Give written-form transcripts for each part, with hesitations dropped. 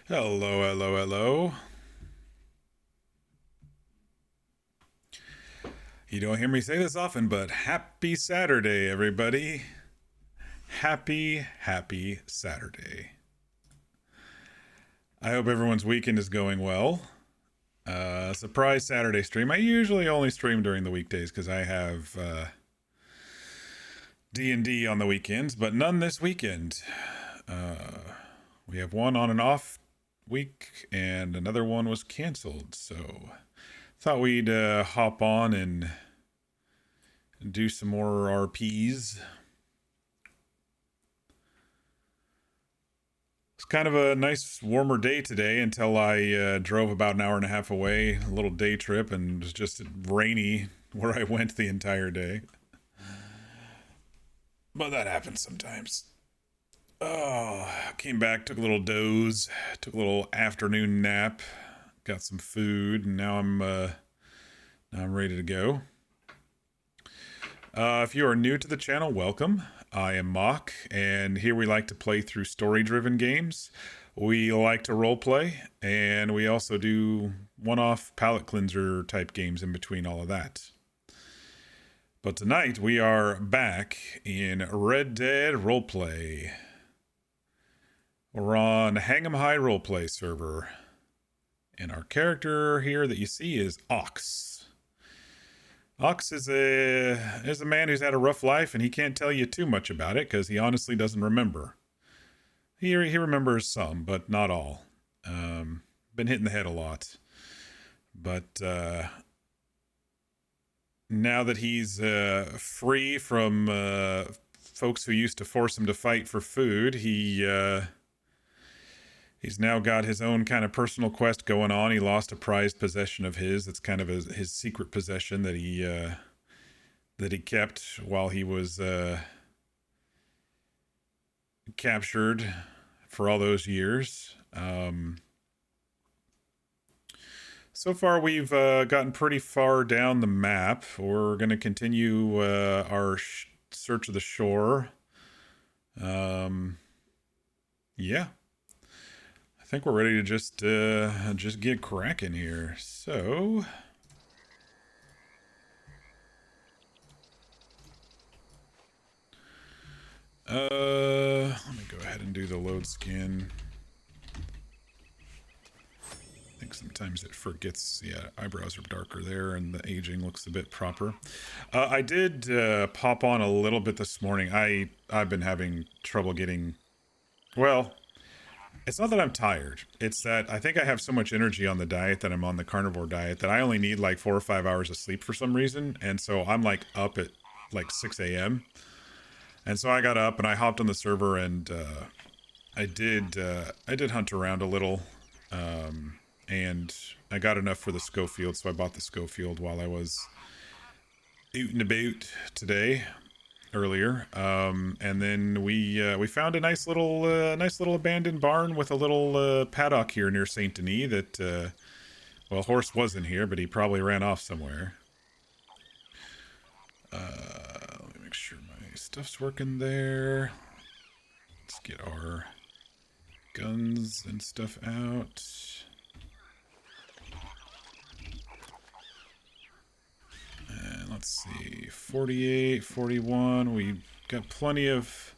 Hello, hello, hello. You don't hear me say this often, but happy Saturday, everybody. Happy Saturday. I hope everyone's weekend is going well. Surprise Saturday stream. I usually only stream during the weekdays because I have D&D on the weekends, but none this weekend. We have one on and off week, and another one was canceled, so thought we'd hop on and do some more RPs. It's kind of a nice warmer day today until I drove about an hour and a half away, a little day trip, and it was just rainy where I went the entire day. But that happens sometimes. Oh, came back, took a little doze, took a little afternoon nap, got some food, and now I'm ready to go. If you are new to the channel, welcome. I am Mock, and here we like to play through story-driven games. We like to roleplay, and we also do one-off palate cleanser type games in between all of that. But tonight we are back in Red Dead Roleplay. We're on Hang 'em High Roleplay server. And our character here that you see is Ox. Ox is a man who's had a rough life, and he can't tell you too much about it because he honestly doesn't remember. He remembers some, but not all. Been hit in the head a lot. But now that he's free from folks who used to force him to fight for food, he's now got his own kind of personal quest going on. He lost a prized possession of his. It's kind of his secret possession that he kept while he was captured for all those years. So far, we've gotten pretty far down the map. We're going to continue our search of the shore. Yeah. I think we're ready to just get cracking here. So, let me go ahead and do the load scan. I think sometimes it forgets. Yeah, eyebrows are darker there, and the aging looks a bit proper. I did pop on a little bit this morning. I've been having trouble getting. Well, it's not that I'm tired. It's that I think I have so much energy on the diet that I'm on the carnivore diet that I only need like 4 or 5 hours of sleep for some reason. And so I'm like up at like 6 a.m. And so I got up and I hopped on the server and I did hunt around a little. And I got enough for the Schofield, so I bought the Schofield while I was out and about today earlier, and then we found a nice little abandoned barn with a little paddock here near Saint Denis. That well, Horse wasn't here, but he probably ran off somewhere. Let me make sure my stuff's working there. Let's get our guns and stuff out. And let's see, 48, 41. We got plenty of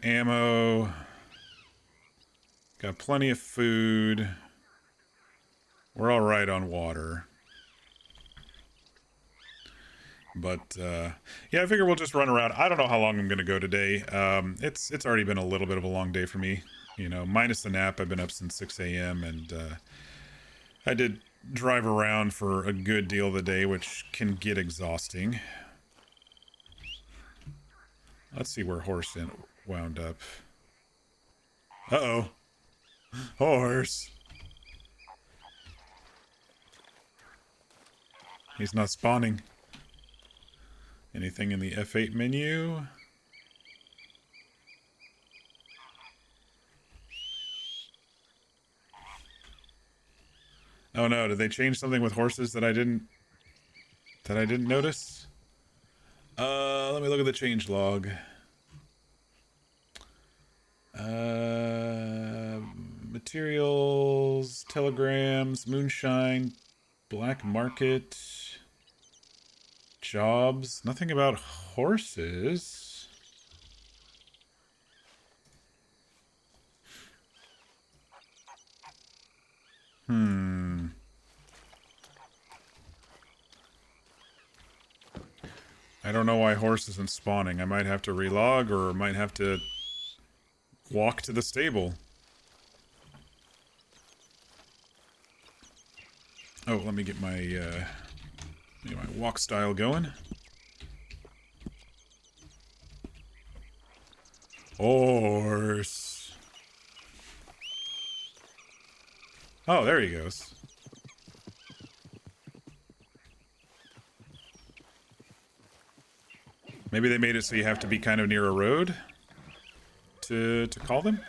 ammo. Got plenty of food. We're all right on water. But yeah, I figure we'll just run around. I don't know how long I'm gonna go today. It's already been a little bit of a long day for me. You know, minus the nap. I've been up since 6 a.m. and I did drive around for a good deal of the day, which can get exhausting. Let's see where Horse wound up. Uh-oh. Horse. He's not spawning. Anything in the F8 menu? Oh no, did they change something with horses that I didn't notice? Let me look at the change log. Materials, telegrams, moonshine, black market, jobs. Nothing about horses. I don't know why horse isn't spawning. I might have to relog or might have to walk to the stable. Oh, let me get my walk style going. Horse. Oh, there he goes. Maybe they made it so you have to be kind of near a road to call them?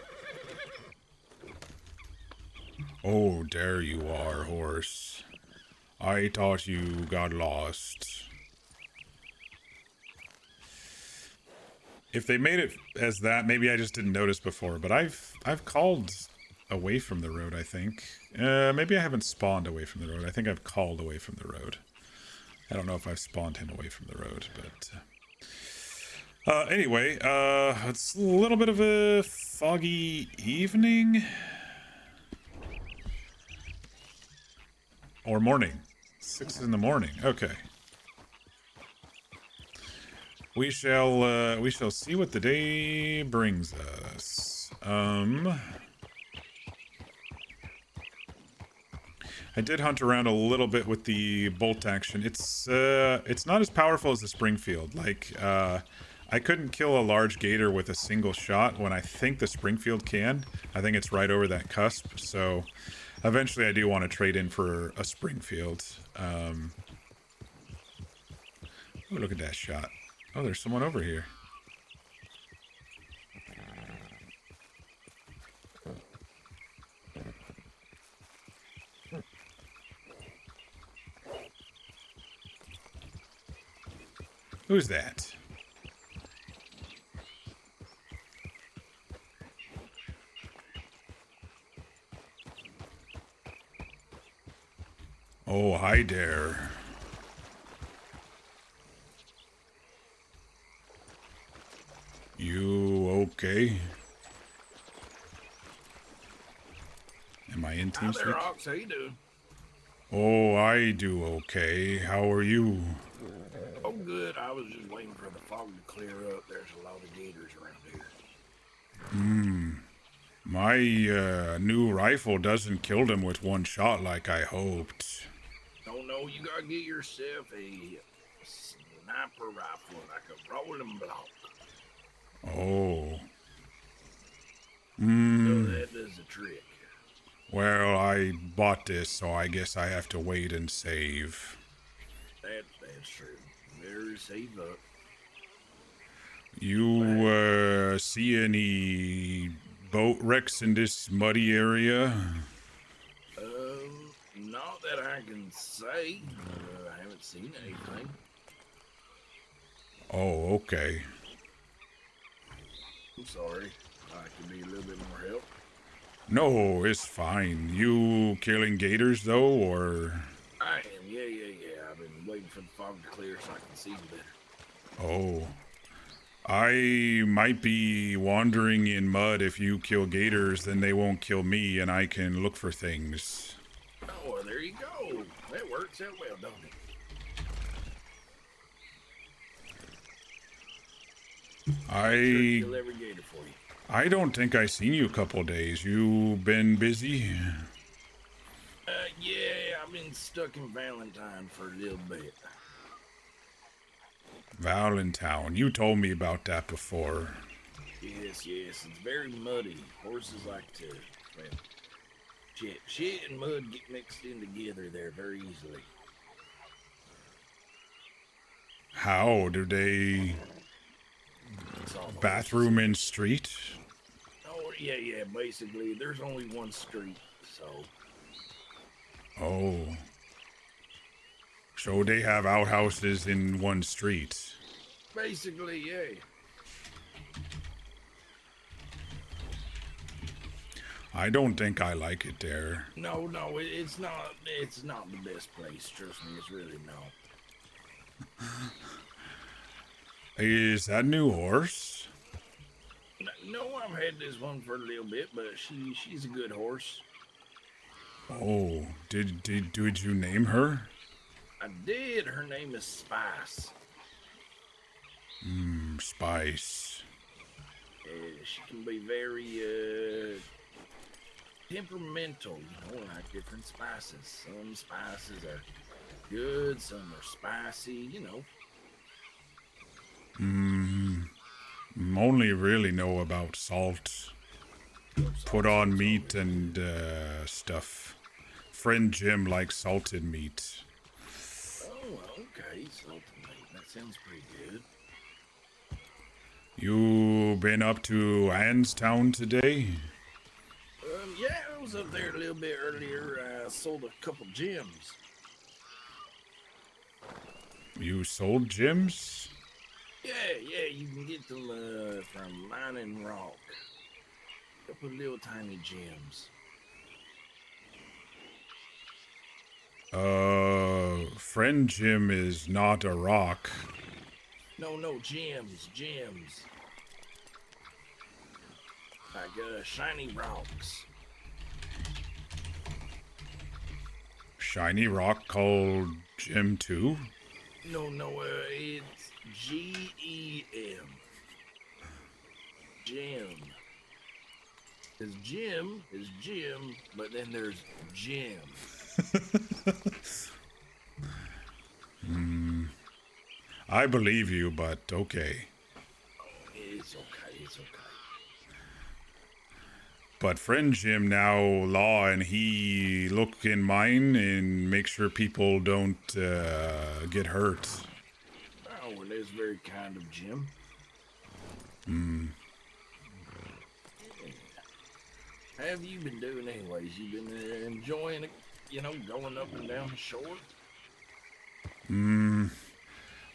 Oh, there you are, horse. I thought you got lost. If they made it as that, maybe I just didn't notice before, but I've called away from the road, I think. Maybe I haven't spawned away from the road. I think I've called away from the road. I don't know if I've spawned him away from the road, but... anyway, it's a little bit of a foggy evening. Or morning. 6 in the morning. Okay. We shall see what the day brings us. I did hunt around a little bit with the bolt action. It's not as powerful as the Springfield. Like, I couldn't kill a large gator with a single shot when I think the Springfield can. I think it's right over that cusp, so eventually I do want to trade in for a Springfield. Oh, look at that shot. Oh, there's someone over here. Who's that? Oh, hi there. You okay? Am I in team speak? How you doing? Oh, I do okay. How are you? Oh, good. I was just waiting for the fog to clear up. There's a lot of gators around here. My new rifle doesn't kill them with one shot like I hoped. No, you gotta get yourself a sniper rifle, like a rolling block. Oh. So that does the trick. Well, I bought this, so I guess I have to wait and save. That's true. Better save up. You see any boat wrecks in this muddy area? Not that I can say. I haven't seen anything. Oh, okay. I'm sorry. I could be a little bit more help. No, it's fine. You killing gators, though, or...? I am, yeah. I've been waiting for the fog to clear so I can see you better. Oh. I might be wandering in mud. If you kill gators, then they won't kill me, and I can look for things. Oh, well, there you go. That works out well, don't it? Kill every gator for you. I don't think I seen you a couple days. You been busy? Yeah, I've been stuck in Valentine for a little bit. Valentine, you told me about that before. Yes, it's very muddy. Horses like to, well, shit and mud get mixed in together there very easily. How do they... Bathroom in street? Oh, yeah, basically, there's only one street, so... Oh. So they have outhouses in one street? Basically, yeah. I don't think I like it there. No, no, it's not. It's not the best place. Trust me, it's really not. Is that new horse? No, I've had this one for a little bit, but she's a good horse. Oh, did you name her? I did. Her name is Spice. Spice. She can be very temperamental, like different spices. Some spices are good, some are spicy, Only really know about salt. Put on meat and stuff. Friend Jim likes salted meat. Oh, okay, salted meat. That sounds pretty good. You been up to Anstown today? Yeah, I was up there a little bit earlier. I sold a couple gems. You sold gems? Yeah, you can get them from Mining Rock. A couple little tiny gems. Friend Jim is not a rock. No, gems. Like shiny rocks. Shiny rock called Jim too? No, it's Gem. Gem. Because Jim is Jim, but then there's Jim. I believe you, but okay. It's okay. But friend Jim now law and he look in mine and make sure people don't get hurt. Oh, well, that's very kind of Jim. How have you been doing anyways? You been enjoying it, going up and down the shore?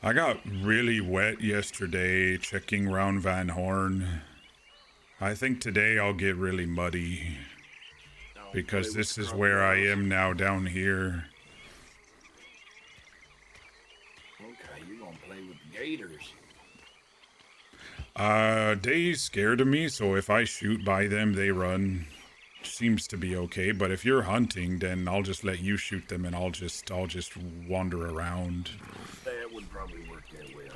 I got really wet yesterday checking round Van Horn. I think today I'll get really muddy because this is where I am now down here. Okay, you're gonna play with the Gators. They scared of me, so if I shoot by them, they run. Seems to be okay, but if you're hunting, then I'll just let you shoot them and I'll just wander around. That would probably work that well,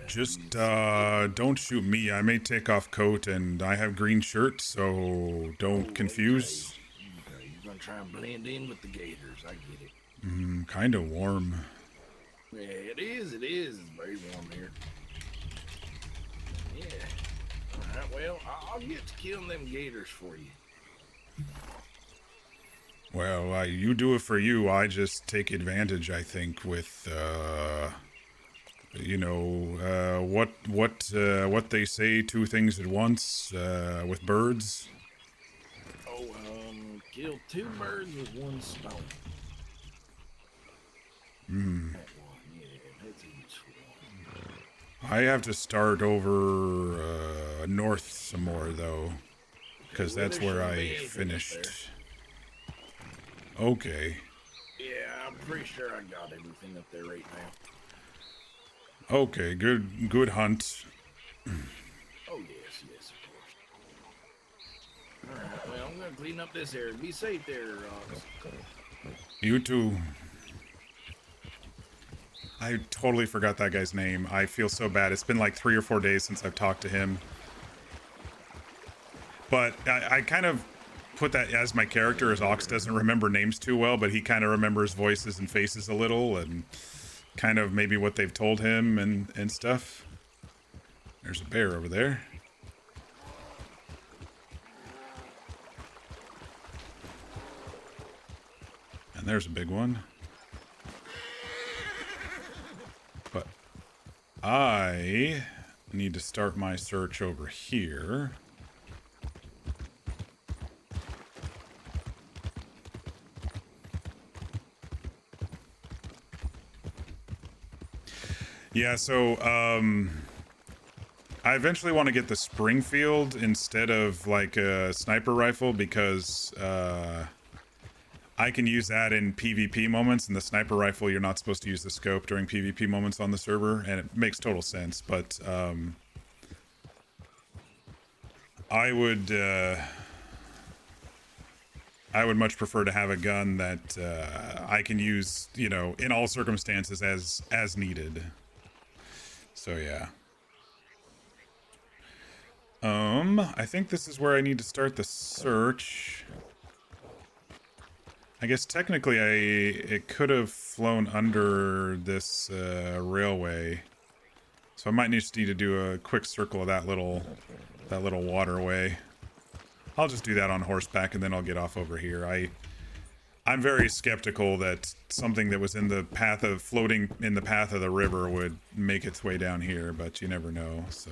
Just don't shoot me. I may take off coat and I have green shirt, so don't confuse. Okay, you're gonna try and blend in with the Gators. I get it. Kind of warm. Yeah, it is. It's very warm here. Yeah. All right. Well, I'll get to killing them Gators for you. Well, you do it for you. I just take advantage, I think, with what they say, two things at once with birds. Oh, kill two birds with one stone. That one, yeah, that's a useful one. I have to start over north some more though, because that's where I finished. Okay. Yeah, I'm pretty sure I got everything up there right now. Okay, good hunt. Oh, yes, of course. Alright, well, I'm gonna clean up this area. Be safe there, Rox. You too. I totally forgot that guy's name. I feel so bad. It's been like 3 or 4 days since I've talked to him. But I kind of put that as my character, as Ox doesn't remember names too well, but he kind of remembers voices and faces a little, and kind of maybe what they've told him and stuff. There's a bear over there. And there's a big one. But I need to start my search over here. Yeah, so I eventually want to get the Springfield instead of like a sniper rifle because I can use that in PvP moments, and the sniper rifle, you're not supposed to use the scope during PvP moments on the server, and it makes total sense. But I would much prefer to have a gun that I can use, you know, in all circumstances as needed. So yeah. I think this is where I need to start the search. I guess technically it could have flown under this railway, so I might just need to do a quick circle of that little waterway. I'll just do that on horseback, and then I'll get off over here. I'm very skeptical that something that was in the path of floating in the path of the river would make its way down here, but you never know. So.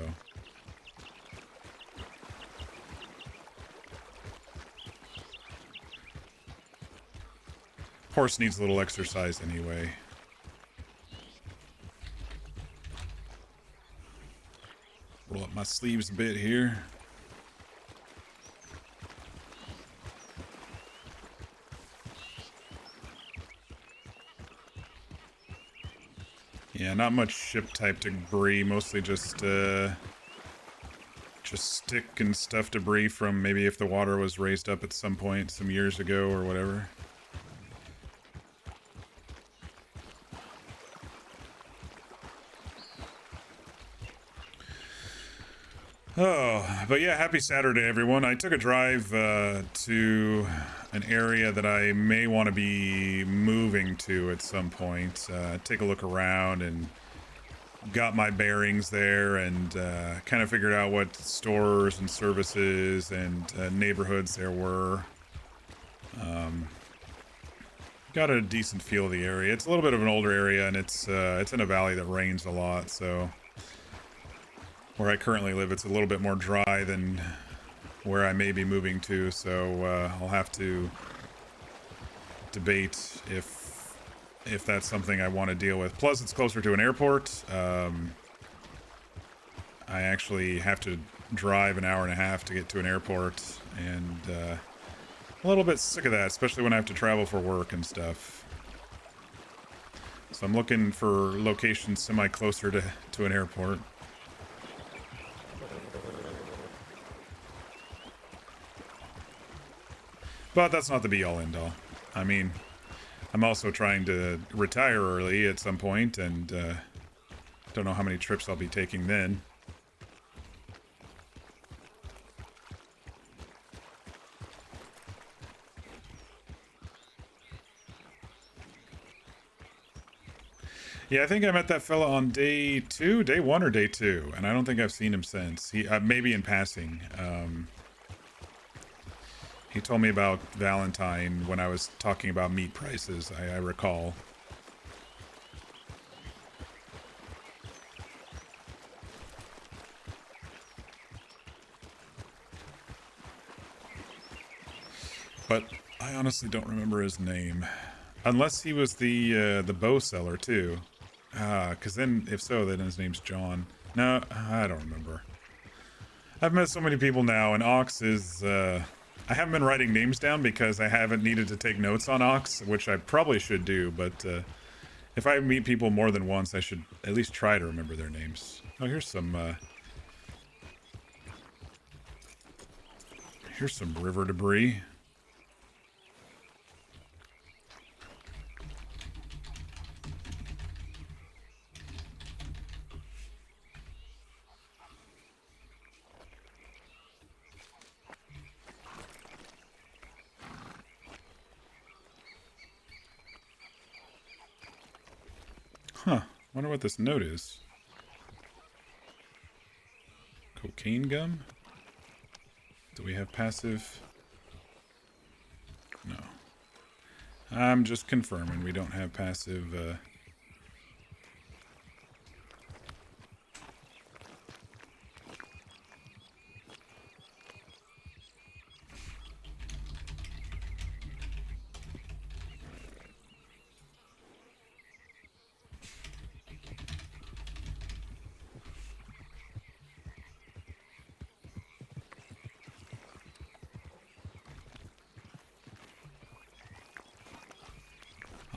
Horse needs a little exercise anyway. Roll up my sleeves a bit here. Yeah, not much ship type debris, mostly just stick and stuff debris from maybe if the water was raised up at some point some years ago or whatever. Oh, but yeah, happy Saturday, everyone. I took a drive to an area that I may want to be moving to at some point. Take a look around and got my bearings there and kind of figured out what stores and services and neighborhoods there were. Got a decent feel of the area. It's a little bit of an older area, and it's in a valley that rains a lot, so where I currently live, it's a little bit more dry than where I may be moving to, so I'll have to debate if that's something I want to deal with. Plus, it's closer to an airport. I actually have to drive an hour and a half to get to an airport, and a little bit sick of that, especially when I have to travel for work and stuff. So I'm looking for locations semi-closer to an airport. But that's not the be-all, end-all. I mean, I'm also trying to retire early at some point, and don't know how many trips I'll be taking then. Yeah, I think I met that fella on day 1 or day 2, and I don't think I've seen him since. He maybe in passing. He told me about Valentine when I was talking about meat prices, I recall. But I honestly don't remember his name. Unless he was the bow seller too. Because then, if so, then his name's John. No, I don't remember. I've met so many people now, and Ox is, I haven't been writing names down because I haven't needed to take notes on Ox, which I probably should do, but if I meet people more than once, I should at least try to remember their names. Oh, here's some river debris. Huh. Wonder what this note is. Cocaine gum? Do we have passive? No. I'm just confirming we don't have passive,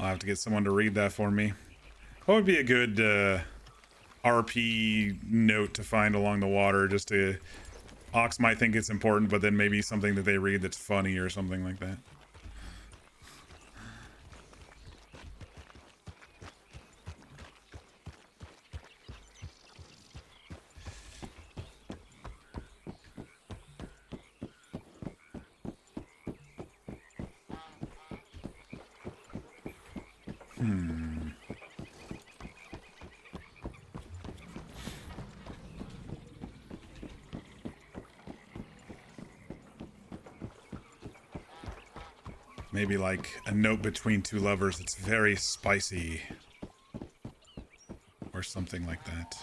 I'll have to get someone to read that for me. What would be a good RP note to find along the water? Just to Ox might think it's important, but then maybe something that they read that's funny or something like that. Maybe like a note between two lovers that's very spicy. Or something like that.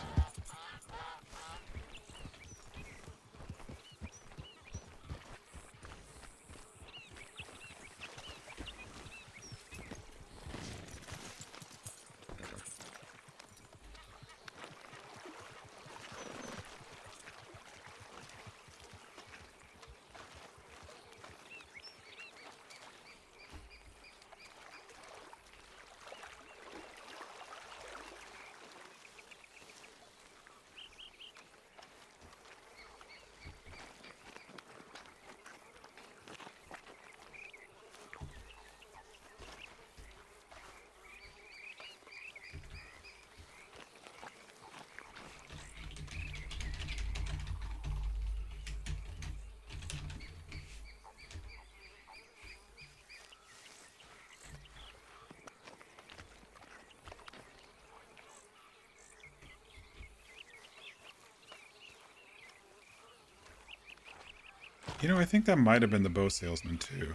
You know, I think that might have been the bow salesman too.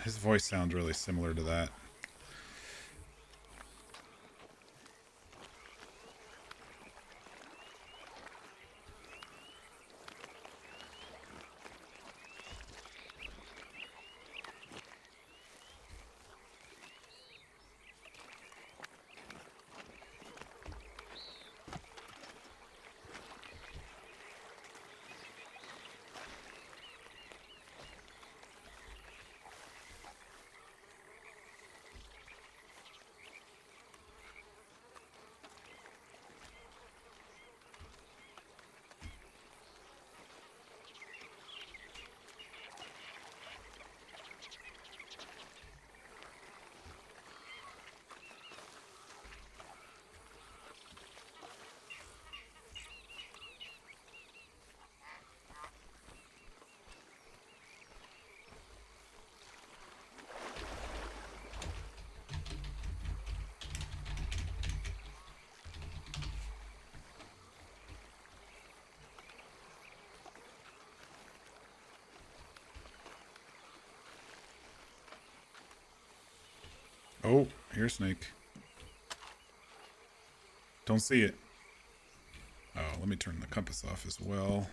His voice sounds really similar to that. Oh, here's Snake. Don't see it. Oh, let me turn the compass off as well.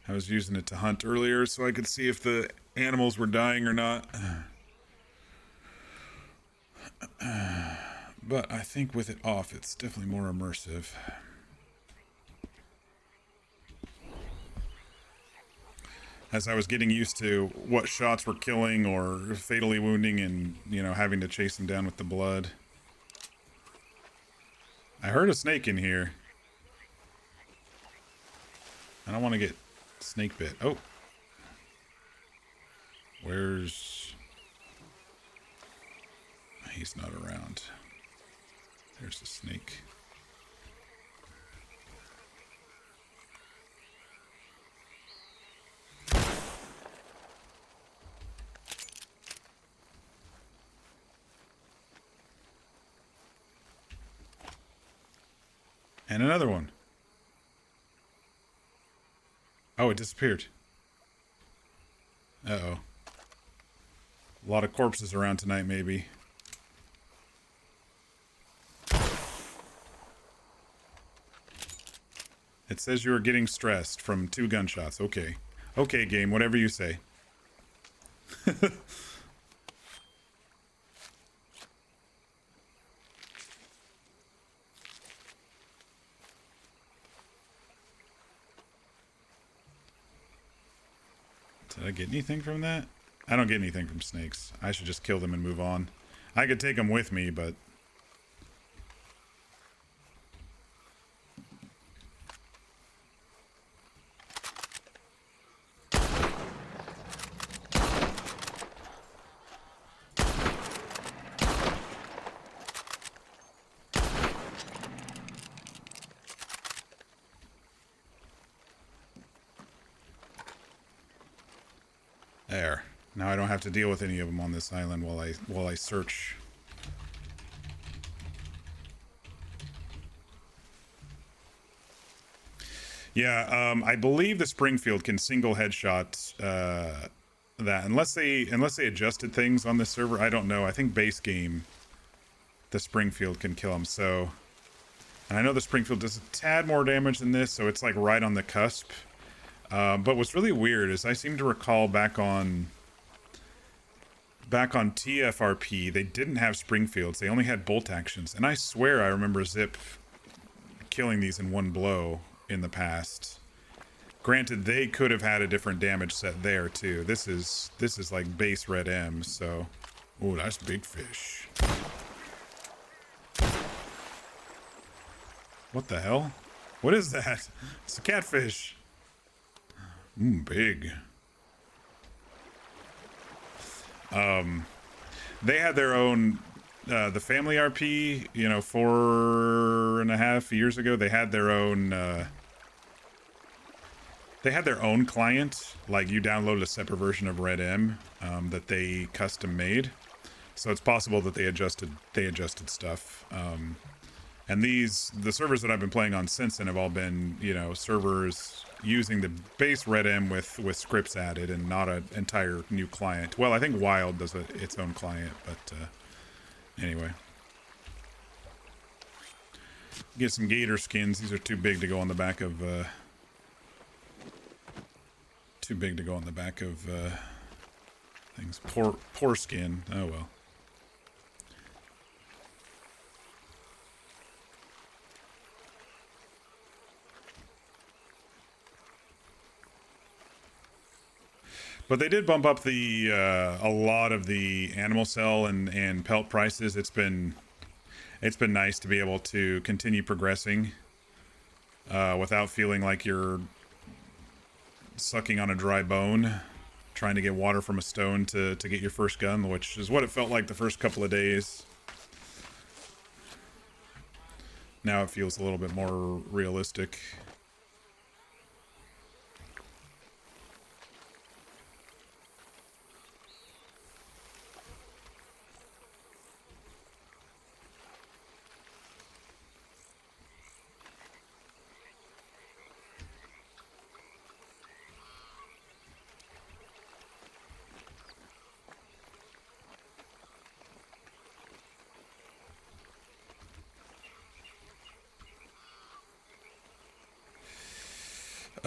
I was using it to hunt earlier so I could see if the animals were dying or not. But I think with it off, it's definitely more immersive. As I was getting used to what shots were killing or fatally wounding and, you know, having to chase them down with the blood. I heard a snake in here. I don't want to get snake bit. Oh. Where's... He's not around. There's the snake. And another one. Oh, it disappeared. Uh-oh. A lot of corpses around tonight, maybe. It says you are getting stressed from 2 gunshots. Okay. Okay, game, whatever you say. Did I get anything from that? I don't get anything from snakes. I should just kill them and move on. I could take them with me, but there. Now I don't have to deal with any of them on this island while I search. Yeah, I believe the Springfield can single headshot that unless they adjusted things on this server. I don't know. I think base game, the Springfield can kill them. So, and I know the Springfield does a tad more damage than this, so it's like right on the cusp. But what's really weird is I seem to recall back on TFRP they didn't have Springfields. They only had bolt actions, and I swear I remember Zip killing these in one blow in the past. Granted, they could have had a different damage set there too. This is like base red M, so oh, that's big fish. What the hell? What is that? It's a catfish. Big. They had their own the family RP, you know, 4.5 years ago. They had their own client. Like, you downloaded a separate version of Red M that they custom made. So it's possible that they adjusted stuff. And the servers that I've been playing on since then have all been, you know, servers using the base Red M with scripts added and not an entire new client. Well, I think Wild does its own client, but anyway. Get some gator skins. These are too big to go on the back of things. Poor skin. Oh well. But they did bump up the a lot of the animal cell and pelt prices. It's been nice to be able to continue progressing without feeling like you're sucking on a dry bone, trying to get water from a stone to get your first gun, which is what it felt like the first couple of days. Now it feels a little bit more realistic.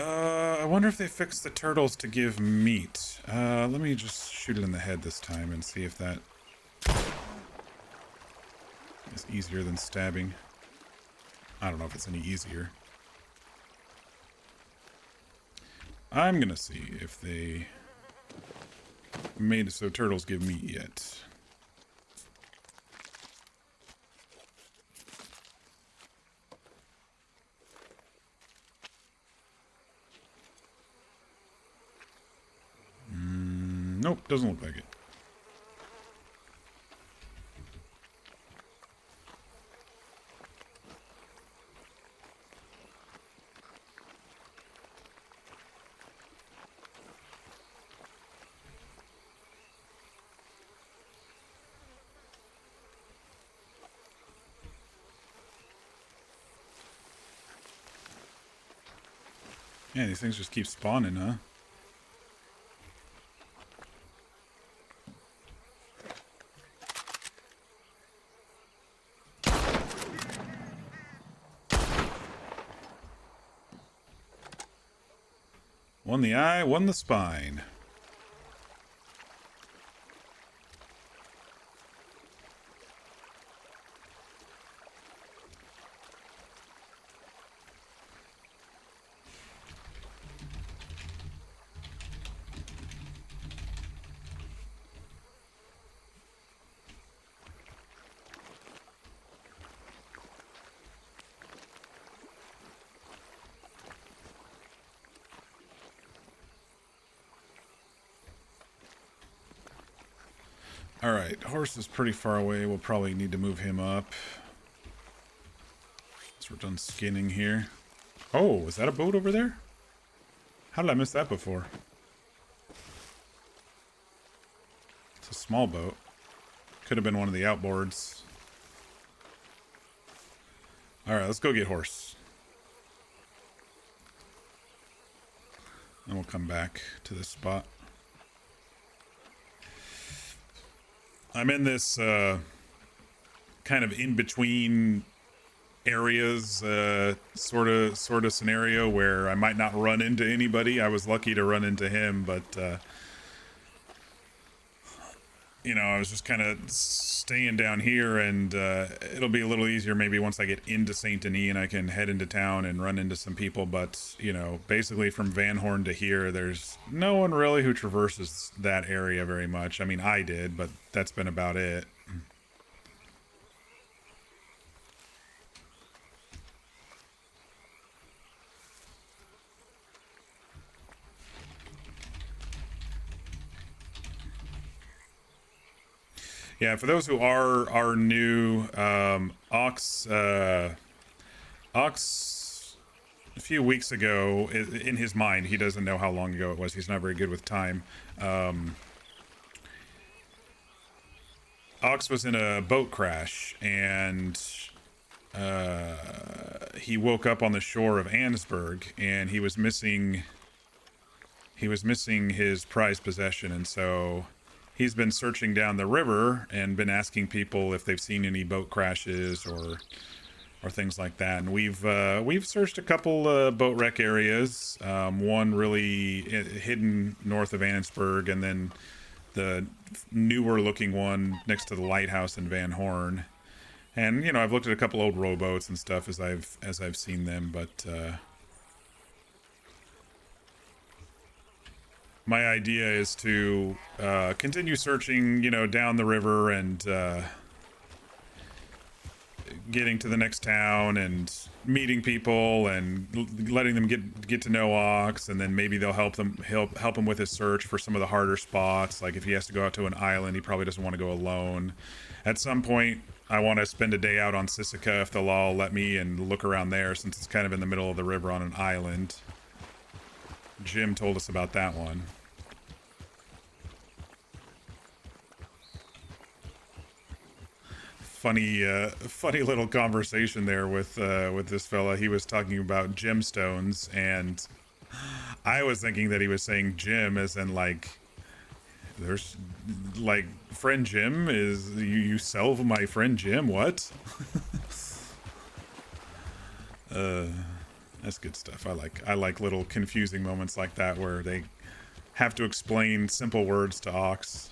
I wonder if they fixed the turtles to give meat. Let me just shoot it in the head this time and see if that is easier than stabbing. I don't know if it's any easier. I'm gonna see if they made it so turtles give meat yet. Nope, doesn't look like it. Yeah, these things just keep spawning, huh? Won the eye, won the spine. Alright, horse is pretty far away. We'll probably need to move him up. So we're done skinning here. Oh, is that a boat over there? How did I miss that before? It's a small boat. Could have been one of the outboards. Alright, let's go get horse. And we'll come back to this spot. I'm in this kind of in-between areas sort of scenario where I might not run into anybody. I was lucky to run into him, but you know, I was just kind of staying down here, and it'll be a little easier maybe once I get into Saint Denis and I can head into town and run into some people. But you know, basically from Van Horn to here, there's no one really who traverses that area very much. I mean, I did, but that's been about it. Yeah, for those who are new, Ox a few weeks ago, in his mind, he doesn't know how long ago it was. He's not very good with time. Ox was in a boat crash, and he woke up on the shore of Annesburg, and he was missing his prized possession, and so he's been searching down the river and been asking people if they've seen any boat crashes or things like that. And we've searched a couple boat wreck areas. One really hidden north of Annesburg, and then the newer looking one next to the lighthouse in Van Horn. And you know, I've looked at a couple old rowboats and stuff as I've seen them, but my idea is to continue searching, you know, down the river and getting to the next town and meeting people and letting them get to know Ox, and then maybe they'll help him with his search for some of the harder spots. Like if he has to go out to an island, he probably doesn't want to go alone. At some point, I want to spend a day out on Sisika if they'll all let me, and look around there, since it's kind of in the middle of the river on an island. Jim told us about that one. Funny little conversation there with this fella. He was talking about gemstones, and I was thinking that he was saying Jim as in like, there's like friend Jim is you sell my friend Jim, what? That's good stuff. I like little confusing moments like that where they have to explain simple words to Ox.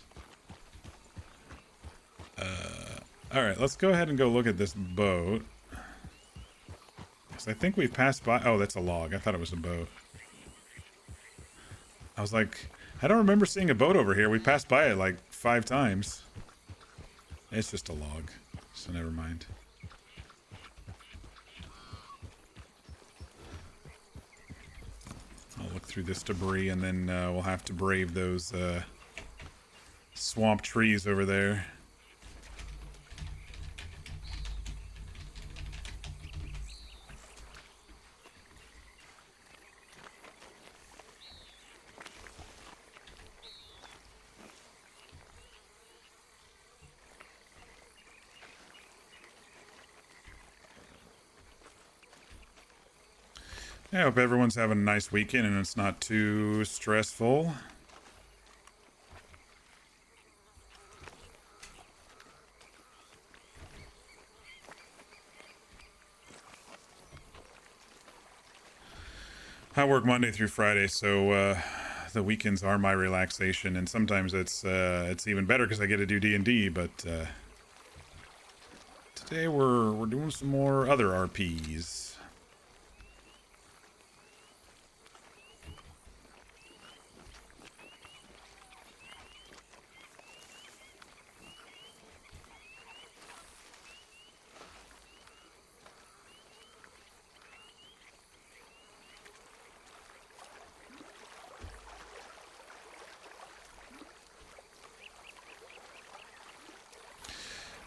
Alright, let's go ahead and go look at this boat. Because I think we've passed by... Oh, that's a log. I thought it was a boat. I was like, I don't remember seeing a boat over here. We passed by it like 5 times. It's just a log, so never mind. I'll look through this debris, and then we'll have to brave those swamp trees over there. I hope everyone's having a nice weekend and it's not too stressful. I work Monday through Friday, so the weekends are my relaxation, and sometimes it's even better because I get to do D&D. But today we're doing some more other RPs.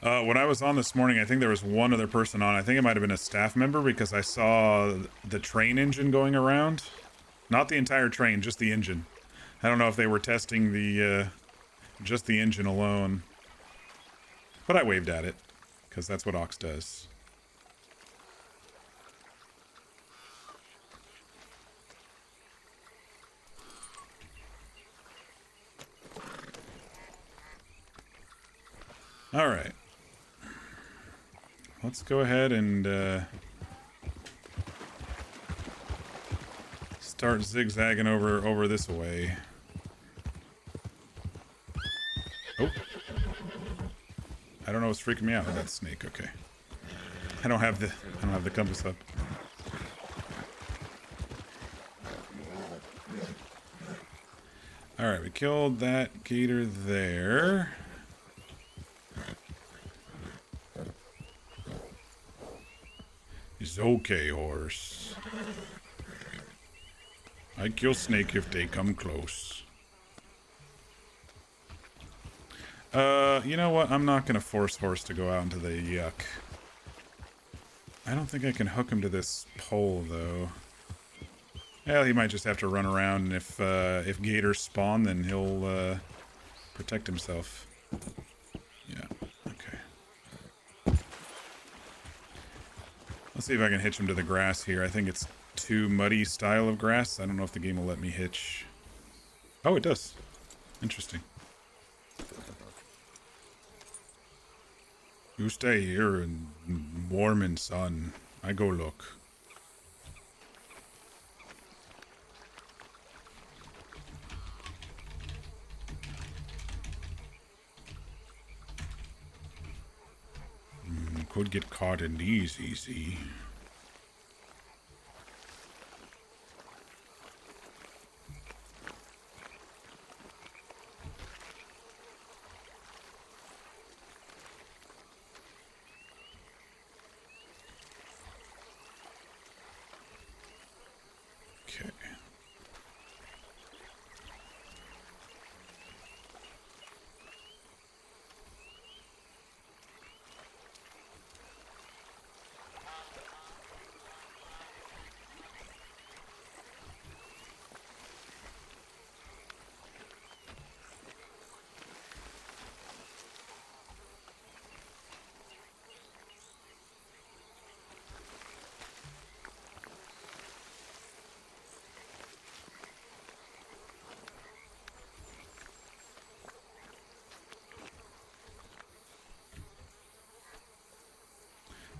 When I was on this morning, I think there was one other person on. I think it might have been a staff member because I saw the train engine going around. Not the entire train, just the engine. I don't know if they were testing the just the engine alone. But I waved at it because that's what Ox does. All right. Let's go ahead and start zigzagging over this way. Oh. I don't know what's freaking me out. Oh, that snake. Okay. I don't have the compass up. All right, we killed that gator there. It's okay, horse. I kill snake if they come close. You know what? I'm not gonna force horse to go out into the yuck. I don't think I can hook him to this pole though. Well, he might just have to run around, and if gators spawn, then he'll protect himself. Yeah. Okay. Let's see if I can hitch him to the grass here. I think it's too muddy style of grass. I don't know if the game will let me hitch. Oh, it does. Interesting. You stay here and warm in sun. I go look. Could get caught in these easy. Okay.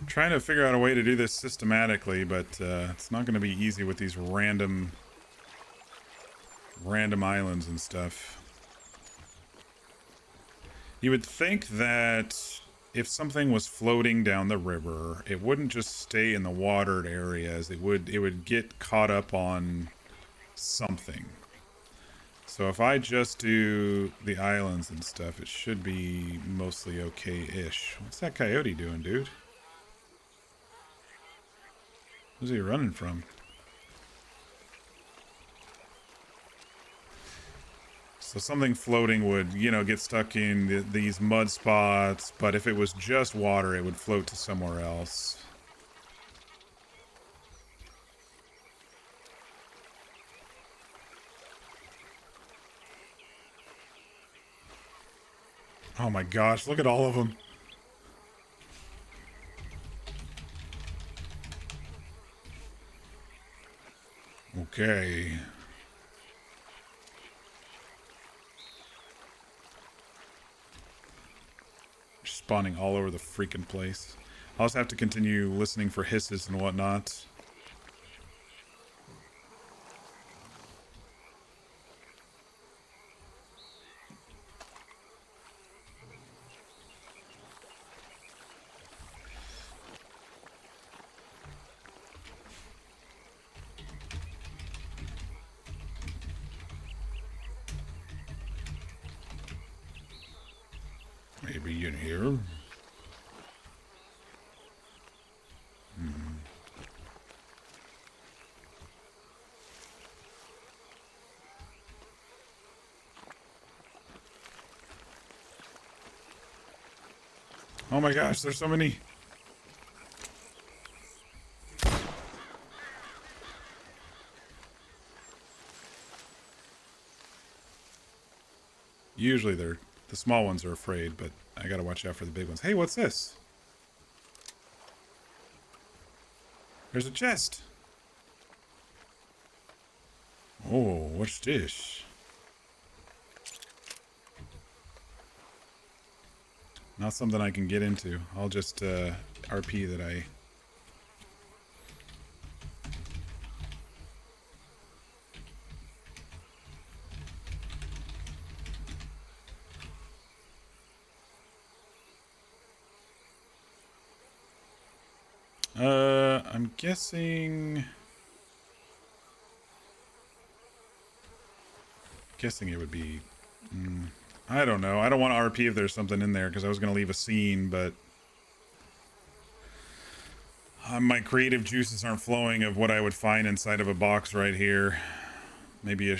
Trying to figure out a way to do this systematically, but it's not going to be easy with these random islands and stuff. You would think that if something was floating down the river, it wouldn't just stay in the watered areas. It would get caught up on something. So if I just do the islands and stuff, it should be mostly okay-ish. What's that coyote doing, dude? Who's he running from? So something floating would, you know, get stuck in these mud spots, but if it was just water, it would float to somewhere else. Oh my gosh, look at all of them. Okay. Spawning all over the freaking place. I'll just have to continue listening for hisses and whatnot. Maybe in here. Oh my gosh, there's so many. Usually the small ones are afraid, but I gotta watch out for the big ones. Hey, what's this? There's a chest. Oh, what's this? Not something I can get into. I'll just RP that I... I'm guessing it would be... I don't know. I don't want to RP if there's something in there because I was going to leave a scene, but my creative juices aren't flowing of what I would find inside of a box right here. Maybe a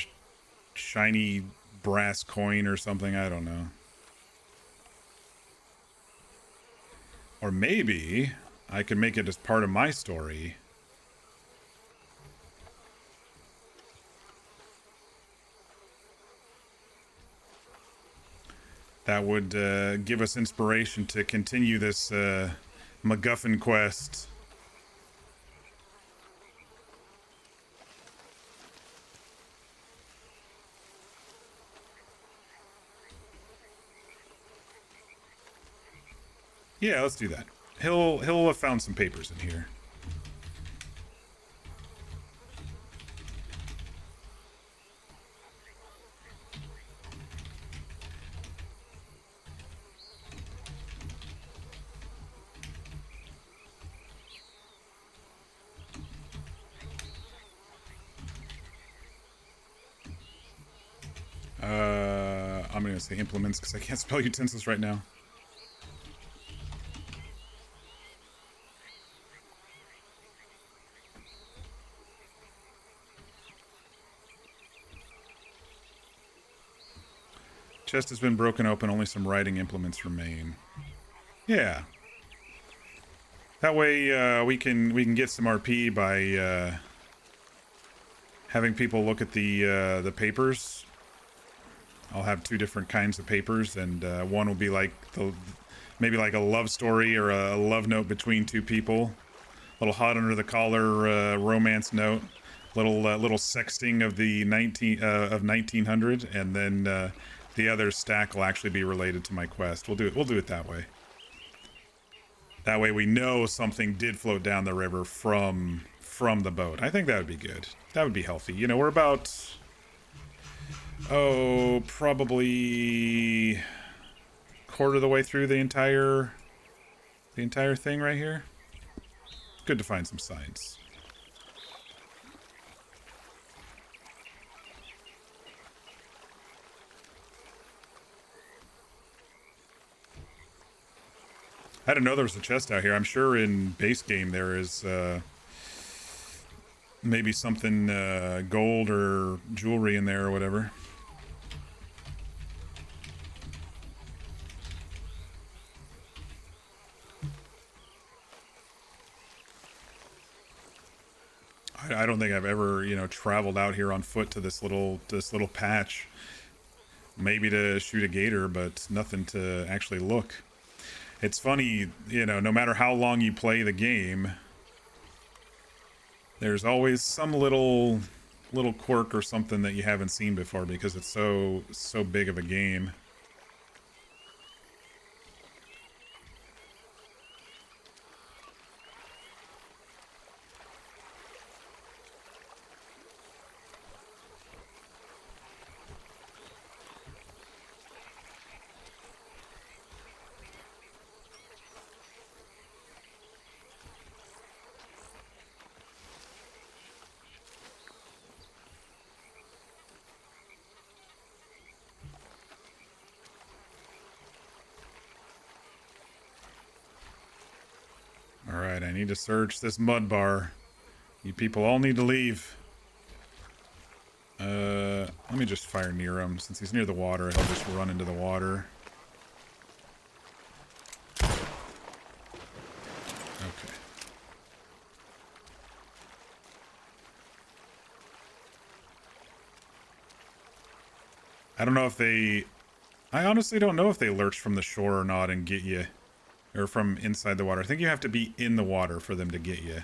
shiny brass coin or something. I don't know. Or maybe I could make it as part of my story. That would give us inspiration to continue this MacGuffin quest. Yeah, let's do that. He'll have found some papers in here. I'm gonna say implements because I can't spell utensils right now. Chest has been broken open, only some writing implements remain. Yeah. That way we can get some RP by having people look at the papers. I'll have two different kinds of papers, and one will be like maybe like a love story or a love note between two people. A little hot under the collar romance note. Little sexting of the 1900, and then the other stack will actually be related to my quest. We'll do it that way. That way we know something did float down the river from the boat. I think that would be good. That would be healthy. You know, we're about probably quarter of the way through the entire thing right here. Good to find some signs. I didn't know there was a chest out here. I'm sure in base game there is maybe something gold or jewelry in there or whatever. I don't think I've ever, traveled out here on foot to this little patch. Maybe to shoot a gator, but nothing to actually look. It's funny, no matter how long you play the game, there's always some little quirk or something that you haven't seen before because it's so big of a game. Alright, I need to search this mud bar. You people all need to leave. Let me just fire near him. Since he's near the water, he'll just run into the water. I don't know if they... I honestly don't know if they lurch from the shore or not and get you. Or from inside the water. I think you have to be in the water for them to get you.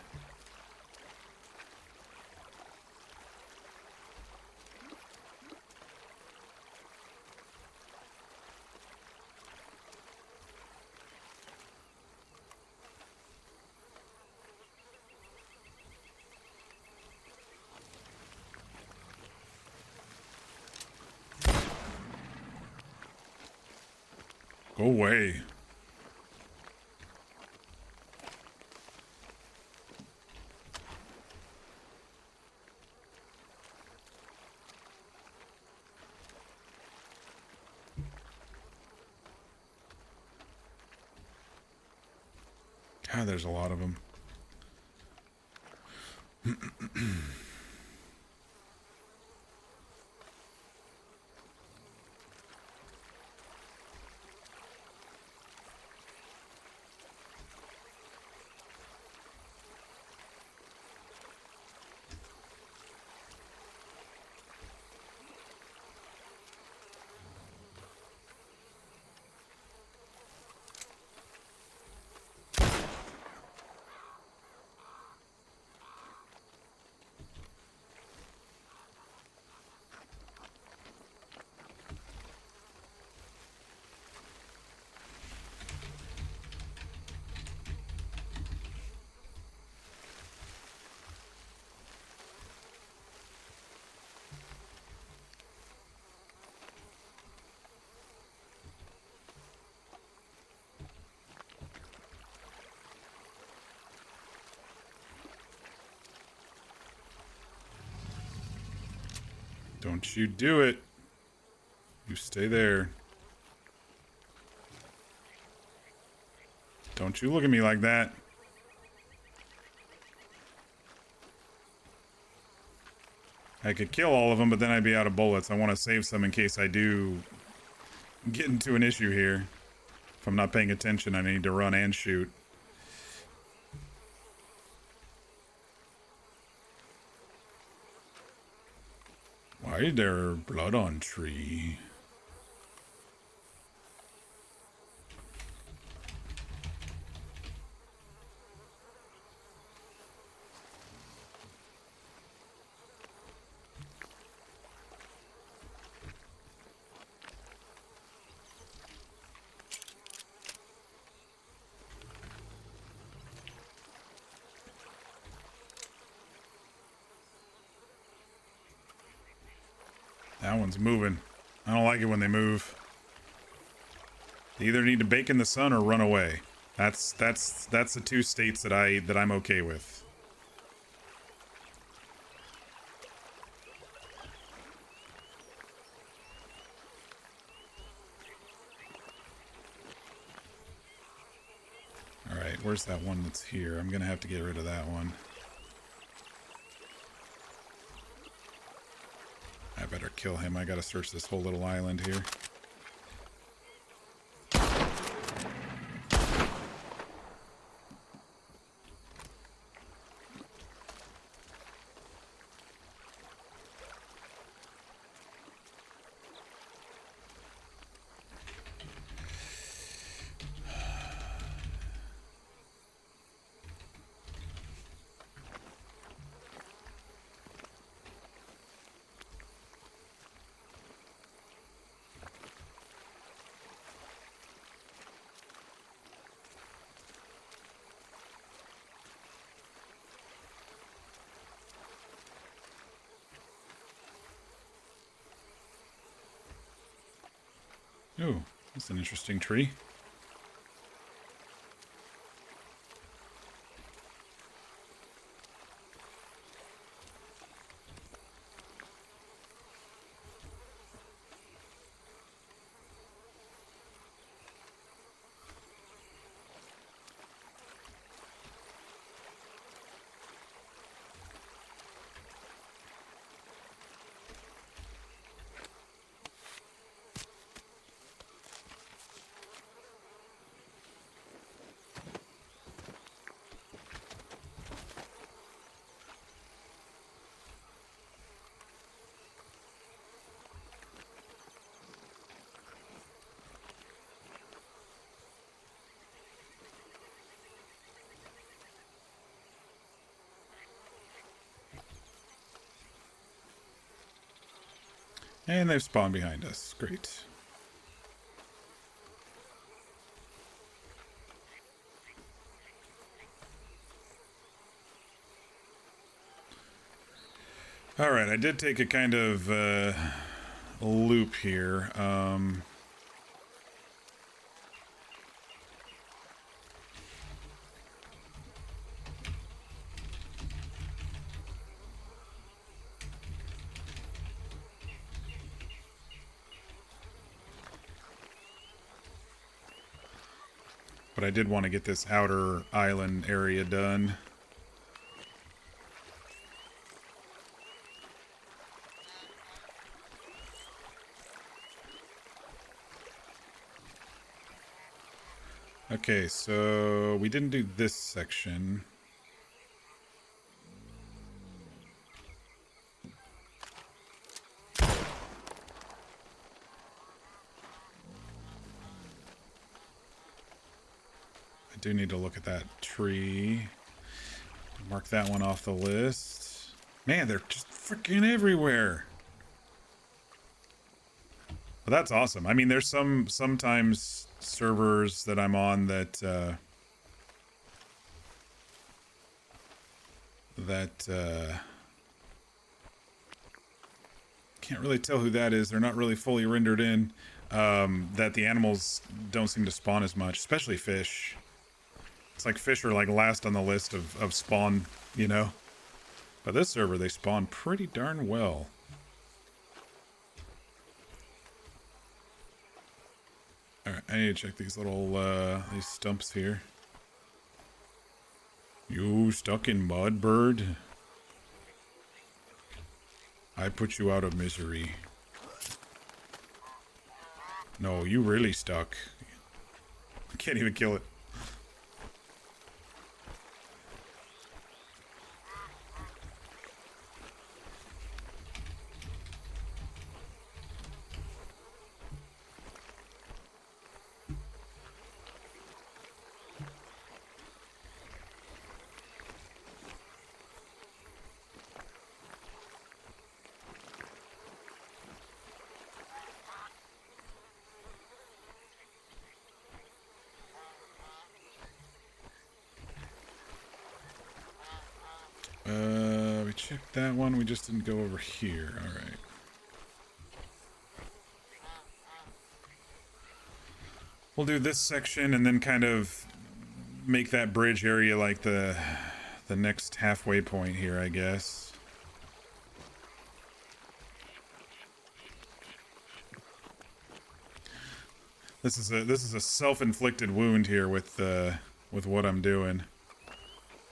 Go away. God, there's a lot of them. Don't you do it. You stay there. Don't you look at me like that. I could kill all of them, but then I'd be out of bullets. I want to save some in case I do get into an issue here. If I'm not paying attention, I need to run and shoot. Why is there blood on tree? That one's moving. I don't like it when they move. They either need to bake in the sun or run away. That's the two states that I'm okay with. All right, where's that one that's here? I'm gonna have to get rid of that one. I better kill him. I gotta search this whole little island here. Ooh, that's an interesting tree. And they've spawned behind us. Great. All right, I did take a kind of loop here. But I did want to get this outer island area done. Okay, so we didn't do this section. I do need to look at that tree. Mark that one off the list. Man, they're just freaking everywhere. Well, that's awesome. I mean, there's sometimes servers that I'm on that can't really tell who that is. They're not really fully rendered in. That the animals don't seem to spawn as much, especially fish. It's like fish are like last on the list of spawn, you know. But this server, they spawn pretty darn well. Alright, I need to check these little, these stumps here. You stuck in mud, bird? I put you out of misery. No, you really stuck. I can't even kill it. We checked that one. We just didn't go over here. All right. We'll do this section and then kind of make that bridge area like the next halfway point here, I guess. This is a self-inflicted wound here with what I'm doing.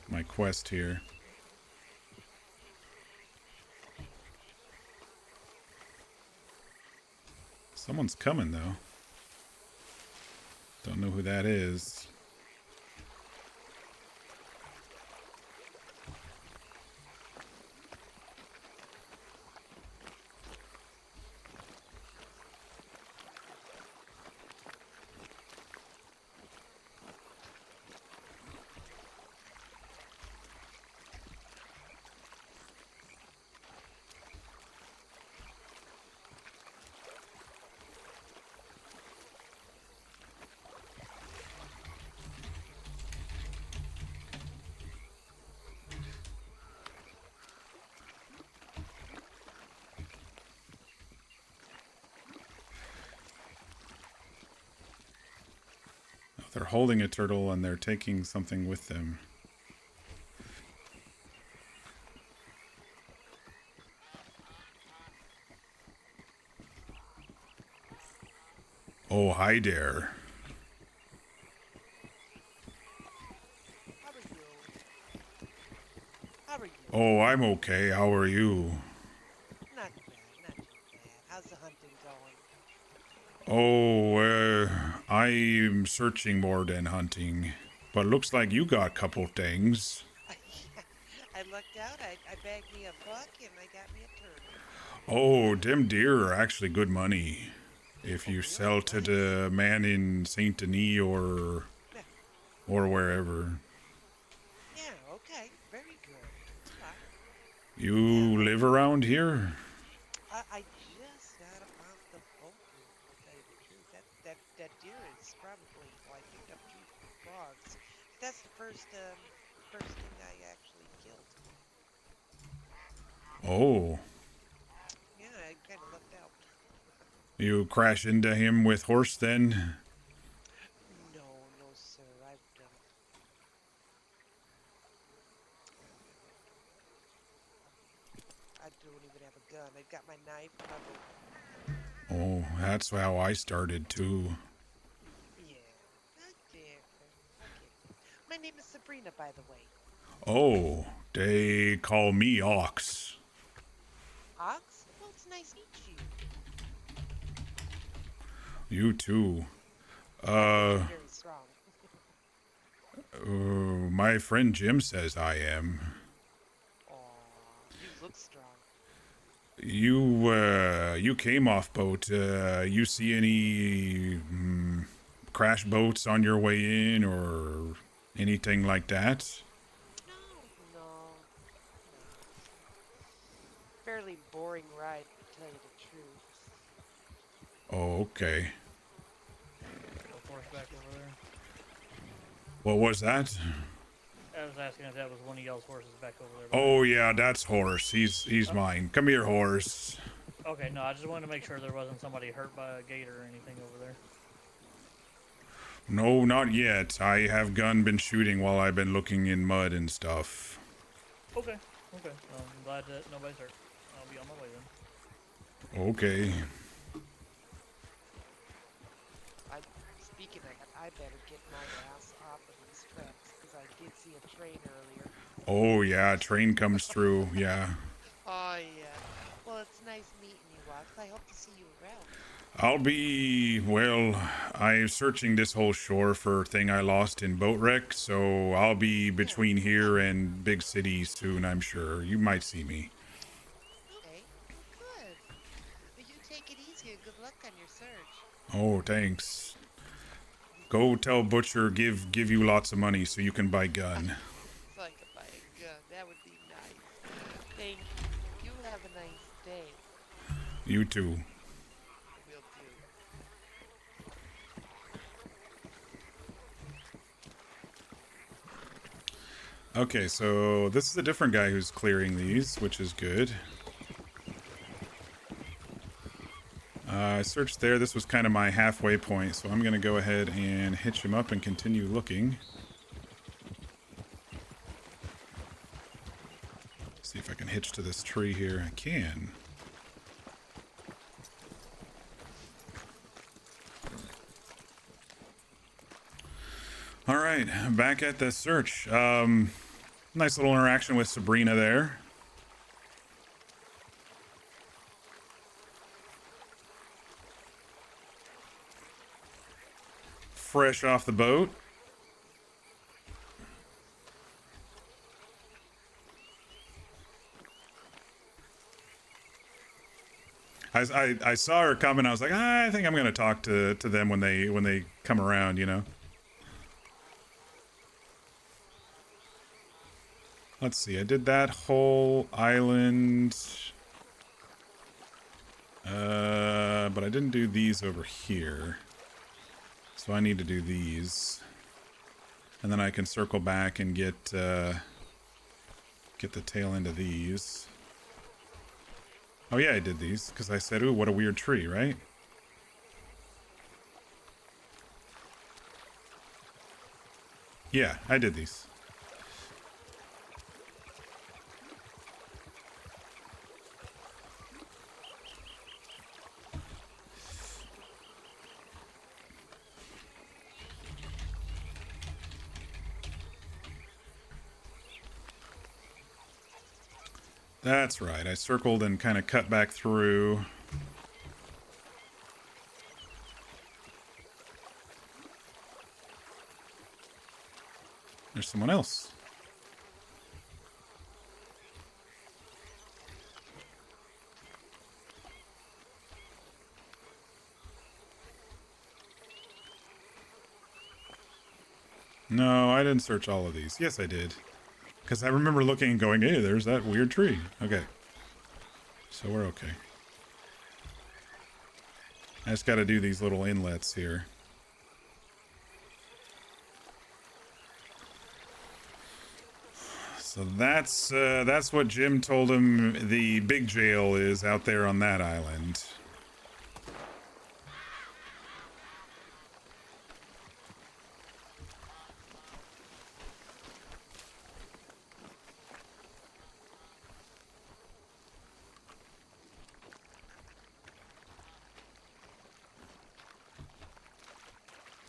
My quest here. Someone's coming though. Don't know who that is. They're holding a turtle and they're taking something with them. Oh, hi there. How are you? Oh, I'm okay. How are you? Not too bad. How's the hunting going? Oh, I'm searching more than hunting. But looks like you got a couple things. I lucked out. I bagged me a buck and I got me a turtle. Oh, them deer are actually good money. If Oh, you really? sell to Nice. the man in Saint Denis Yeah. or wherever. Yeah, okay. Very good. You Yeah. live around here? I just got probably. Well, I picked up two frogs. But that's the first thing I actually killed. Oh, Yeah, I kind of lucked out. you crash into him with horse then? No, no, sir. I don't even have a gun. I've got my knife and my bow. Oh, that's how I started too. Yeah. Okay. Okay. My name is Sabrina, by the way. Oh, they call me Ox. Ox? Well, it's nice to meet you. You too. I bet Uh, you're very strong. my friend Jim says I am. Aw, you look strong. You came off boat. You see any crash boats on your way in or anything like that? No, no, no. Fairly boring ride, to tell you the truth. Oh, okay. Of course, back over there. What was that? I was asking if that was one of y'all's horses back over there behind Oh me. yeah, that's Horse. He's Oh, mine. Come here, Horse. okay, no, I just wanted to make sure there wasn't somebody hurt by a gator or anything over there. No, not yet. I have been shooting while I've been looking in mud and stuff. Okay, okay. Well, I'm glad that nobody's hurt. I'll be on my way then. Okay. I, speaking of that, I better get my ass off of these tracks because I did see a train earlier. Oh yeah, train comes through. Yeah. Oh yeah. Well, it's nice meeting you, Wax. I hope to see you around. I'm searching this whole shore for thing I lost in boat wreck, so I'll be Yeah. between here and big city soon, I'm sure. You might see me. Okay. Well, good. Well, you take it easy and good luck on your search. Oh, thanks. Go tell Butcher give you lots of money so you can buy gun. So I could buy a gun. That would be nice. Thank you. You have a nice day. You too. Will do. Okay, so this is a different guy who's clearing these, which is good. I searched there. This was kind of my halfway point, so I'm going to go ahead and hitch him up and continue looking. See if I can hitch to this tree here. I can. All right, back at the search. Nice little interaction with Sabrina there. Fresh off the boat. I saw her coming. I was like, I think I'm gonna talk to them when they come around. You know. Let's see. I did that whole island, but I didn't do these over here. So I need to do these, and then I can circle back and get the tail end of these. Oh yeah, I did these because I said, "Ooh, what a weird tree," right? Yeah, I did these. That's right. I circled and kind of cut back through. There's someone else. No, I didn't search all of these. Yes, I did. Because I remember looking and going, hey, there's that weird tree. Okay. So we're okay. I just got to do these little inlets here. So that's what Jim told him the big jail is out there on that island.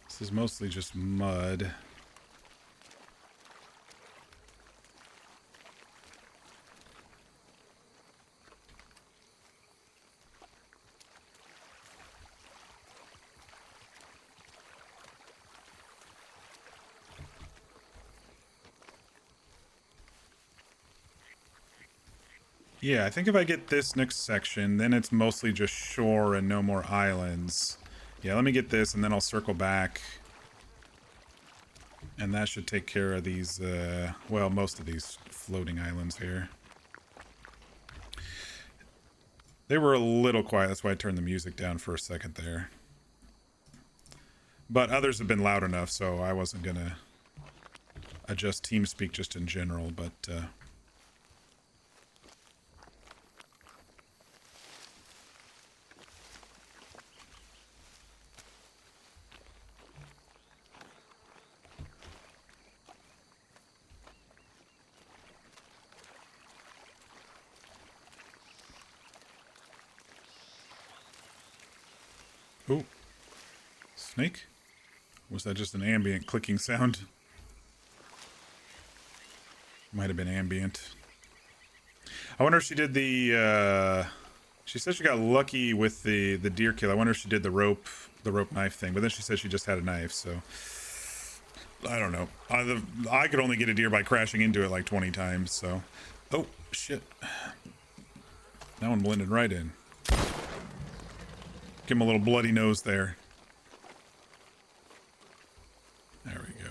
This is mostly just mud. Yeah, I think if I get this next section, then it's mostly just shore and no more islands. Yeah, let me get this and then I'll circle back. And that should take care of these, well, most of these floating islands here. They were a little quiet, that's why I turned the music down for a second there. But others have been loud enough, so I wasn't gonna adjust TeamSpeak just in general, but, Ooh. Snake? Was that just an ambient clicking sound? Might have been ambient. I wonder if she did the, she said she got lucky with the deer kill. I wonder if she did the rope knife thing, but then she said she just had a knife, so... I don't know. I could only get a deer by crashing into it like 20 times, so... Oh, shit. That one blended right in. Give him a little bloody nose there. There we go.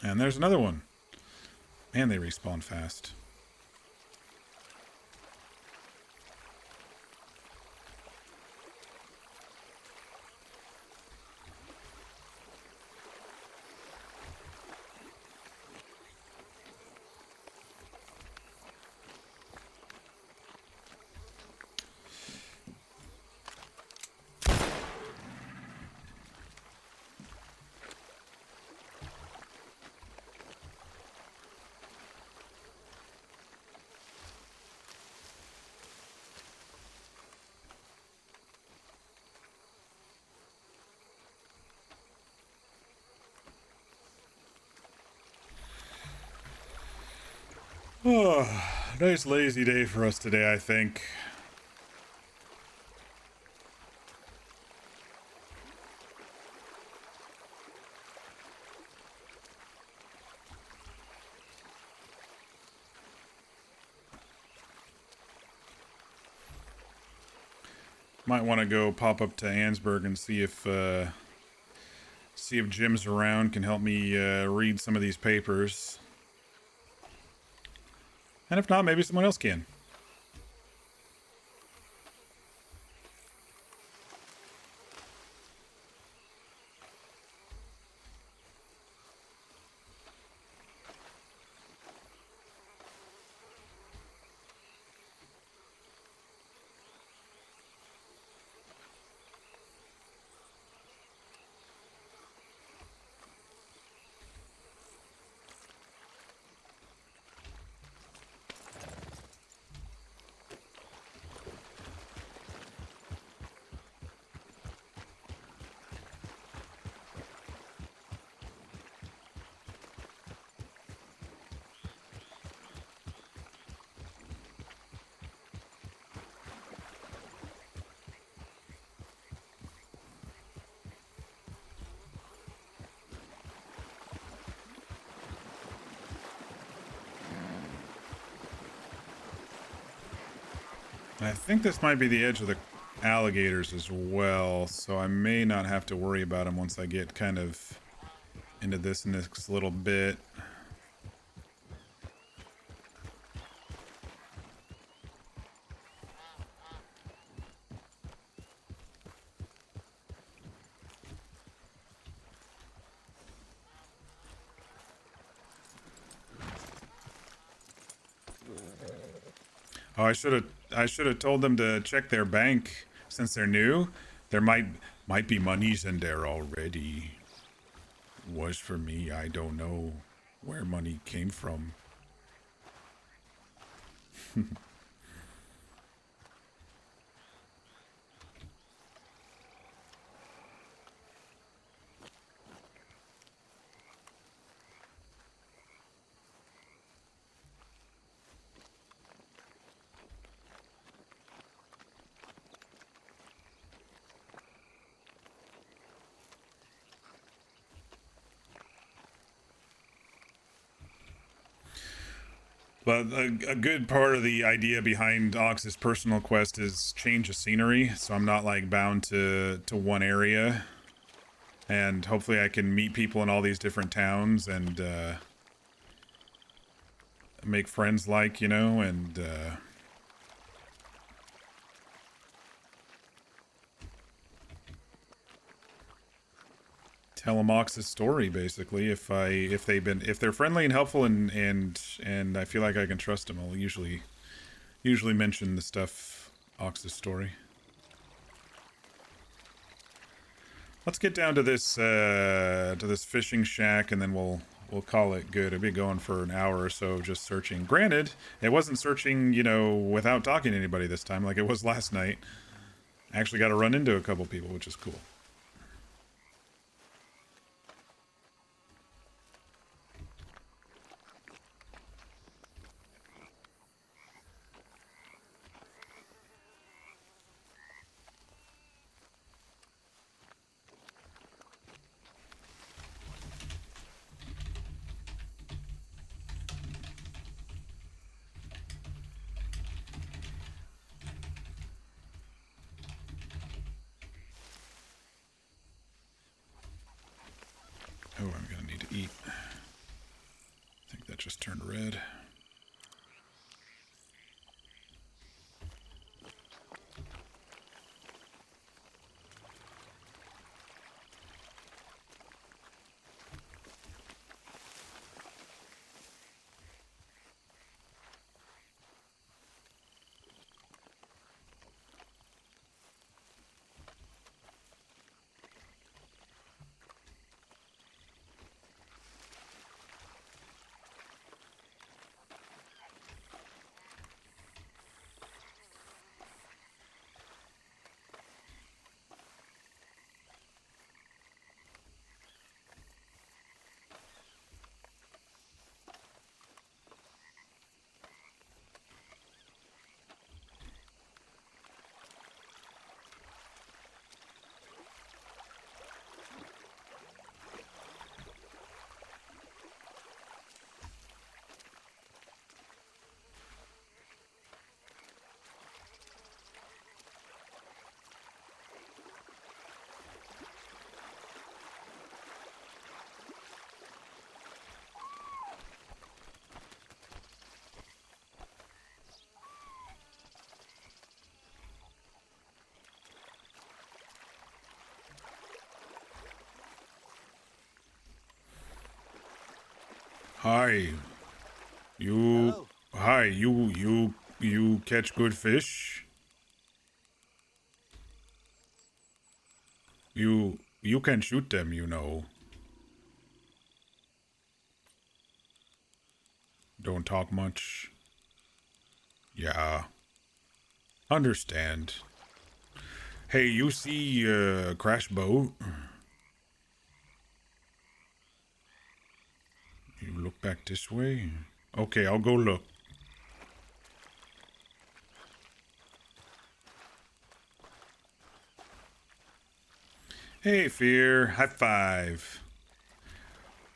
And there's another one. Man, they respawn fast. Oh, nice lazy day for us today, I think. Might want to go pop up to Ansburg and see if Jim's around, can help me read some of these papers. And if not, maybe someone else can. I think this might be the edge of the alligators as well, so I may not have to worry about them once I get kind of into this next little bit. Oh, I should have told them to check their bank since they're new. There might be monies in there already. Was for me, I don't know where money came from. But a good part of the idea behind Ox's personal quest is change of scenery, so I'm not like bound to one area, and hopefully I can meet people in all these different towns and make friends, like, you know, and tell them Ox's story basically. If they're friendly and helpful and I feel like I can trust them, I'll usually mention the stuff, Ox's story. Let's get down to this fishing shack, and then we'll call it good. I'll be going for an hour or so just searching. Granted, it wasn't searching, you know, without talking to anybody this time like it was last night. I actually got to run into a couple people, which is cool. Oh, I'm gonna need to eat. I think that just turned red. Hi. You. Hello. Hi. You catch good fish? You can shoot them, you know. Don't talk much. Yeah. Understand. Hey, you see crash boat? You look back this way? Okay, I'll go look. Hey, Fear. High five.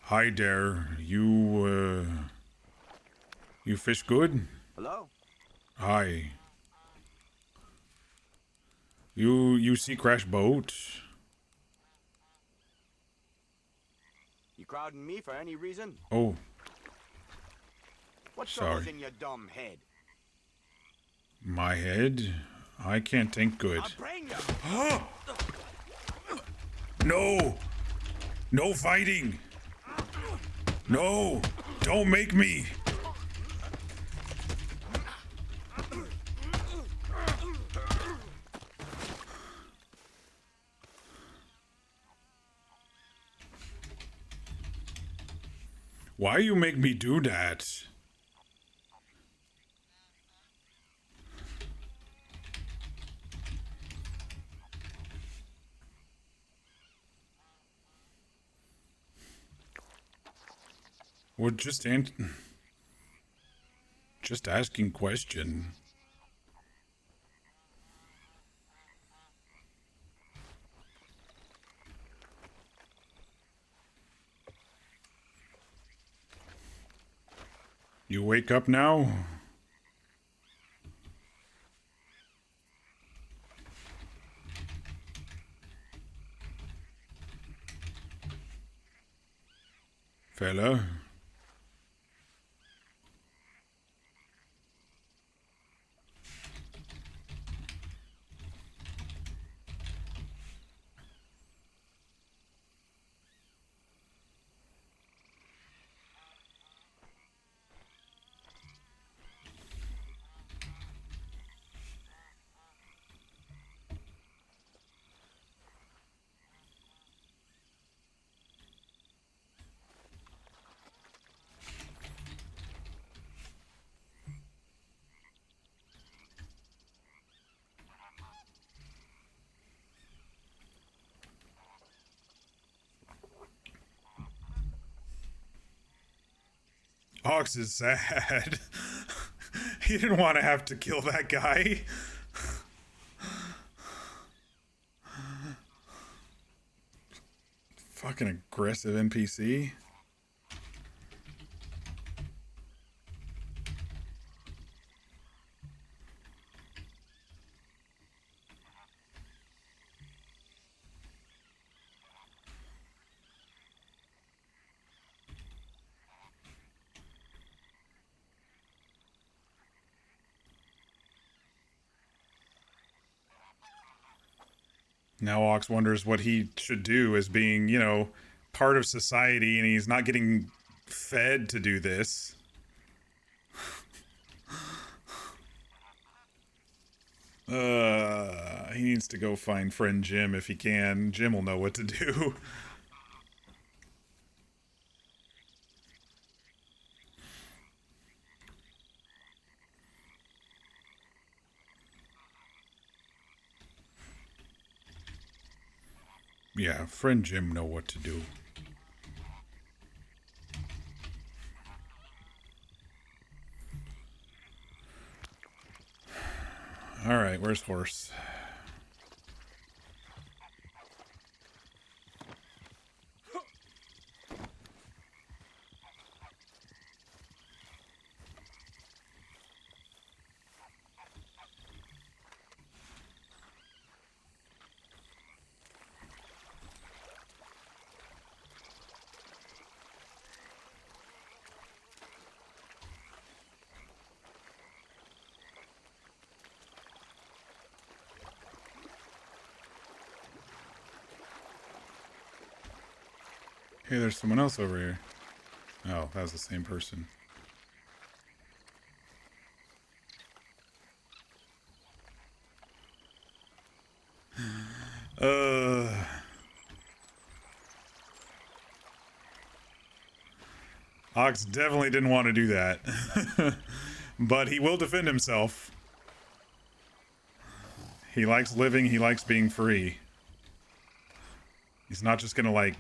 Hi there. You fish good? Hello. Hi. You see crash boat? You crowding me for any reason? Oh, What sorry. trouble's in your dumb head? My head? I can't think good. I'll brain you. No! No fighting! No! Don't make me! Why you make me do that? We're just asking question. You wake up now? Fella? Ox is sad. He didn't want to have to kill that guy. Fucking aggressive NPC. Now Ox wonders what he should do as being, you know, part of society, and he's not getting fed to do this. He needs to go find friend Jim if he can. Jim will know what to do. Yeah, friend Jim know what to do. Alright, where's Horse? Hey, there's someone else over here. Oh, that was the same person. Ox definitely didn't want to do that. But he will defend himself. He likes living, he likes being free. He's not just gonna, like,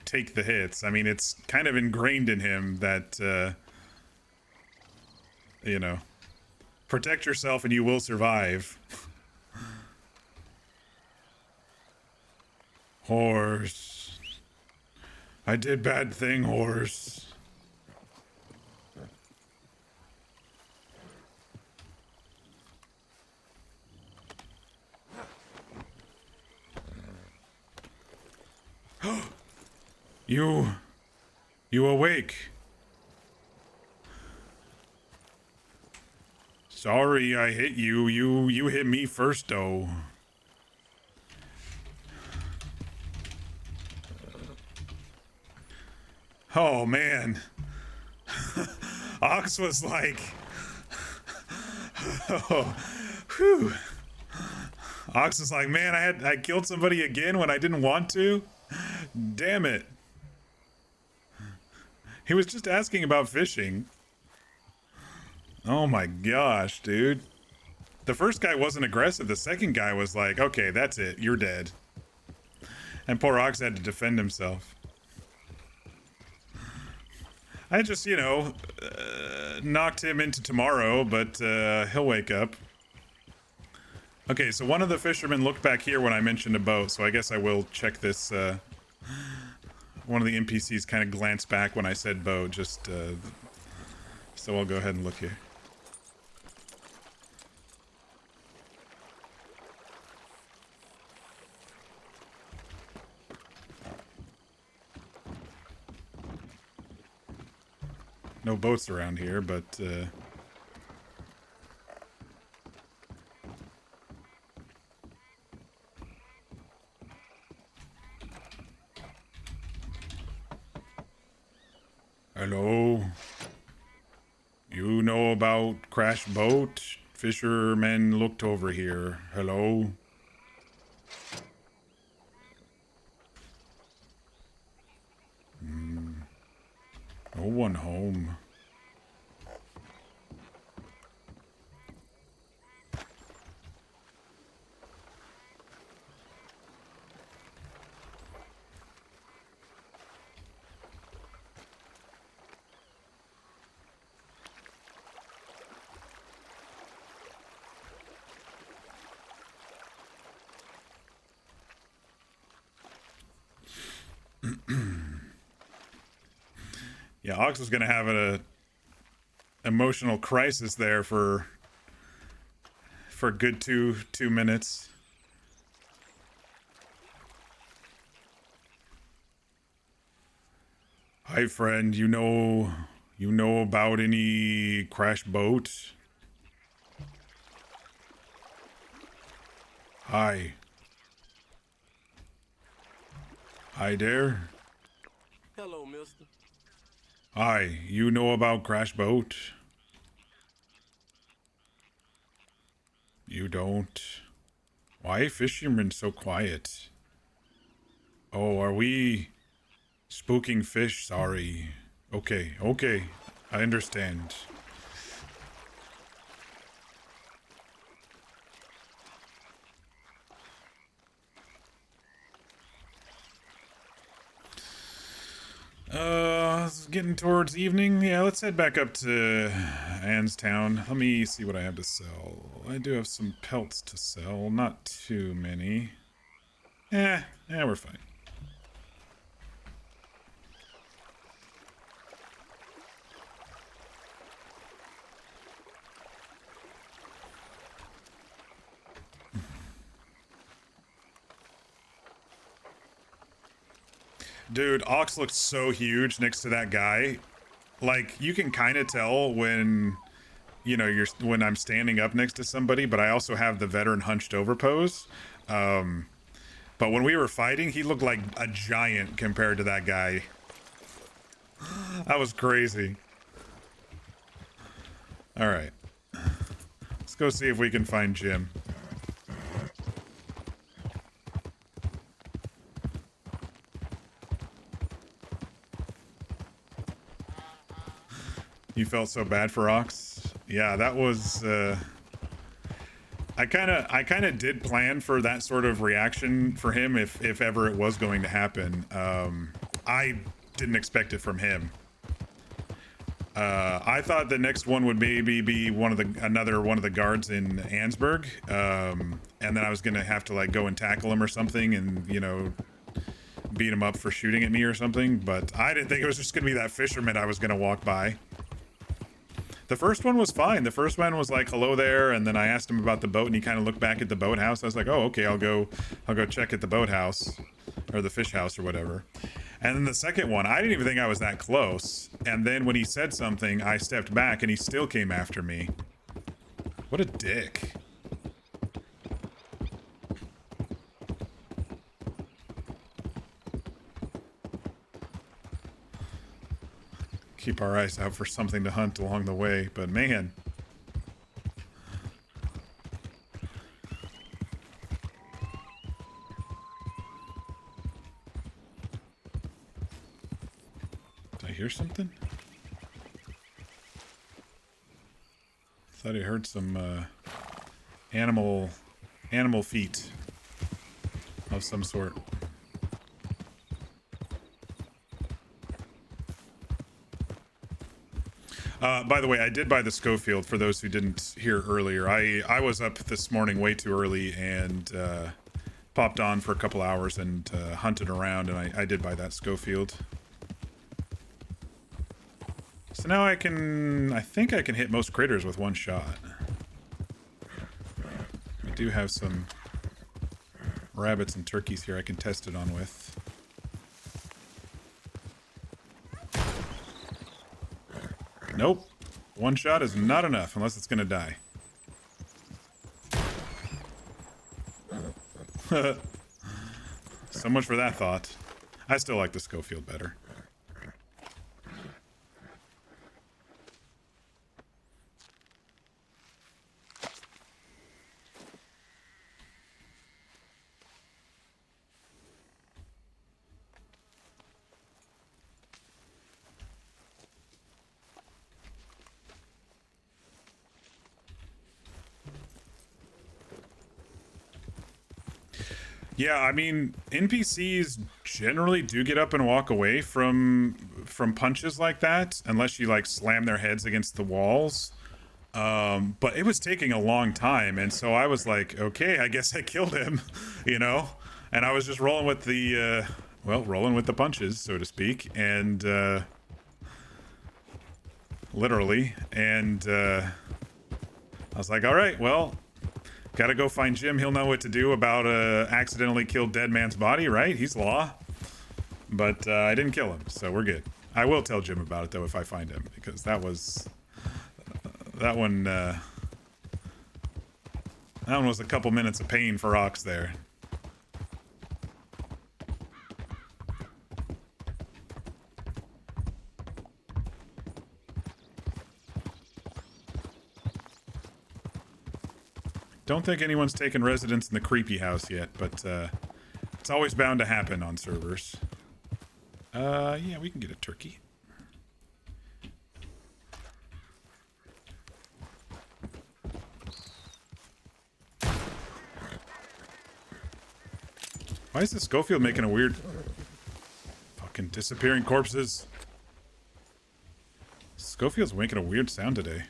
take the hits. I mean, it's kind of ingrained in him that, you know, protect yourself and you will survive. Horse. I did bad thing, Horse. You awake. Sorry I hit you. You hit me first, though. Oh, man. Ox was like... oh, whew. Ox is like, man, I killed somebody again when I didn't want to? Damn it. He was just asking about fishing. Oh my gosh, dude. The first guy wasn't aggressive. The second guy was like, okay, that's it. You're dead. And poor Ox had to defend himself. I just, knocked him into tomorrow, but he'll wake up. Okay, so one of the fishermen looked back here when I mentioned a boat, so I guess I will check this. One of the NPCs kind of glanced back when I said boat, just so I'll go ahead and look here. No boats around here, but hello? You know about crash boat? Fishermen looked over here. Hello? No one home. Yeah, Ox was gonna have an emotional crisis there for a good two minutes. Hi, friend. You know about any crash boat? Hi. Hi there. Hello, mister. Hi. You know about crash boat? You don't. Why fishermen so quiet? Oh, are we spooking fish? Sorry. Okay, I understand. It's getting towards evening. Yeah, let's head back up to Anstown. Let me see what I have to sell. I do have some pelts to sell. Not too many. Yeah, we're fine. Dude, Ox looks so huge next to that guy. Like, you can kind of tell when, when I'm standing up next to somebody, but I also have the veteran hunched over pose. But when we were fighting, he looked like a giant compared to that guy. That was crazy. All right. Let's go see if we can find Jim. You felt so bad for Ox? Yeah, that was I kind of did plan for that sort of reaction for him if ever it was going to happen. I didn't expect it from him. I thought the next one would maybe be another one of the guards in Ansburg, and then I was gonna have to like go and tackle him or something, and beat him up for shooting at me or something. But I didn't think it was just gonna be that fisherman I was gonna walk by. The first one was fine. The first one was like, hello there, and then I asked him about the boat, and he kind of looked back at the boathouse. I was like, oh, okay, I'll go check at the boathouse, or the fish house, or whatever. And then the second one, I didn't even think I was that close. And then when he said something, I stepped back, and he still came after me. What a dick. Keep our eyes out for something to hunt along the way, but man. hear something? Thought I heard some animal feet of some sort. By the way, I did buy the Schofield for those who didn't hear earlier. I was up this morning way too early and popped on for a couple hours and hunted around, and I did buy that Schofield. So now I think I can hit most critters with one shot. I do have some rabbits and turkeys here I can test it on with. Nope. One shot is not enough unless it's gonna die. So much for that thought. I still like the Schofield better. Yeah, I mean, NPCs generally do get up and walk away from punches like that, unless you like slam their heads against the walls. But it was taking a long time, and so I was like, okay, I guess I killed him, you know? And I was just rolling with the, rolling with the punches, so to speak, and, literally, and, I was like, all right, well, gotta go find Jim. He'll know what to do about accidentally killed dead man's body, right? He's law. But I didn't kill him, so we're good. I will tell Jim about it, though, if I find him, because that was... that one was a couple minutes of pain for Ox there. Don't think anyone's taken residence in the creepy house yet, but it's always bound to happen on servers. Yeah, we can get a turkey. Why is the Schofield making a weird... fucking disappearing corpses? Schofield's making a weird sound today.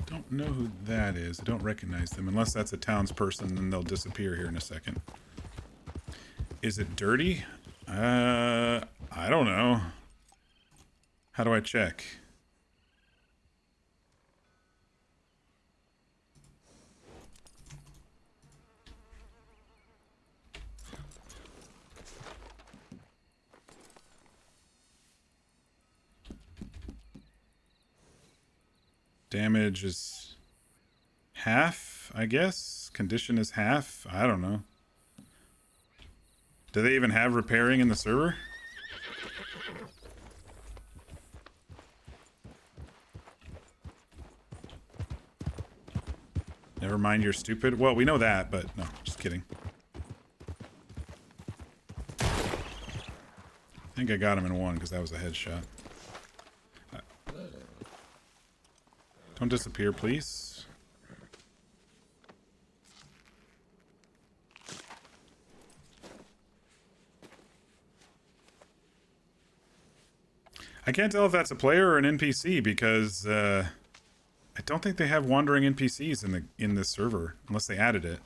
Don't know who that is. I don't recognize them. Unless that's a townsperson, then they'll disappear here in a second. Is it dirty? I don't know. How do I check? Damage is half, I guess. Condition is half. I don't know. Do they even have repairing in the server? Never mind, you're stupid. Well, we know that, but no, just kidding. I think I got him in one because that was a headshot. Don't disappear, please. I can't tell if that's a player or an NPC because I don't think they have wandering NPCs in this server unless they added it.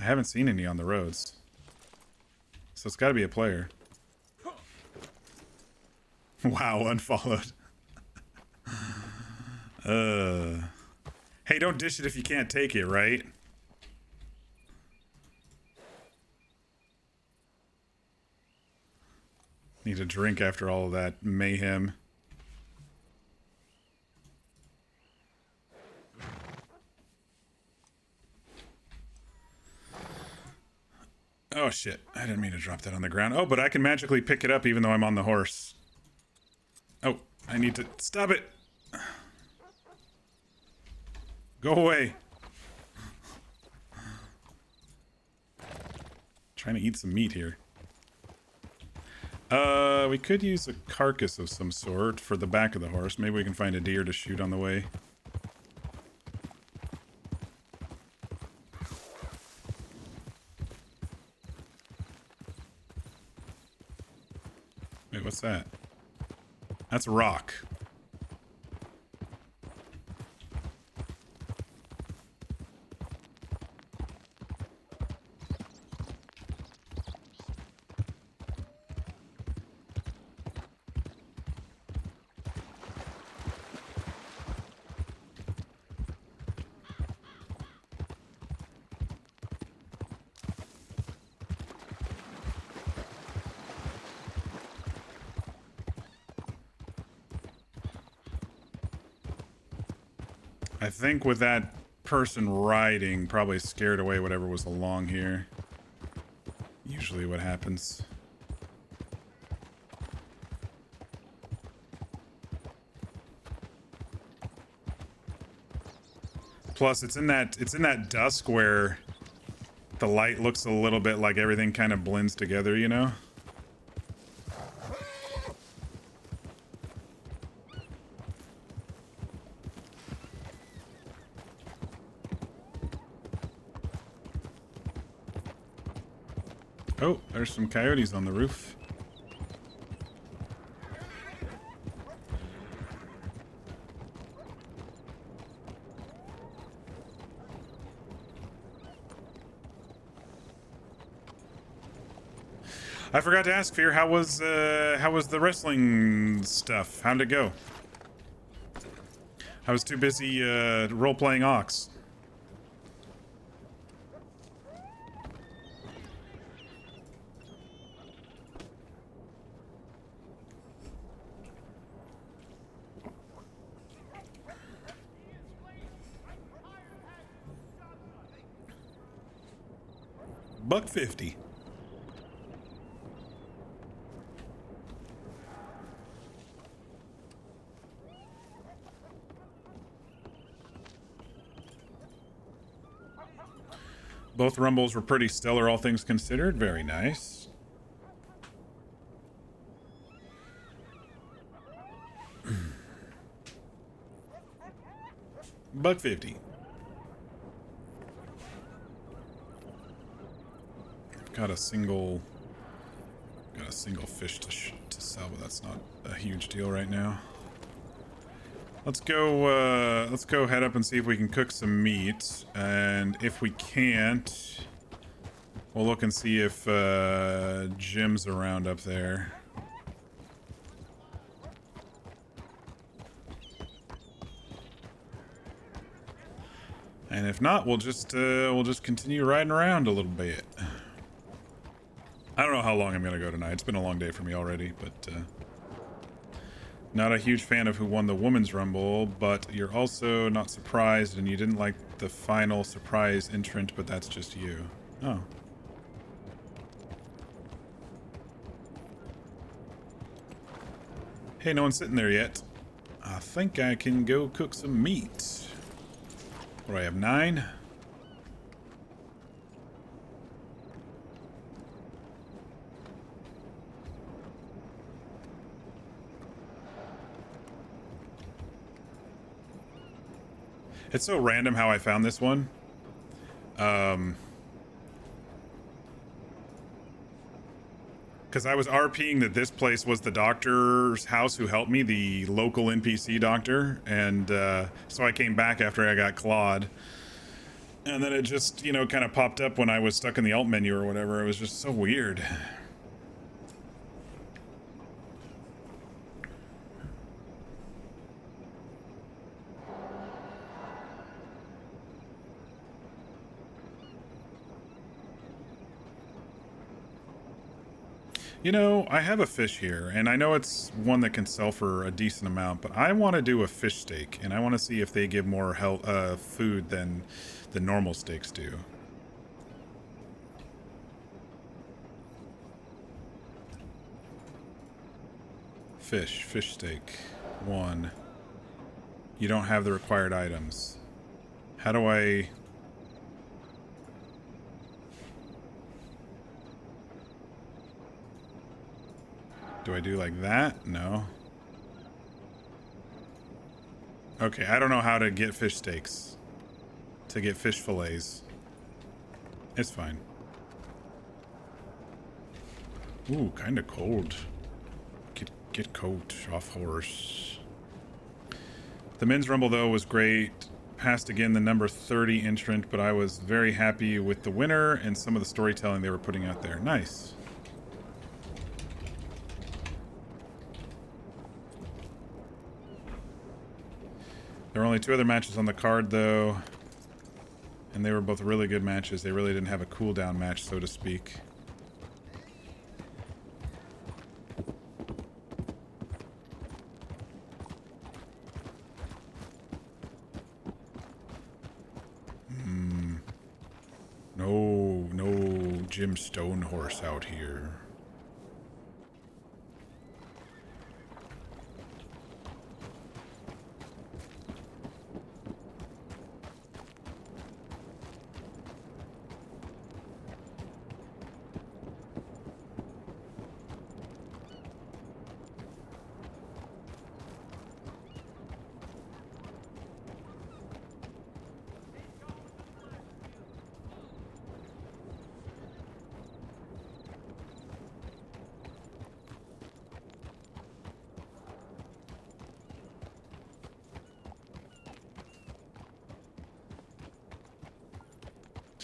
I haven't seen any on the roads, so it's got to be a player. Wow, unfollowed. Hey, don't dish it if you can't take it, right? Need a drink after all of that mayhem. Oh shit, I didn't mean to drop that on the ground. Oh, but I can magically pick it up even though I'm on the horse. Oh, I need to... Stop it! Go away. Trying to eat some meat here. We could use a carcass of some sort for the back of the horse. Maybe we can find a deer to shoot on the way. Wait, what's that? That's a rock. I think with that person riding, probably scared away whatever was along here. Usually what happens. Plus, it's in that dusk where the light looks a little bit like everything kind of blends together, you know? Oh, there's some coyotes on the roof. I forgot to ask, Fear, how was the wrestling stuff? How'd it go? I was too busy role-playing Ox. $1.50. Both rumbles were pretty stellar, all things considered. Very nice. $1.50. Got a single fish to sell, but that's not a huge deal right now. Let's go head up and see if we can cook some meat, and if we can't, we'll look and see if Jim's around up there. And if not, we'll just continue riding around a little bit. I don't know how long I'm gonna go tonight. It's been a long day for me already, but not a huge fan of who won the women's rumble, but you're also not surprised, and you didn't like the final surprise entrant, but that's just you. Oh. Hey, no one's sitting there yet. I think I can go cook some meat. What do I have, 9? It's so random how I found this one. Because I was RPing that this place was the doctor's house who helped me, the local NPC doctor, and so I came back after I got clawed. And then it just, you know, kind of popped up when I was stuck in the alt menu or whatever. It was just so weird. You know, I have a fish here, and I know it's one that can sell for a decent amount, but I want to do a fish steak, and I want to see if they give more food than the normal steaks do. Fish steak. 1. You don't have the required items. How do I... Do I do like that? No. Okay, I don't know how to get fish steaks. To get fish fillets. It's fine. Ooh, kind of cold. Get coat off horse. The men's rumble, though, was great. Passed again the number 30 entrant, but I was very happy with the winner and some of the storytelling they were putting out there. Nice. There were only 2 other matches on the card, though. And they were both really good matches. They really didn't have a cooldown match, so to speak. No Jim Stone horse out here.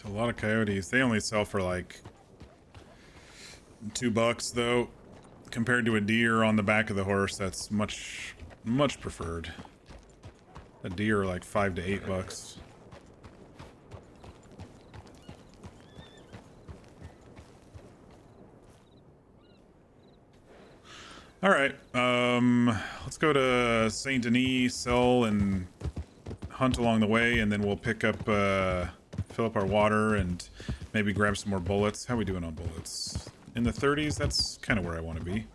A lot of coyotes. They only sell for like $2 though. Compared to a deer on the back of the horse, that's much preferred. A deer are like $5 to $8. All right, let's go to Saint Denis, sell and hunt along the way, and then we'll pick up fill up our water and maybe grab some more bullets. How are we doing on bullets? In the 30s? That's kind of where I want to be.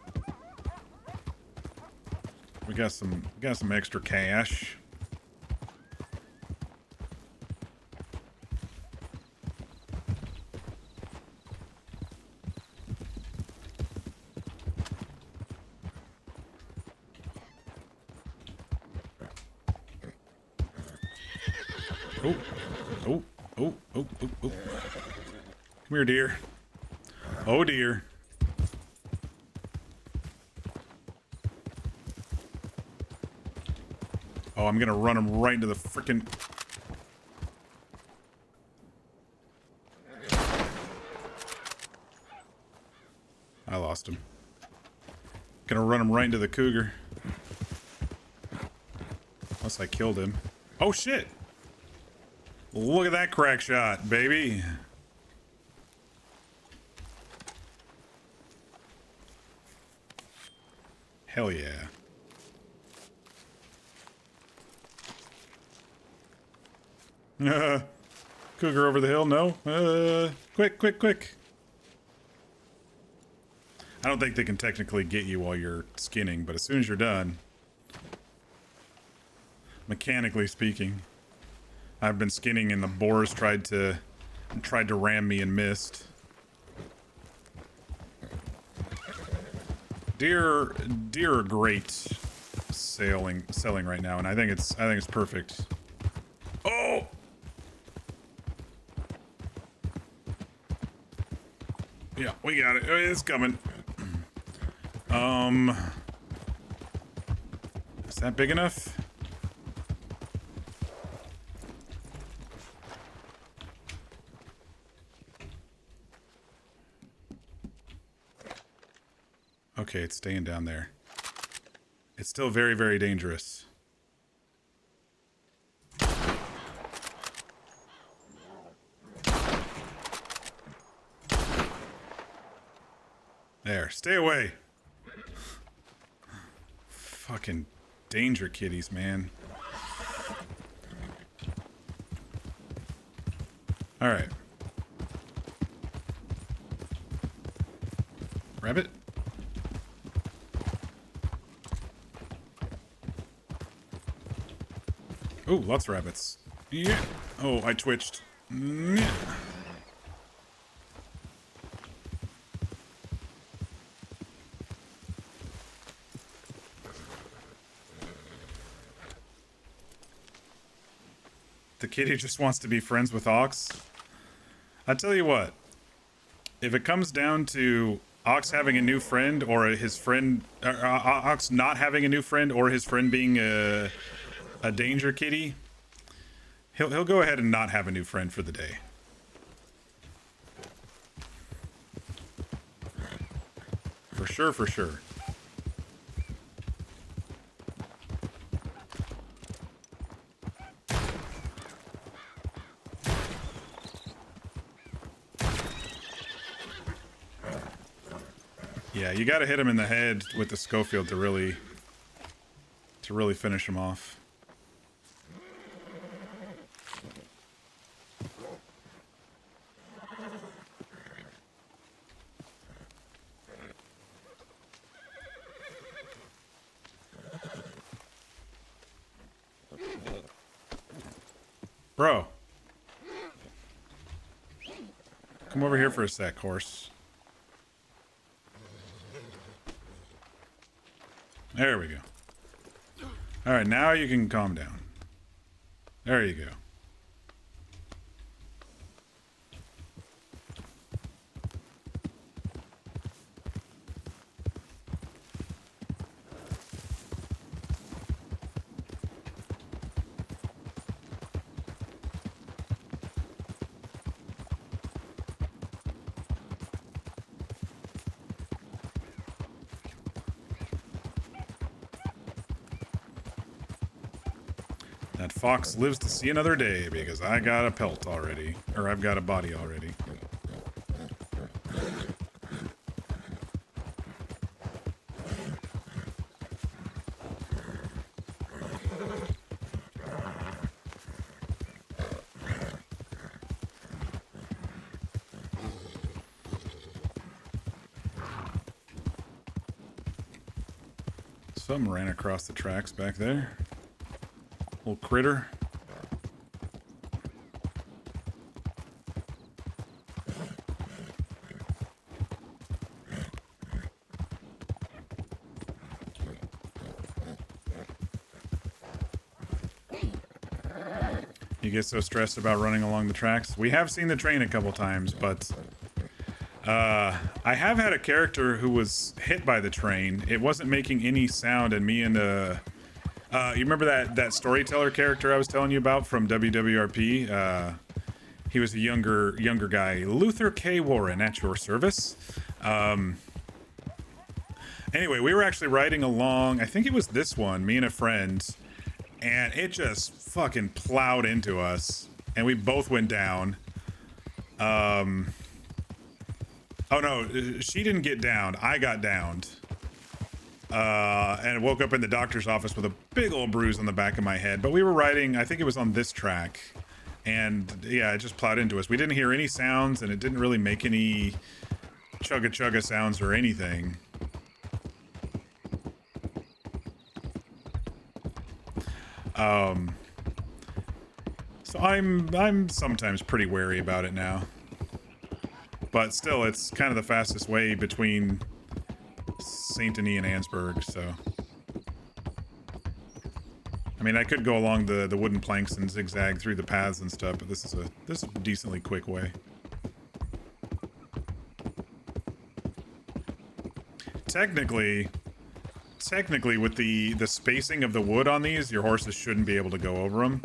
We got some extra cash. Oh. Come here, dear. Oh, dear. Oh, I'm gonna run him right into the frickin'... I lost him. Gonna run him right into the cougar. Unless I killed him. Oh, shit! Look at that crack shot, baby. Hell yeah. Cougar over the hill, no? Quick. I don't think they can technically get you while you're skinning, but as soon as you're done, mechanically speaking, I've been skinning and the boars tried to ram me and missed. Deer are great selling right now, and I think it's perfect. Oh! Yeah, we got it. It's coming. Is that big enough? Okay, it's staying down there. It's still very, very dangerous. There, stay away. Fucking danger kitties, man. All right. Rabbit? Ooh, lots of rabbits. Yeah. Oh, I twitched. The kitty just wants to be friends with Ox. I tell you what, if it comes down to Ox having a new friend or his friend, Ox not having a new friend or his friend being a danger kitty, he'll go ahead and not have a new friend for the day. For sure, for sure. Yeah, you gotta hit him in the head with the Schofield to really finish him off. Bro. Come over here for a sec, horse. There we go. Alright, now you can calm down. There you go. That fox lives to see another day because I got a pelt already. Or I've got a body already. Something ran across the tracks back there. Little critter. You get so stressed about running along the tracks. We have seen the train a couple times, but I have had a character who was hit by the train. It wasn't making any sound, and me and you remember that storyteller character I was telling you about from WWRP? He was a younger guy. Luther K. Warren, at your service. Anyway, we were actually riding along. I think it was this one, me and a friend, and it just fucking plowed into us, and we both went down. Oh no, she didn't get downed. I got downed. And woke up in the doctor's office with a big old bruise on the back of my head. But we were riding, I think it was on this track. And yeah, it just plowed into us. We didn't hear any sounds, and it didn't really make any chugga sounds or anything. So I'm sometimes pretty wary about it now. But still, it's kind of the fastest way between Saint Denis and Ansburg, so. I mean, I could go along the wooden planks and zigzag through the paths and stuff, but this is a decently quick way. Technically with the spacing of the wood on these, your horses shouldn't be able to go over them.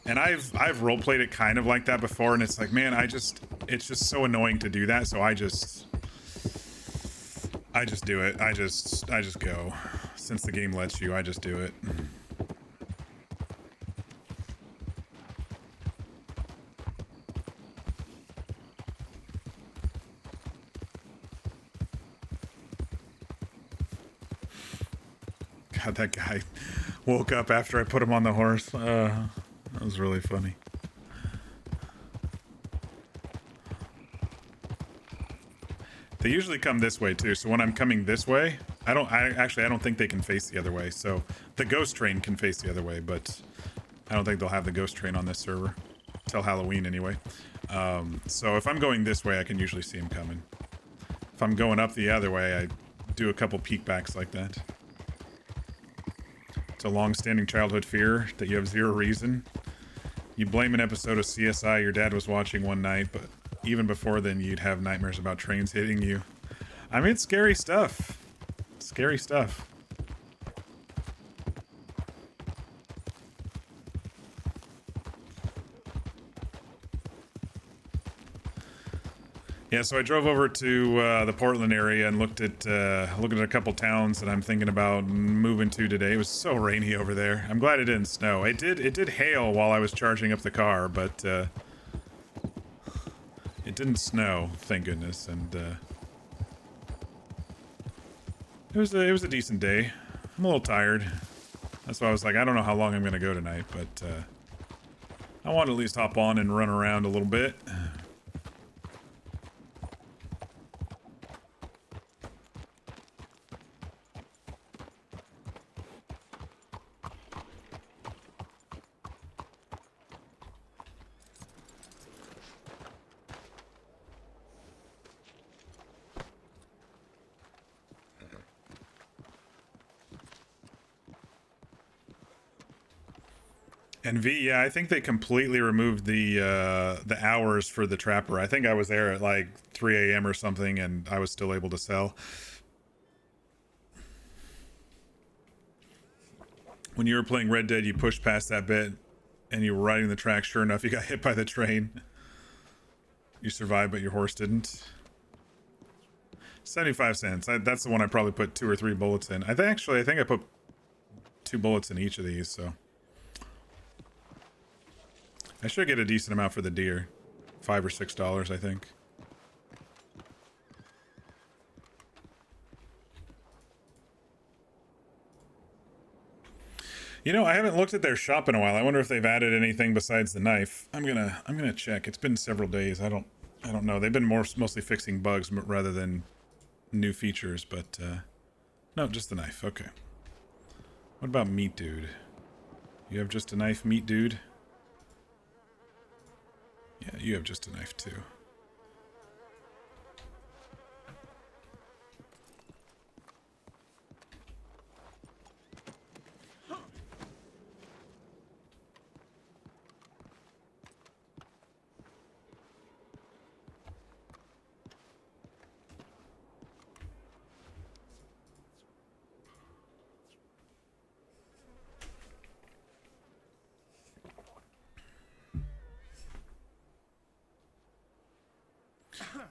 And I've roleplayed it kind of like that before, and it's like, man, it's just so annoying to do that, so I just do it. I just go. Since the game lets you, I just do it. God, that guy woke up after I put him on the horse. That was really funny. They usually come this way too, so when I'm coming this way, I don't think they can face the other way. So the ghost train can face the other way, but I don't think they'll have the ghost train on this server. till Halloween anyway. So if I'm going this way, I can usually see them coming. If I'm going up the other way, I do a couple peek backs like that. It's a long-standing childhood fear that you have zero reason. You blame an episode of CSI your dad was watching one night, but even before then, you'd have nightmares about trains hitting you. I mean, it's scary stuff. Scary stuff. Yeah, so I drove over to the Portland area and looked at a couple towns that I'm thinking about moving to today. It was so rainy over there. I'm glad it didn't snow. It did hail while I was charging up the car, but it didn't snow, thank goodness. And it was a decent day. I'm a little tired. That's why I was like, I don't know how long I'm gonna go tonight, but I want to at least hop on and run around a little bit. And V, yeah, I think they completely removed the hours for the trapper. I think I was there at like 3 a.m. or something, and I was still able to sell. When you were playing Red Dead, you pushed past that bit, and you were riding the track. Sure enough, you got hit by the train. You survived, but your horse didn't. 75 cents. That's the one I probably put 2 or 3 bullets in. I think I put 2 bullets in each of these, so. I should get a decent amount for the deer. $5 or $6, I think. You know, I haven't looked at their shop in a while. I wonder if they've added anything besides the knife. I'm gonna check. It's been several days. I don't know. They've been mostly fixing bugs rather than new features, but no, just the knife. Okay. What about meat dude? You have just a knife, meat dude? Yeah, you have just a knife too.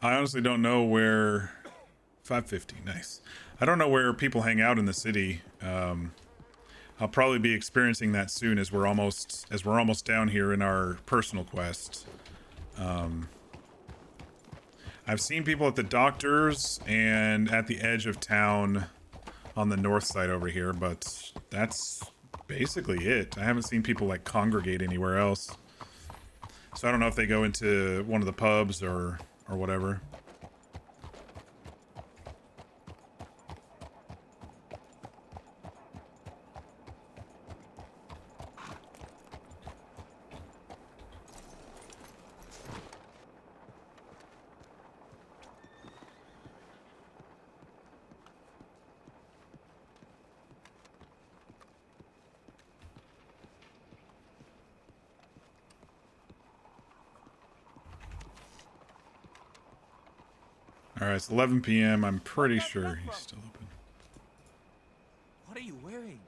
I honestly don't know where 550, nice. I don't know where people hang out in the city. I'll probably be experiencing that soon as we're almost down here in our personal quest. I've seen people at the doctor's and at the edge of town on the north side over here, but that's basically it. I haven't seen people like congregate anywhere else. So I don't know if they go into one of the pubs or whatever. Alright, it's 11 p.m. I'm pretty sure he's still open. What are you wearing?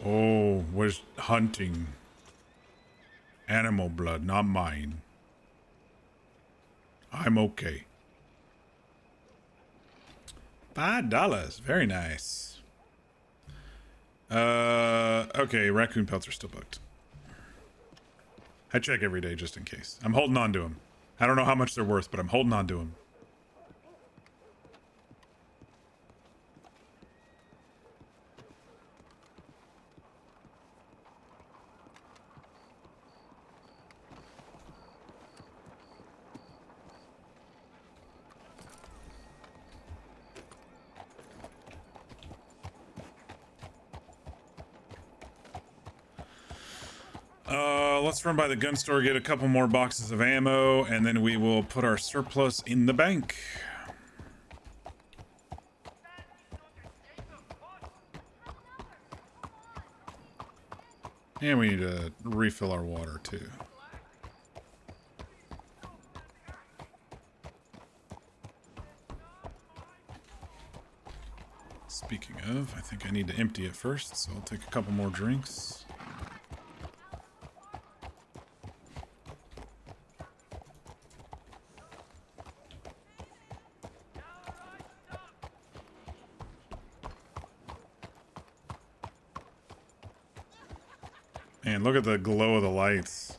Oh, was hunting. Animal blood, not mine. I'm okay. $5. Very nice. Okay, raccoon pelts are still booked. I check every day just in case. I'm holding on to them. I don't know how much they're worth, but I'm holding on to them. Let's run by the gun store, get a couple more boxes of ammo, and then we will put our surplus in the bank. And we need to refill our water too. Speaking of, I think I need to empty it first, so I'll take a couple more drinks. Man, look at the glow of the lights.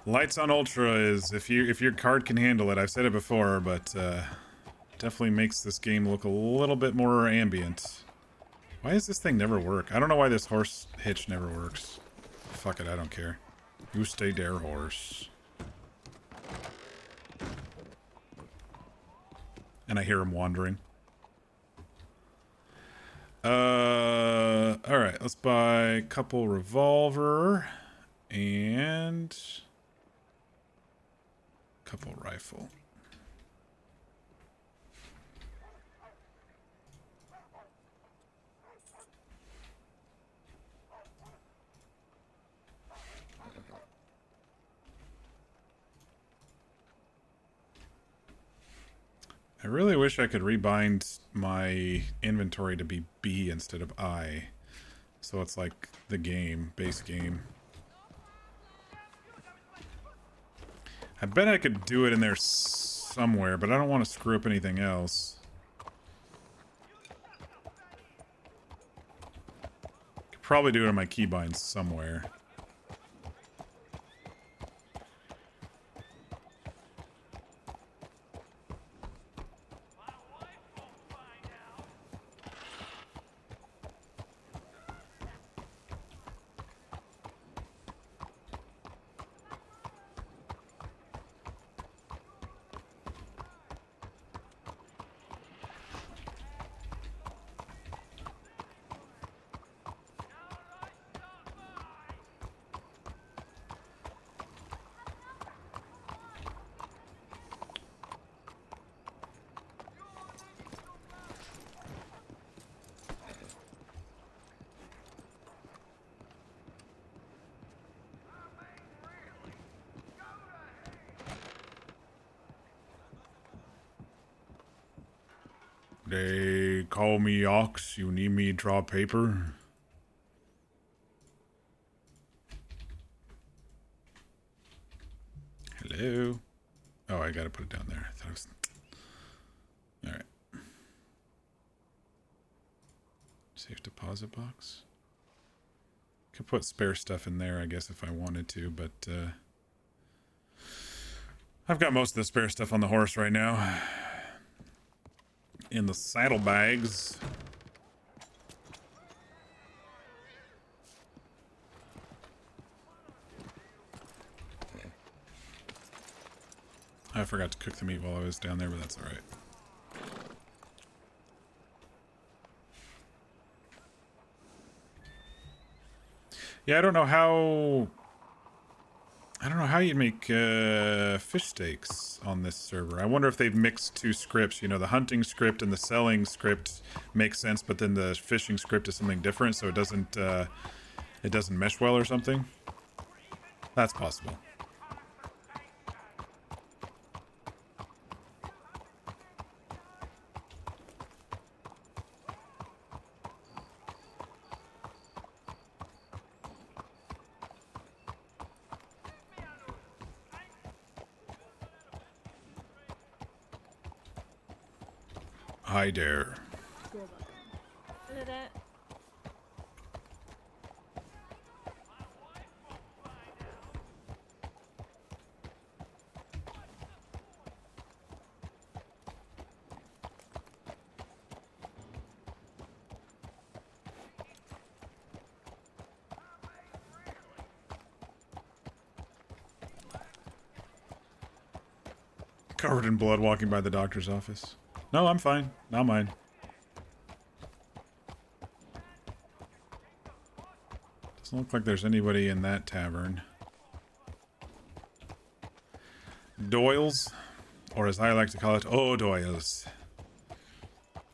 Lights on Ultra is, if your card can handle it, I've said it before, but definitely makes this game look a little bit more ambient. Why does this thing never work? I don't know why this horse hitch never works. Fuck it, I don't care. You stay there, horse. And I hear him wandering. Alright, let's buy a couple revolver and a couple rifle. I really wish I could rebind my inventory to be B instead of I. So it's like the game, base game. I bet I could do it in there somewhere, but I don't want to screw up anything else. Could probably do it in my keybinds somewhere. They call me Ox. You need me to draw paper? Hello? Oh, I gotta put it down there. I thought it was... Alright. Safe deposit box. Could put spare stuff in there, I guess, if I wanted to, but I've got most of the spare stuff on the horse right now. In the saddlebags. I forgot to cook the meat while I was down there, but that's alright. Yeah, I don't know how you'd make fish steaks on this server. I wonder if they've mixed two scripts. You know, the hunting script and the selling script makes sense, but then the fishing script is something different, so it doesn't mesh well or something. That's possible. Hi there. Covered in blood walking by the doctor's office. No, I'm fine. Not mine. Doesn't look like there's anybody in that tavern. Doyle's, or as I like to call it, O'Doyle's.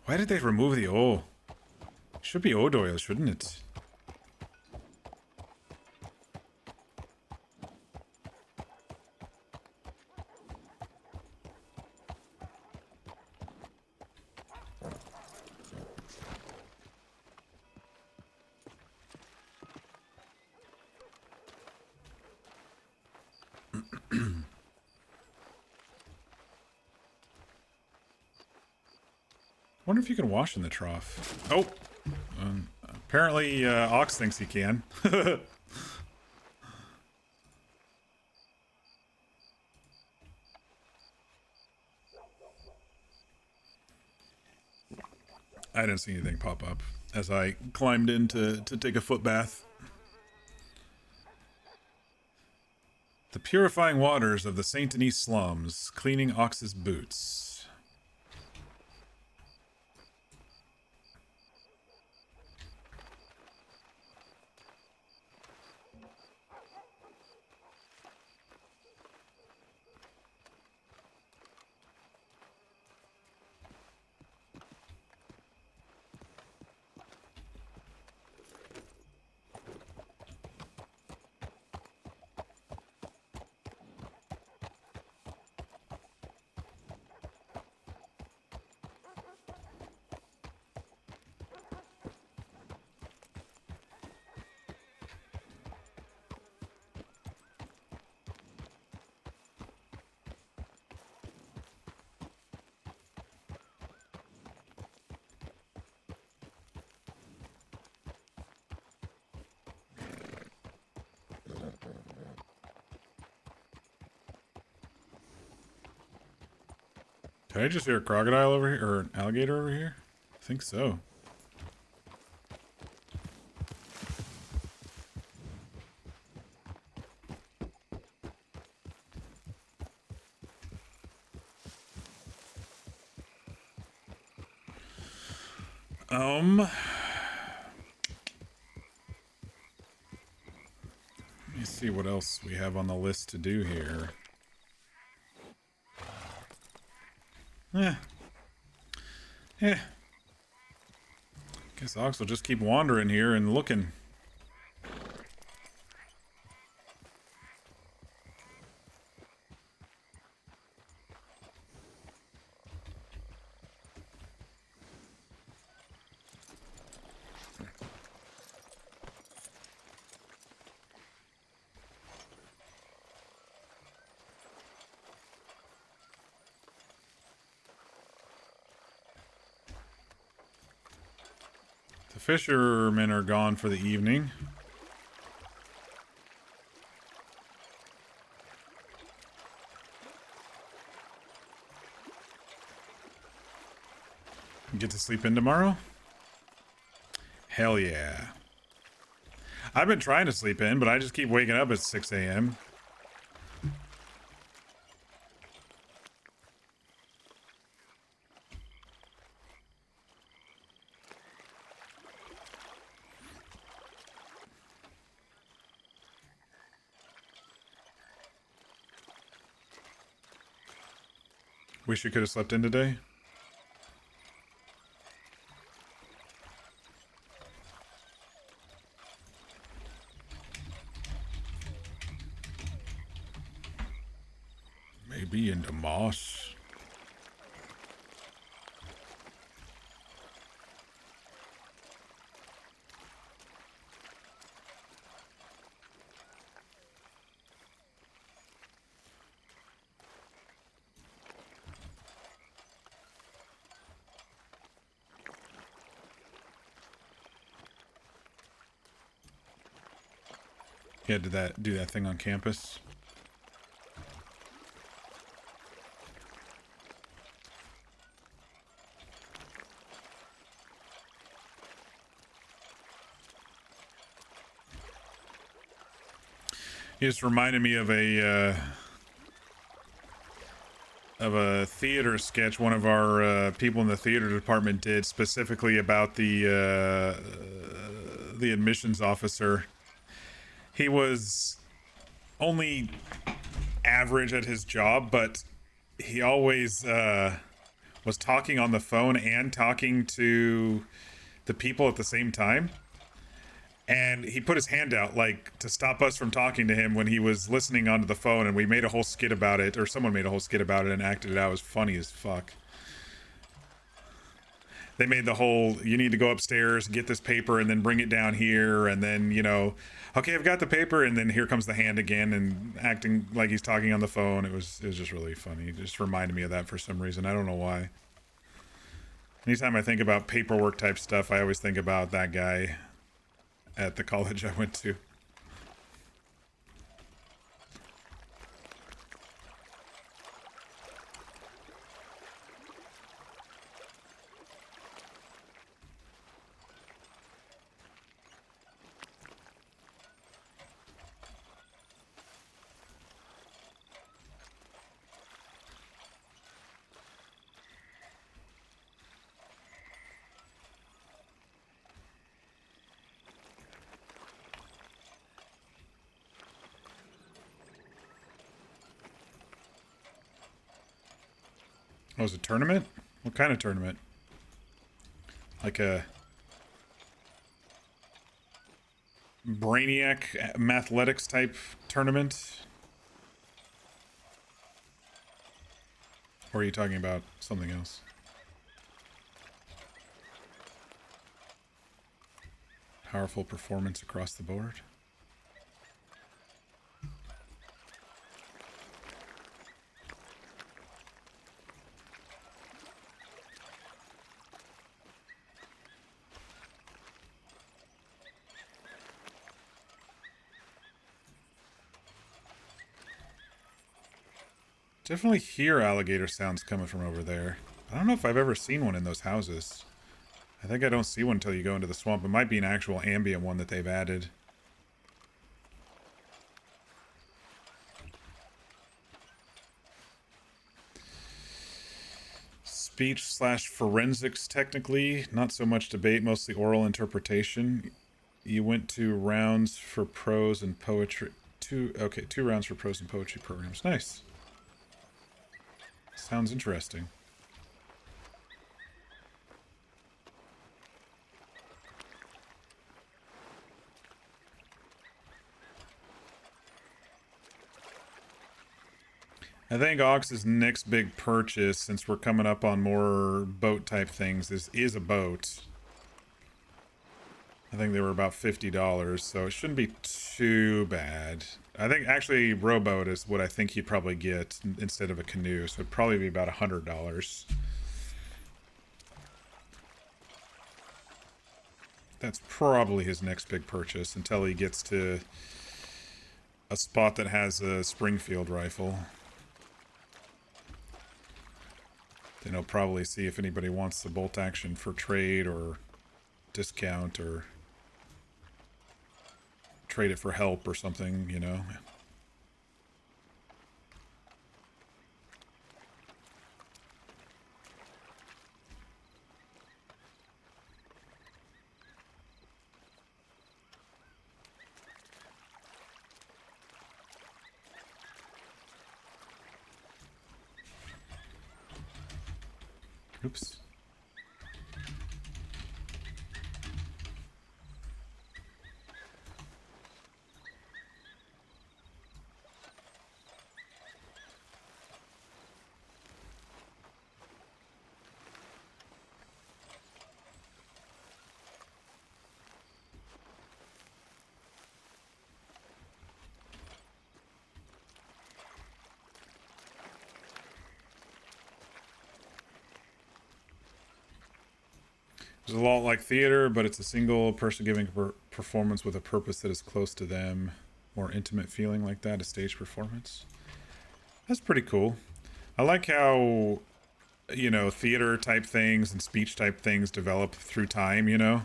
Why did they remove the O? It should be O'Doyle's, shouldn't it? Wonder if you can wash in the trough. Oh, apparently Ox thinks he can. I didn't see anything pop up as I climbed in to take a foot bath. The purifying waters of the Saint Denis slums, cleaning Ox's boots. Did I just hear a crocodile over here, or an alligator over here? I think so. Let me see what else we have on the list to do here. Yeah. Guess Ox will just keep wandering here and looking. The fishermen are gone for the evening. Get to sleep in tomorrow? Hell yeah. I've been trying to sleep in, but I just keep waking up at 6 a.m. Wish you could have slept in today. Maybe into moss. Yeah, do that thing on campus. He just reminded me of a theater sketch one of our people in the theater department did specifically about the admissions officer. He was only average at his job, but he always was talking on the phone and talking to the people at the same time. And he put his hand out like to stop us from talking to him when he was listening onto the phone, and we made a whole skit about it, or someone made a whole skit about it and acted it out. It was funny as fuck. They made the whole, you need to go upstairs, get this paper, and then bring it down here, and then, you know, okay, I've got the paper, and then here comes the hand again, and acting like he's talking on the phone. It was just really funny. It just reminded me of that for some reason. I don't know why. Anytime I think about paperwork type stuff, I always think about that guy at the college I went to. Oh, was it a tournament? What kind of tournament? Like a Brainiac Mathletics type tournament? Or are you talking about something else? Powerful performance across the board. Definitely hear alligator sounds coming from over there. I don't know if I've ever seen one in those houses. I think I don't see one until you go into the swamp. It might be an actual ambient one that they've added. Speech slash forensics, technically. Not so much debate, mostly oral interpretation. You went 2 rounds for prose and poetry. 2 rounds for prose and poetry programs. Nice. Sounds interesting. I think Ox's next big purchase, since we're coming up on more boat type things, is a boat. I think they were about $50, so it shouldn't be too bad. I think actually rowboat is what I think he'd probably get instead of a canoe, so it'd probably be about $100. That's probably his next big purchase until he gets to a spot that has a Springfield rifle. Then he'll probably see if anybody wants the bolt action for trade or discount or trade it for help or something, you know. Oops. It's a lot like theater, but it's a single person giving a performance with a purpose that is close to them. More intimate feeling like that, a stage performance. That's pretty cool. I like how, you know, theater type things and speech type things develop through time, you know?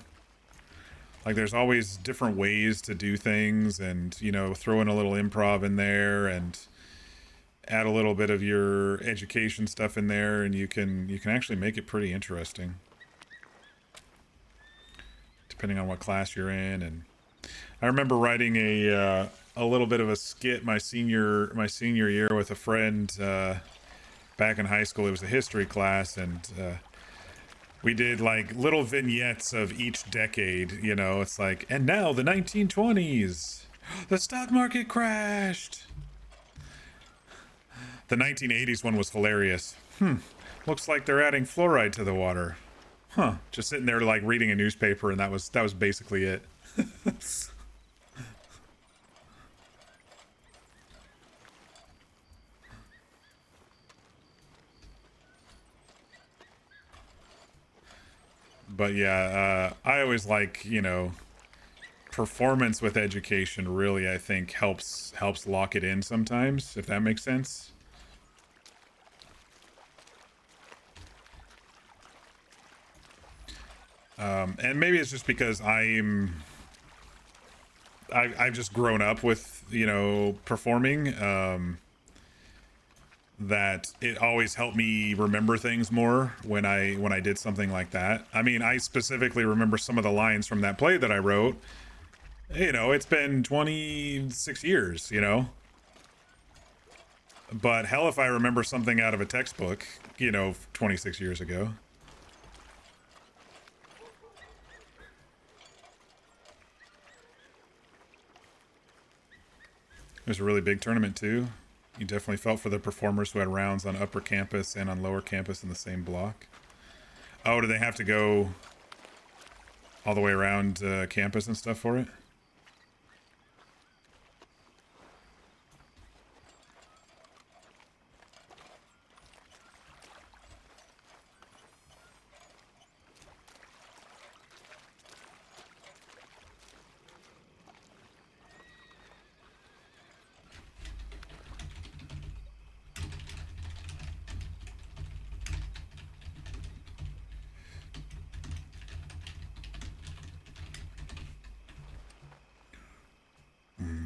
Like there's always different ways to do things and, you know, throw in a little improv in there and add a little bit of your education stuff in there, and you can actually make it pretty interesting. Depending on what class you're in. And I remember writing a little bit of a skit my senior year with a friend back in high school. It was a history class, and we did like little vignettes of each decade. You know, it's like, and now the 1920s, the stock market crashed. The 1980s one was hilarious. Looks like they're adding fluoride to the water. Huh. Just sitting there like reading a newspaper, and that was basically it. But yeah, I always like, you know, performance with education really, I think helps lock it in sometimes, if that makes sense. And maybe it's just because I've just grown up with, you know, performing, that it always helped me remember things more when I did something like that. I mean, I specifically remember some of the lines from that play that I wrote. You know, it's been 26 years, you know. But hell if I remember something out of a textbook, you know, 26 years ago. It was a really big tournament too. You definitely felt for the performers who had rounds on upper campus and on lower campus in the same block. Oh, do they have to go all the way around campus and stuff for it?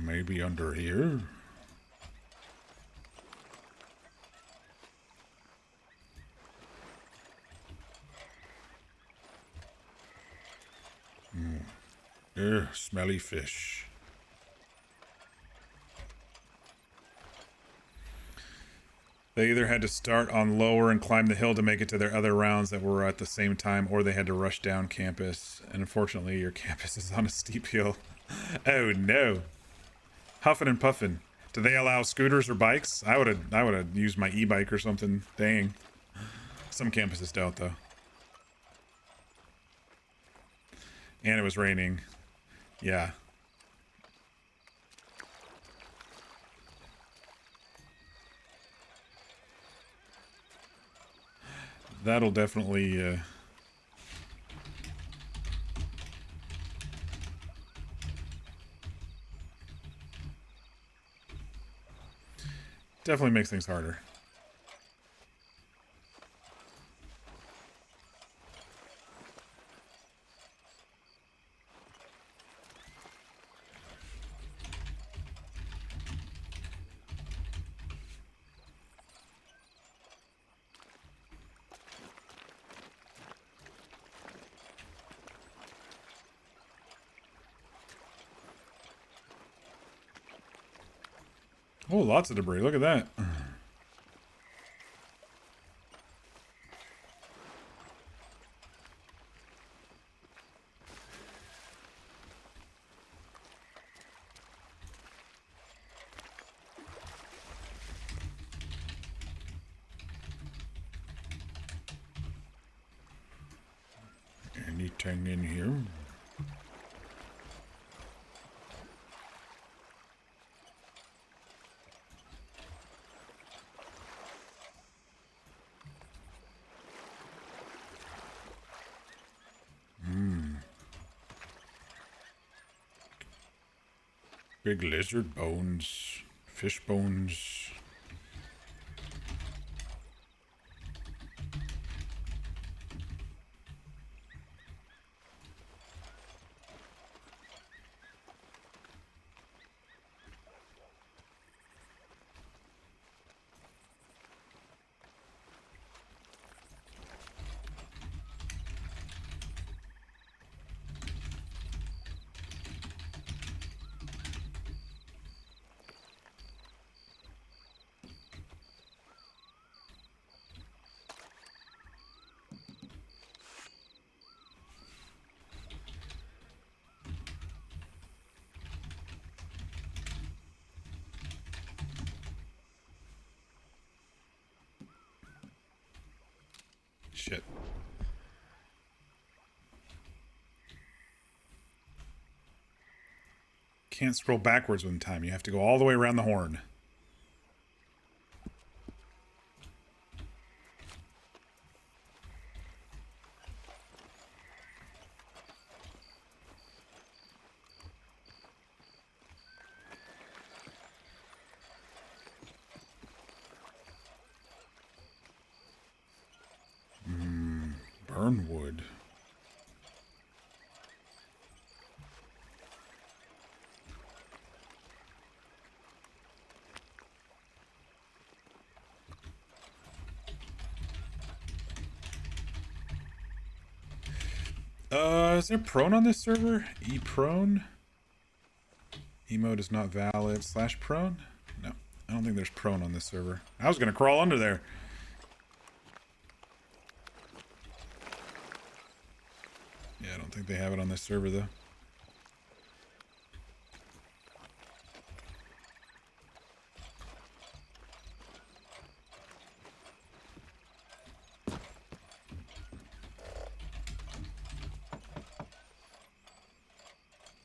Maybe under here? Smelly fish. They either had to start on lower and climb the hill to make it to their other rounds that were at the same time, or they had to rush down campus. And unfortunately, your campus is on a steep hill. Oh no. Huffing and puffing. Do they allow scooters or bikes? I would have used my e-bike or something. Dang. Some campuses don't though. And it was raining. Yeah. That'll definitely definitely makes things harder. Oh, lots of debris. Look at that. Anything in here? Big lizard bones, fish bones. Shit. Can't scroll backwards one time. You have to go all the way around the horn. Burn wood. Is there prone on this server? E-prone? Emote is not valid. / prone? No, I don't think there's prone on this server. I was gonna crawl under there. Yeah, I don't think they have it on this server though.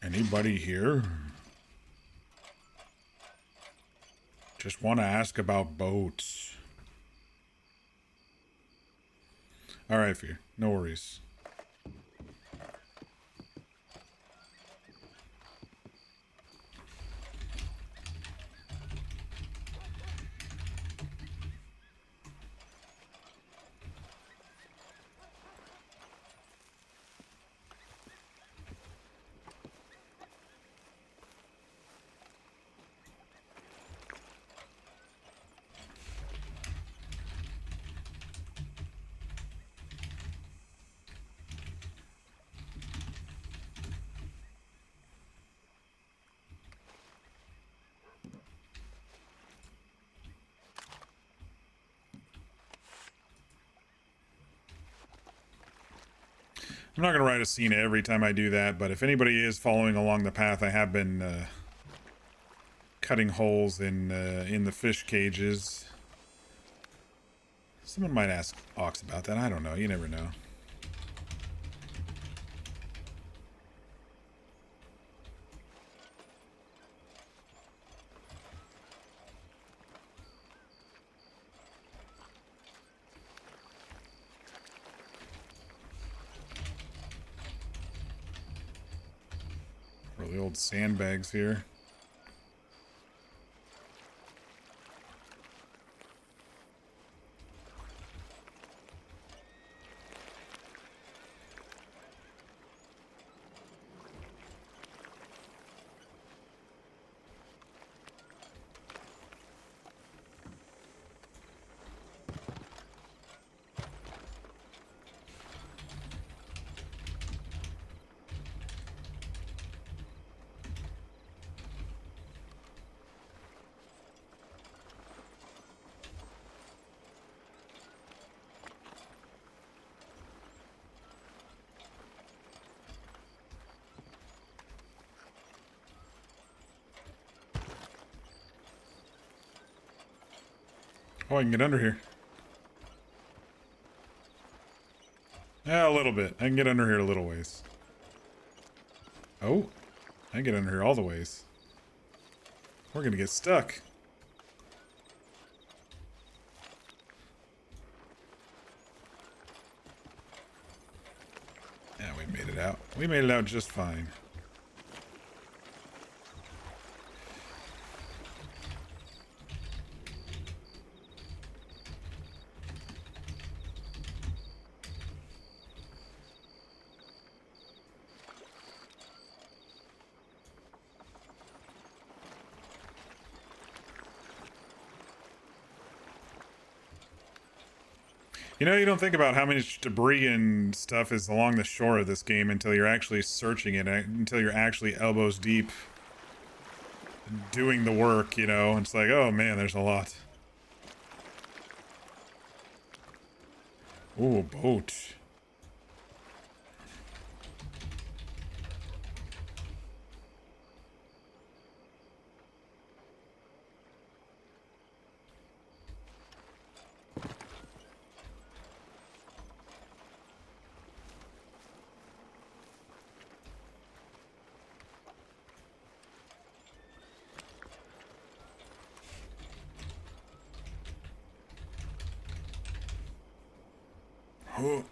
Anybody here? Just want to ask about boats. Alright, Fear. No worries. I'm not going to write a scene every time I do that, but if anybody is following along the path, I have been cutting holes in the fish cages. Someone might ask Ox about that. I don't know. You never know. Really old sandbags here. Oh, I can get under here. Yeah, a little bit. I can get under here a little ways. Oh, I can get under here all the ways. We're gonna get stuck. Yeah, we made it out. We made it out just fine. You know, you don't think about how much debris and stuff is along the shore of this game until you're actually searching it, until you're actually elbows deep doing the work, you know? It's like, oh man, there's a lot. Ooh, a boat. Oh.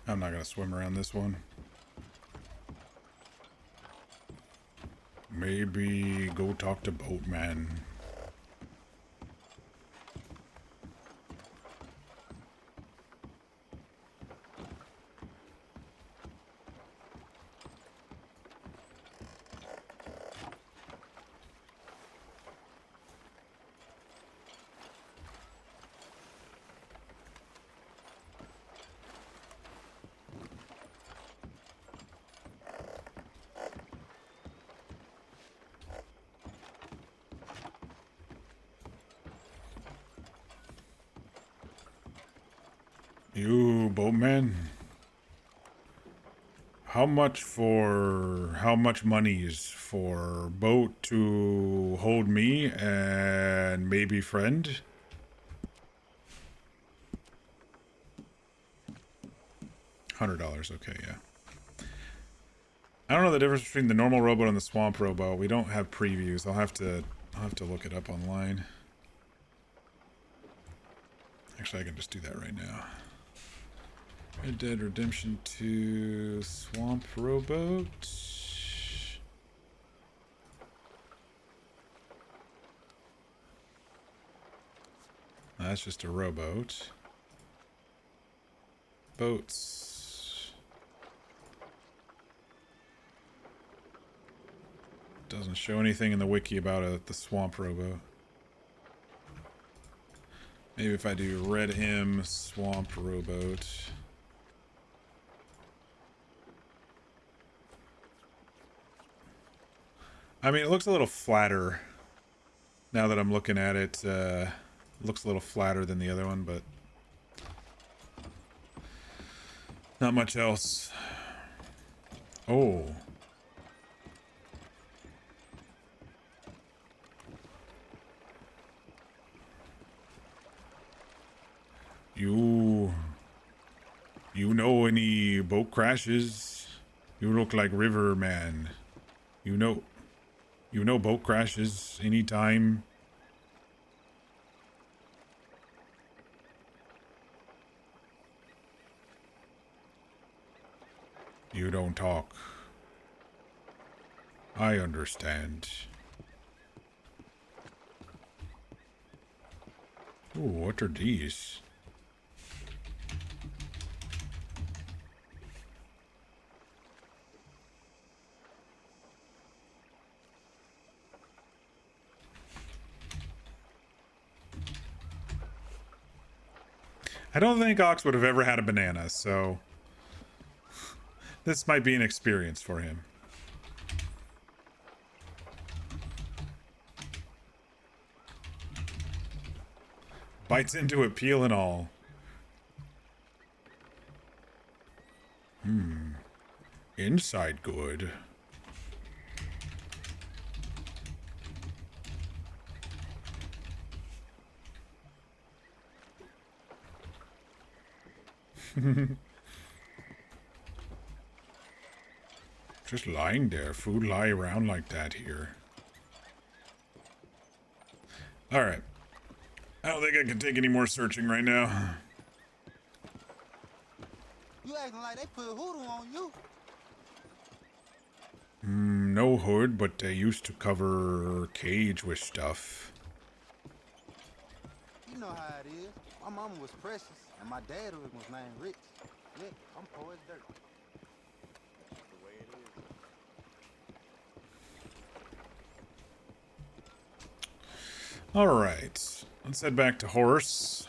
I'm not gonna swim around this one. Maybe go talk to Boatman. You, Boatman? How much money is for boat to hold me and maybe friend? $100, okay, yeah. I don't know the difference between the normal rowboat and the swamp rowboat. We don't have previews. I'll have to look it up online. Actually, I can just do that right now. Red Dead Redemption 2 Swamp Rowboat. That's just a rowboat. Boats. Doesn't show anything in the wiki about the swamp rowboat. Maybe if I do Red M Swamp Rowboat. I mean, it looks a little flatter now that I'm looking at it. Looks a little flatter than the other one, but not much else. Oh. You know any boat crashes? You look like River Man. You know boat crashes anytime. You don't talk. I understand. Ooh, what are these? I don't think Ox would have ever had a banana, so this might be an experience for him. Bites into it, peel and all. Inside good. Just lying there. Food lie around like that here. Alright. I don't think I can take any more searching right now. You acting like they put hoodoo on you. no hood, but they used to cover cage with stuff. You know how it is. My mama was precious, and my dad was named Rich. Yeah, I'm poor as dirt. That's the way it is. All right, let's head back to Horse.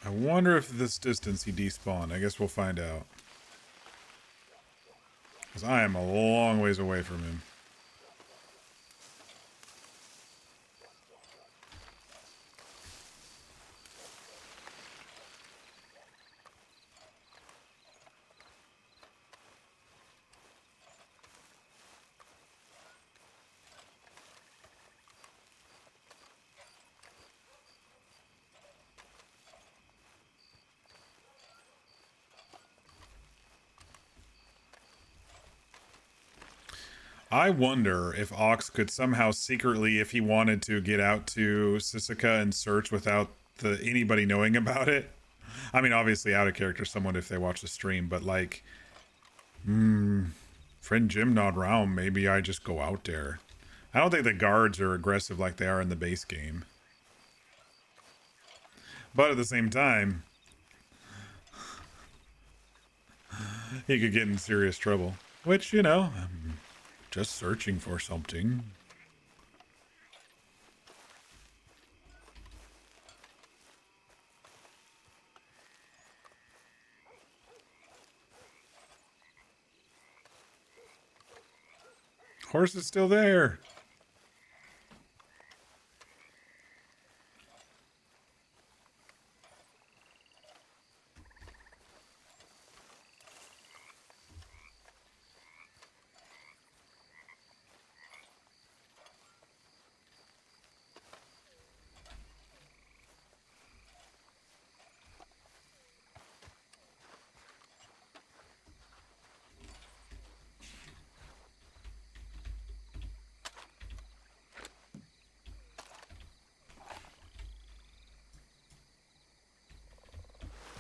I wonder if this distance he despawned. I guess we'll find out. Because I am a long ways away from him. I wonder if Ox could somehow secretly, if he wanted to, get out to Sisika and search without anybody knowing about it. I mean, obviously out of character, someone if they watch the stream, but like, friend Jim not around, maybe I just go out there. I don't think the guards are aggressive like they are in the base game. But at the same time, he could get in serious trouble. Which, you know, I'm just searching for something. Horse is still there.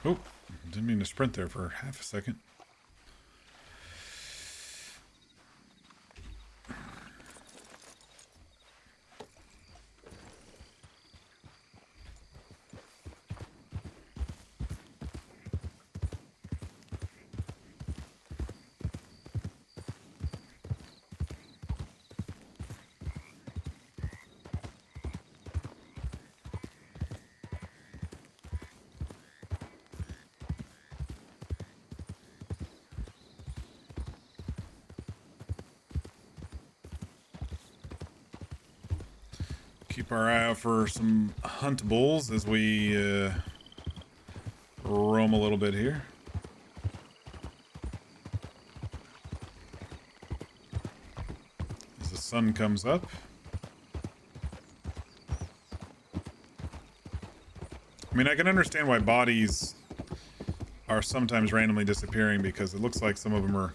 Oh, didn't mean to sprint there for half a second. Keep our eye out for some huntables as we roam a little bit here. As the sun comes up. I mean, I can understand why bodies are sometimes randomly disappearing because it looks like some of them are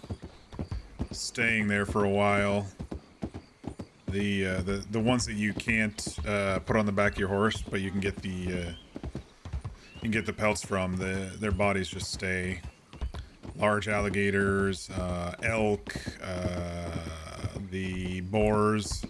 staying there for a while. The ones that you can't put on the back of your horse, but you can get the pelts from, their bodies just stay. Large alligators, elk, the boars.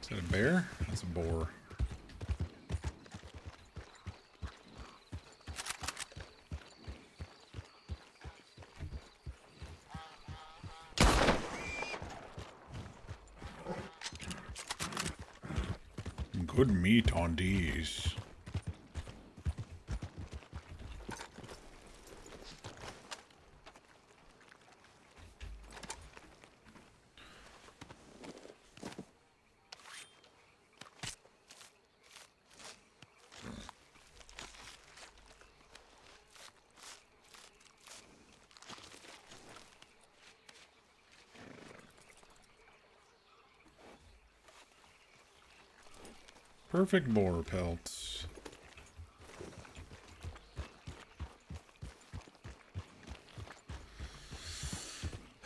Is that a bear? That's a boar. Good meat on these. Perfect boar pelts.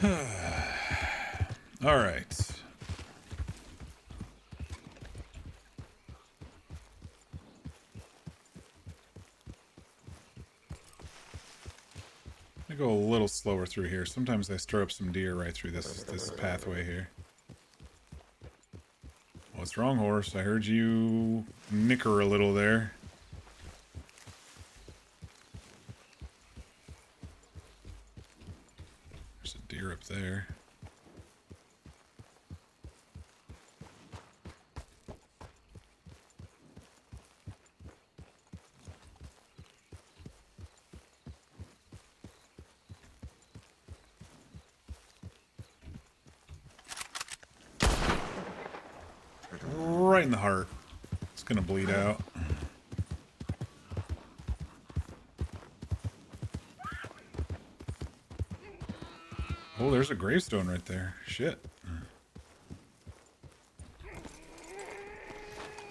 All right. I go a little slower through here. Sometimes I stir up some deer right through this pathway here. What's wrong, horse? I heard you nicker a little there. There's a deer up there. Right in the heart. It's gonna bleed out. Oh, there's a gravestone right there. Shit.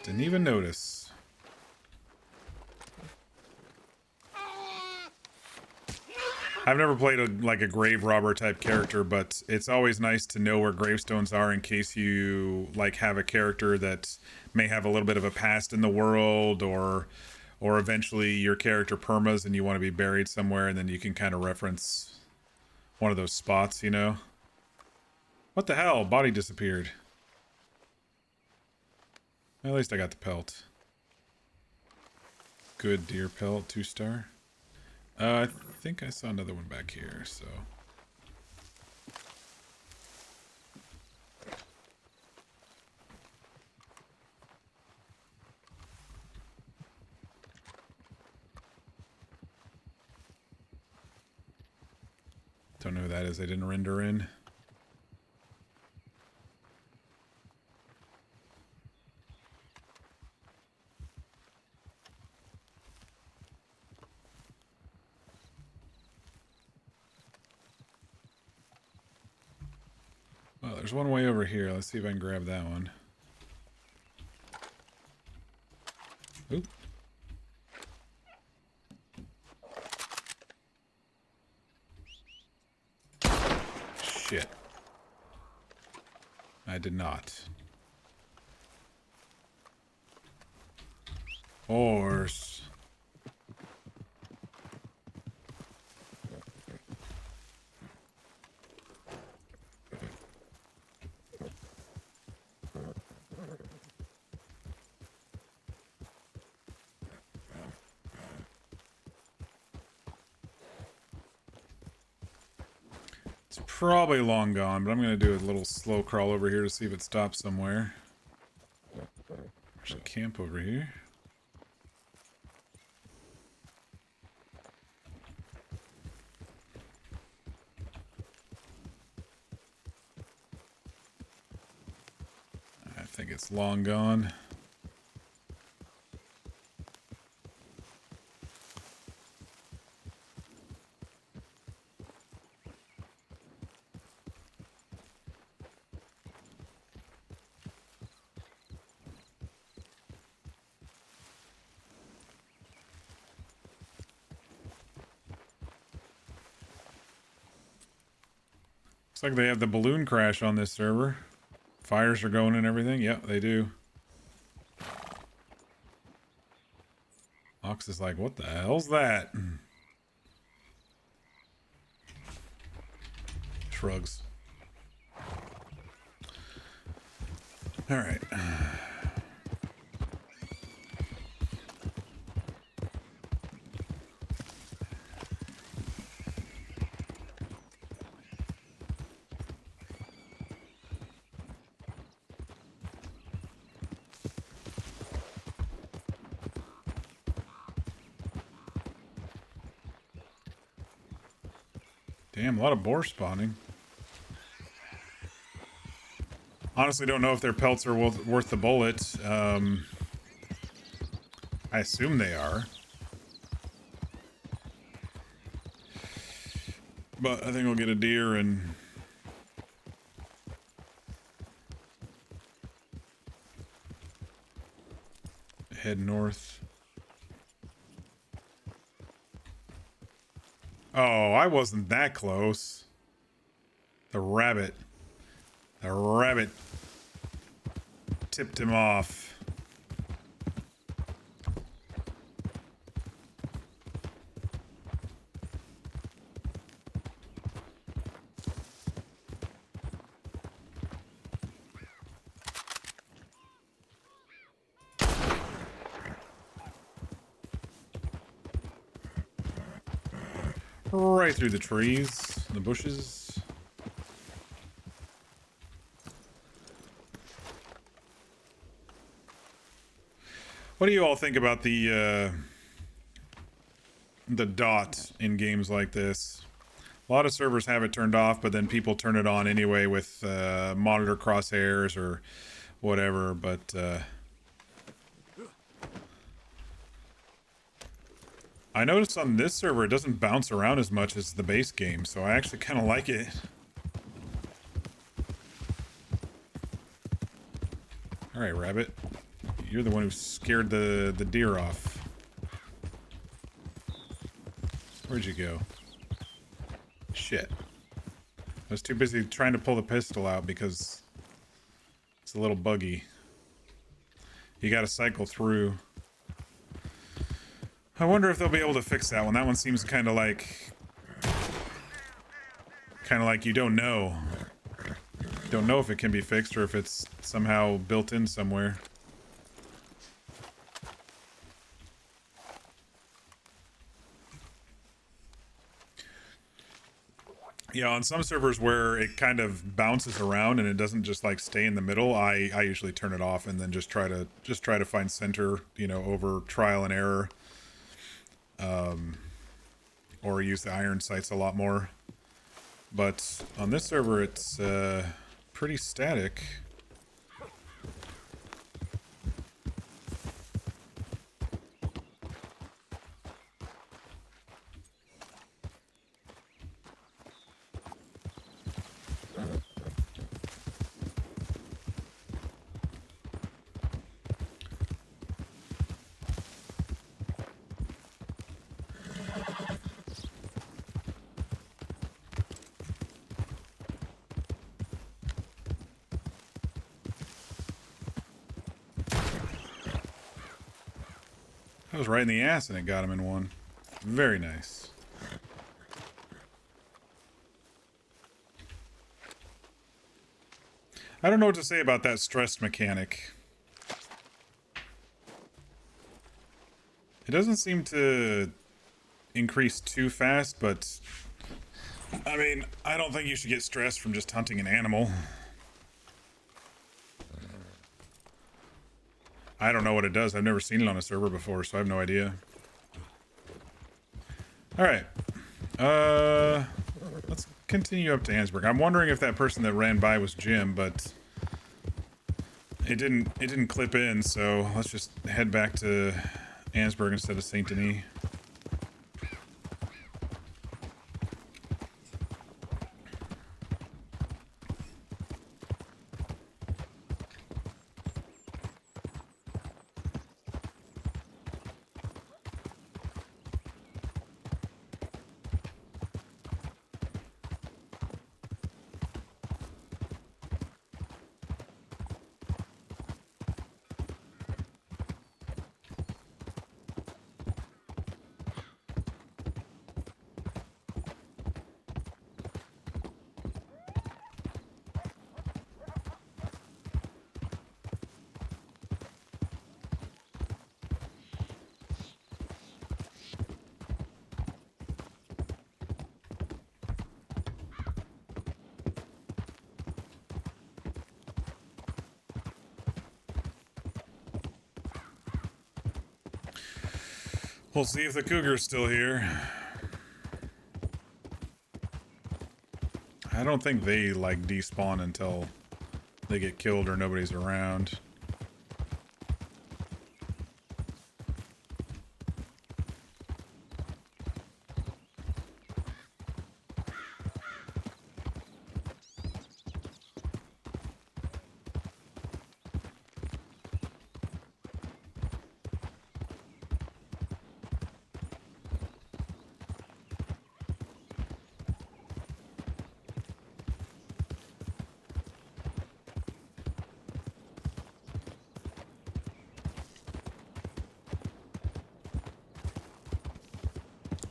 Didn't even notice. I've never played like a grave robber type character, but it's always nice to know where gravestones are in case you like have a character that may have a little bit of a past in the world, or eventually your character permas and you want to be buried somewhere, and then you can kind of reference one of those spots, you know? What the hell? Body disappeared. At least I got the pelt. Good deer pelt, 2-star. I think I saw another one back here, so. Don't know who that is. I didn't render in. Well, there's one way over here. Let's see if I can grab that one. Oop. Shit. I did not. Horse. It's probably long gone, but I'm going to do a little slow crawl over here to see if it stops somewhere. There's a camp over here. I think it's long gone. Looks like they have the balloon crash on this server. Fires are going and everything. Yep, they do. Ox is like, what the hell's that? Shrugs. All right. Damn, a lot of boar spawning. Honestly, don't know if their pelts are worth the bullet. I assume they are. But I think we'll get a deer and... head north. Oh, I wasn't that close. The rabbit tipped him off. Right through the trees, the bushes. What do you all think about the dot in games like this? A lot of servers have it turned off, but then people turn it on anyway with monitor crosshairs or whatever. But I noticed on this server it doesn't bounce around as much as the base game, so I actually kind of like it. All right, rabbit. You're the one who scared the deer off. Where'd you go? Shit. I was too busy trying to pull the pistol out because it's a little buggy. You gotta cycle through. I wonder if they'll be able to fix that one. That one seems kind of like you don't know. Don't know if it can be fixed or if it's somehow built in somewhere. Yeah, on some servers where it kind of bounces around and it doesn't just like stay in the middle, I usually turn it off and then just try to find center, you know, over trial and error. Or use the iron sights a lot more. But on this server, it's pretty static. That was right in the ass and it got him in one. Very nice. I don't know what to say about that stress mechanic. It doesn't seem to increase too fast, but I mean, I don't think you should get stressed from just hunting an animal. I don't know what it does. I've never seen it on a server before, so I have no idea. Alright. Let's continue up to Ansburg. I'm wondering if that person that ran by was Jim, but it didn't clip in, so let's just head back to Ansburg instead of Saint Denis. We'll see if the cougar's still here. I don't think they like despawn until they get killed or nobody's around.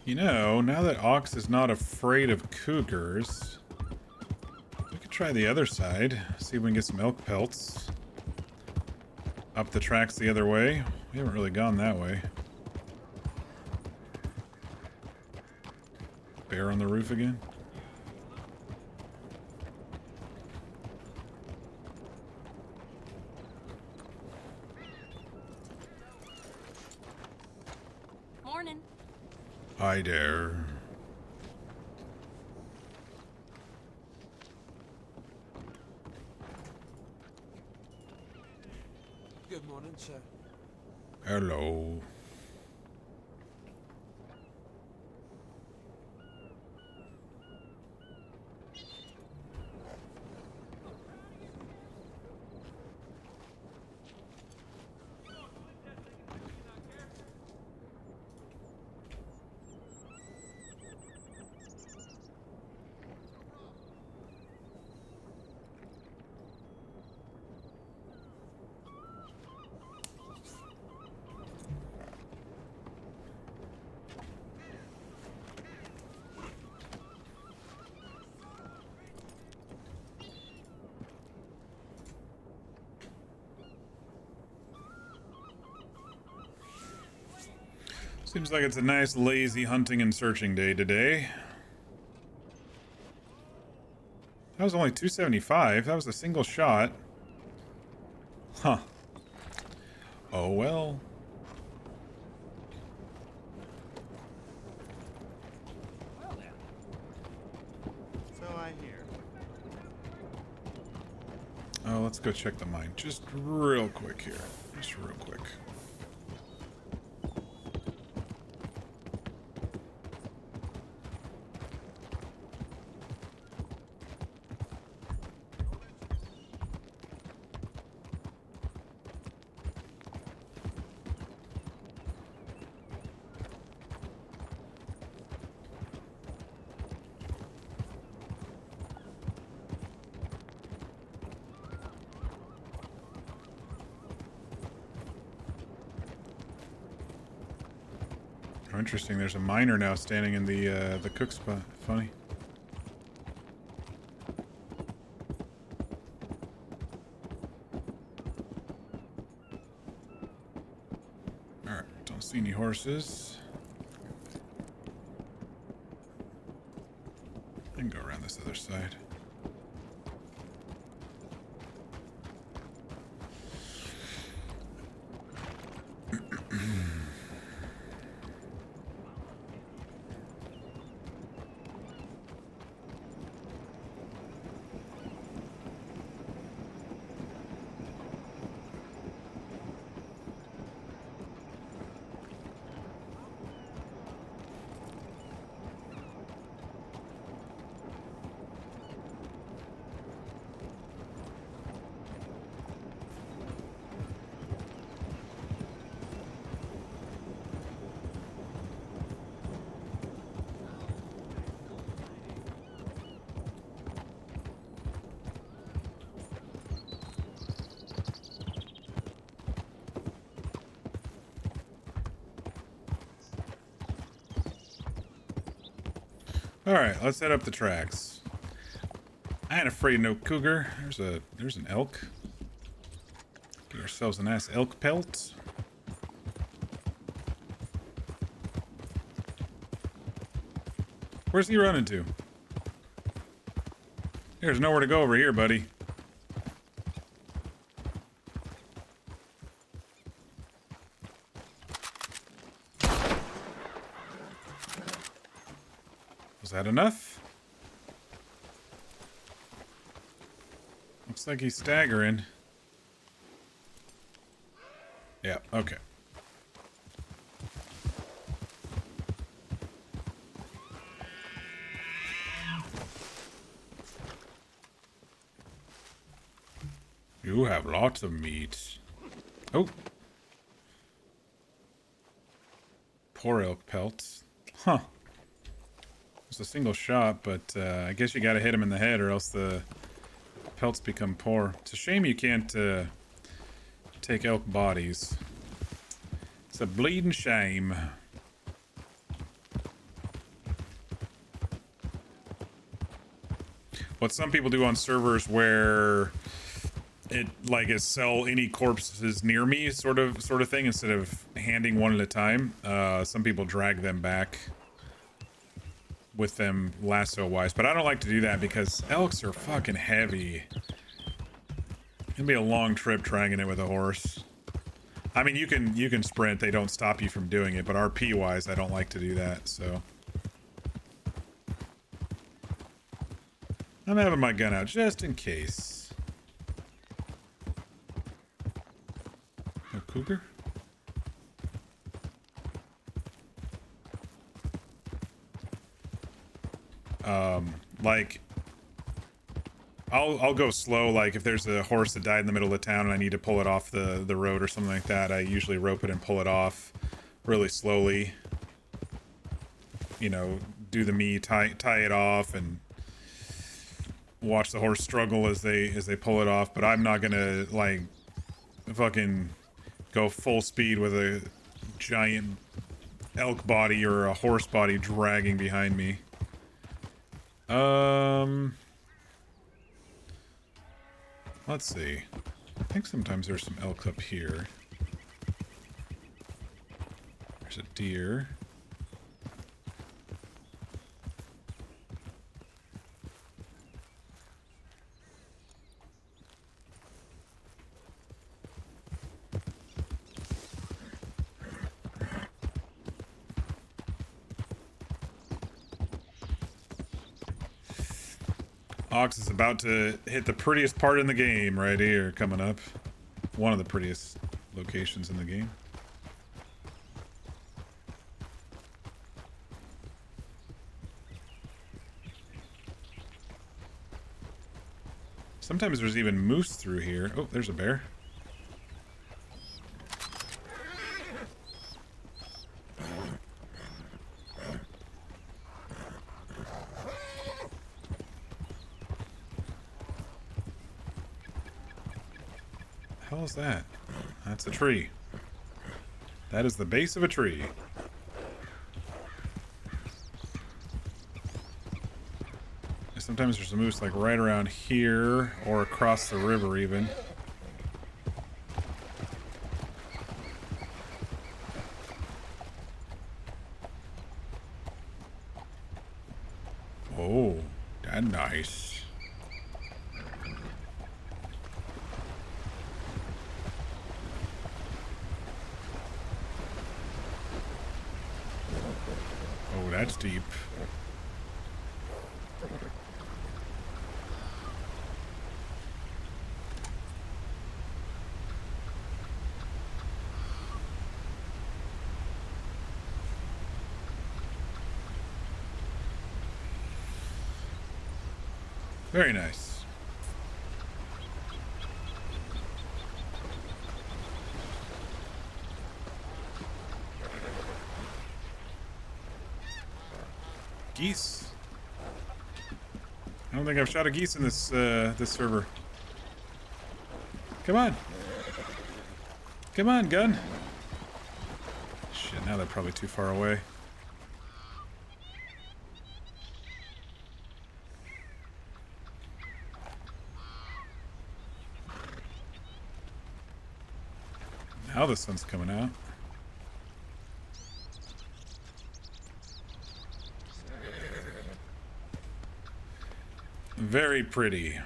You know, now that Ox is not afraid of cougars, we could try the other side. See if we can get some elk pelts. Up the tracks the other way. We haven't really gone that way. Bear on the roof again? Morning. Hi there. Good morning, sir. Hello. Seems like it's a nice, lazy hunting and searching day today. That was only 275. That was a single shot. Huh. Oh well. So I hear. Oh, let's go check the mine. Just real quick here. Just real quick. Oh, interesting. There's a miner now standing in the cook spot. Funny. All right. Don't see any horses. I can go around this other side. All right, let's head up the tracks. I ain't afraid of no cougar. There's an elk. Get ourselves a nice elk pelt. Where's he running to? There's nowhere to go over here, buddy. Was that enough? Looks like he's staggering. Yeah, okay. You have lots of meat. Oh. Poor elk pelts. Huh. It's a single shot, but I guess you gotta hit him in the head or else the pelts become poor. It's a shame you can't take elk bodies. It's a bleeding shame. What some people do on servers where it like is sell any corpses near me sort of thing instead of handing one at a time. Some people drag them back with them lasso wise, but I don't like to do that because elks are fucking heavy. It'll be a long trip dragging it with a horse. I mean, you can sprint, they don't stop you from doing it, but RP wise I don't like to do that. So I'm having my gun out just in case. No cougar? Like, I'll go slow. Like, if there's a horse that died in the middle of the town and I need to pull it off the road or something like that, I usually rope it and pull it off really slowly. You know, do the me, tie it off, and watch the horse struggle as they pull it off. But I'm not gonna like fucking go full speed with a giant elk body or a horse body dragging behind me. Let's see. I think sometimes there's some elk up here. There's a deer. Ox is about to hit the prettiest part in the game right here coming up. One of the prettiest locations in the game. Sometimes there's even moose through here. Oh, there's a bear. What the hell is that? That's a tree. That is the base of a tree. Sometimes there's a moose like right around here or across the river even. Oh, that's nice. Oh, that's deep. Very nice. Geese. I don't think I've shot a geese in this this server. Come on. Come on, gun. Shit, now they're probably too far away. Now the sun's coming out. Very pretty.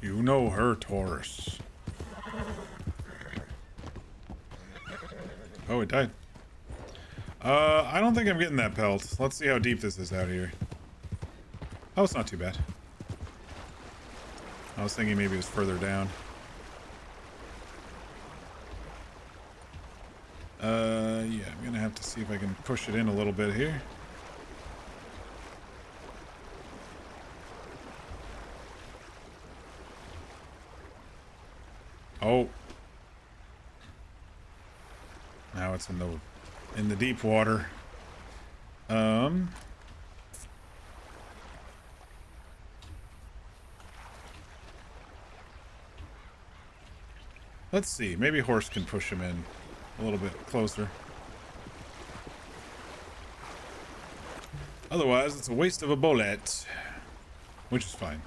You know her, Taurus. Oh, it died. I don't think I'm getting that pelt. Let's see how deep this is out here. Oh, it's not too bad. I was thinking maybe it was further down. Yeah, I'm gonna have to see if I can push it in a little bit here. Oh. Now it's in the deep water. Let's see. Maybe Horse can push him in a little bit closer. Otherwise, it's a waste of a bullet, which is fine.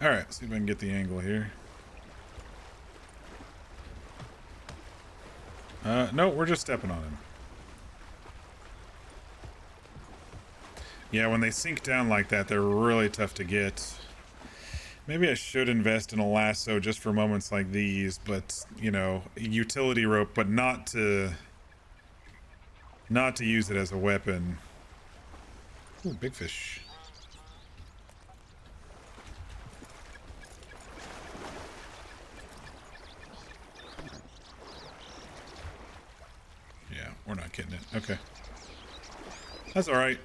Alright, see if I can get the angle here. No, we're just stepping on him. Yeah, when they sink down like that, they're really tough to get. Maybe I should invest in a lasso just for moments like these, but, you know, utility rope, but not to use it as a weapon. Ooh, big fish. Yeah, we're not getting it. Okay. That's all right.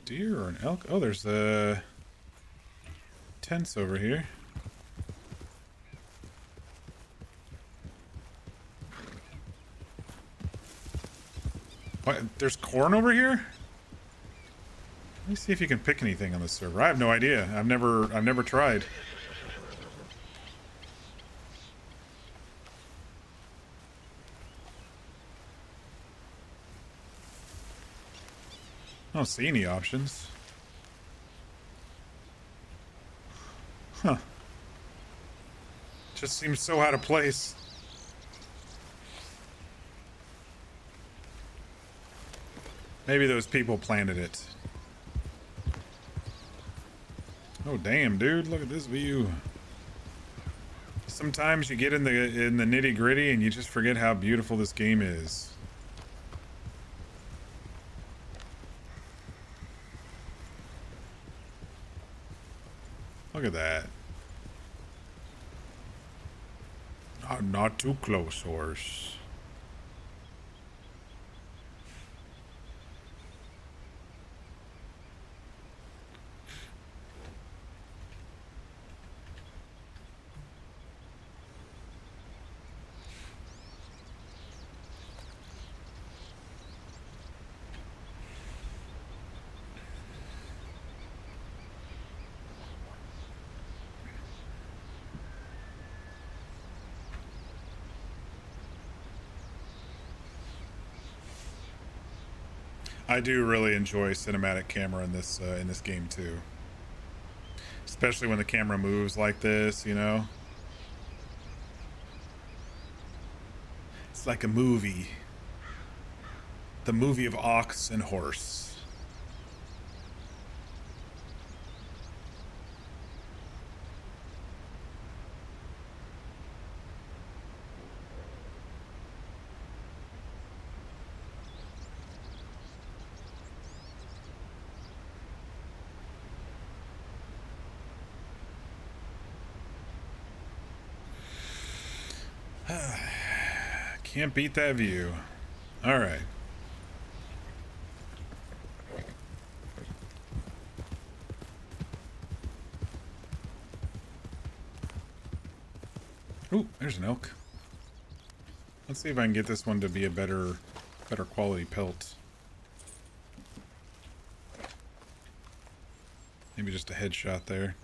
Deer or an elk? Oh, there's tents over here. What? There's corn over here? Let me see if you can pick anything on this server. I have no idea. I've never tried. I don't see any options. Huh. Just seems so out of place. Maybe those people planted it. Oh damn, dude, look at this view. Sometimes you get in the nitty-gritty and you just forget how beautiful this game is. Look at that. Not too close, horse. I do really enjoy cinematic camera in this game too. Especially when the camera moves like this, you know? It's like a movie. The movie of ox and horse. Can't beat that view. All right. Ooh, there's an elk. Let's see if I can get this one to be a better quality pelt. Maybe just a headshot there.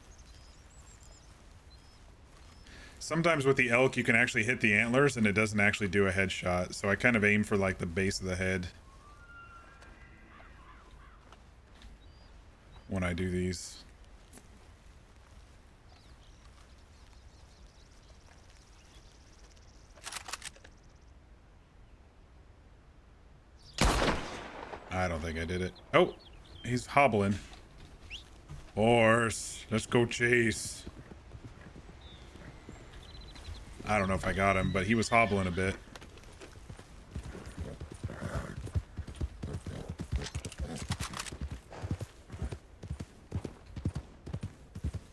Sometimes with the elk, you can actually hit the antlers and it doesn't actually do a headshot. So I kind of aim for like the base of the head when I do these. I don't think I did it. Oh, he's hobbling. Horse, let's go chase. I don't know if I got him, but he was hobbling a bit.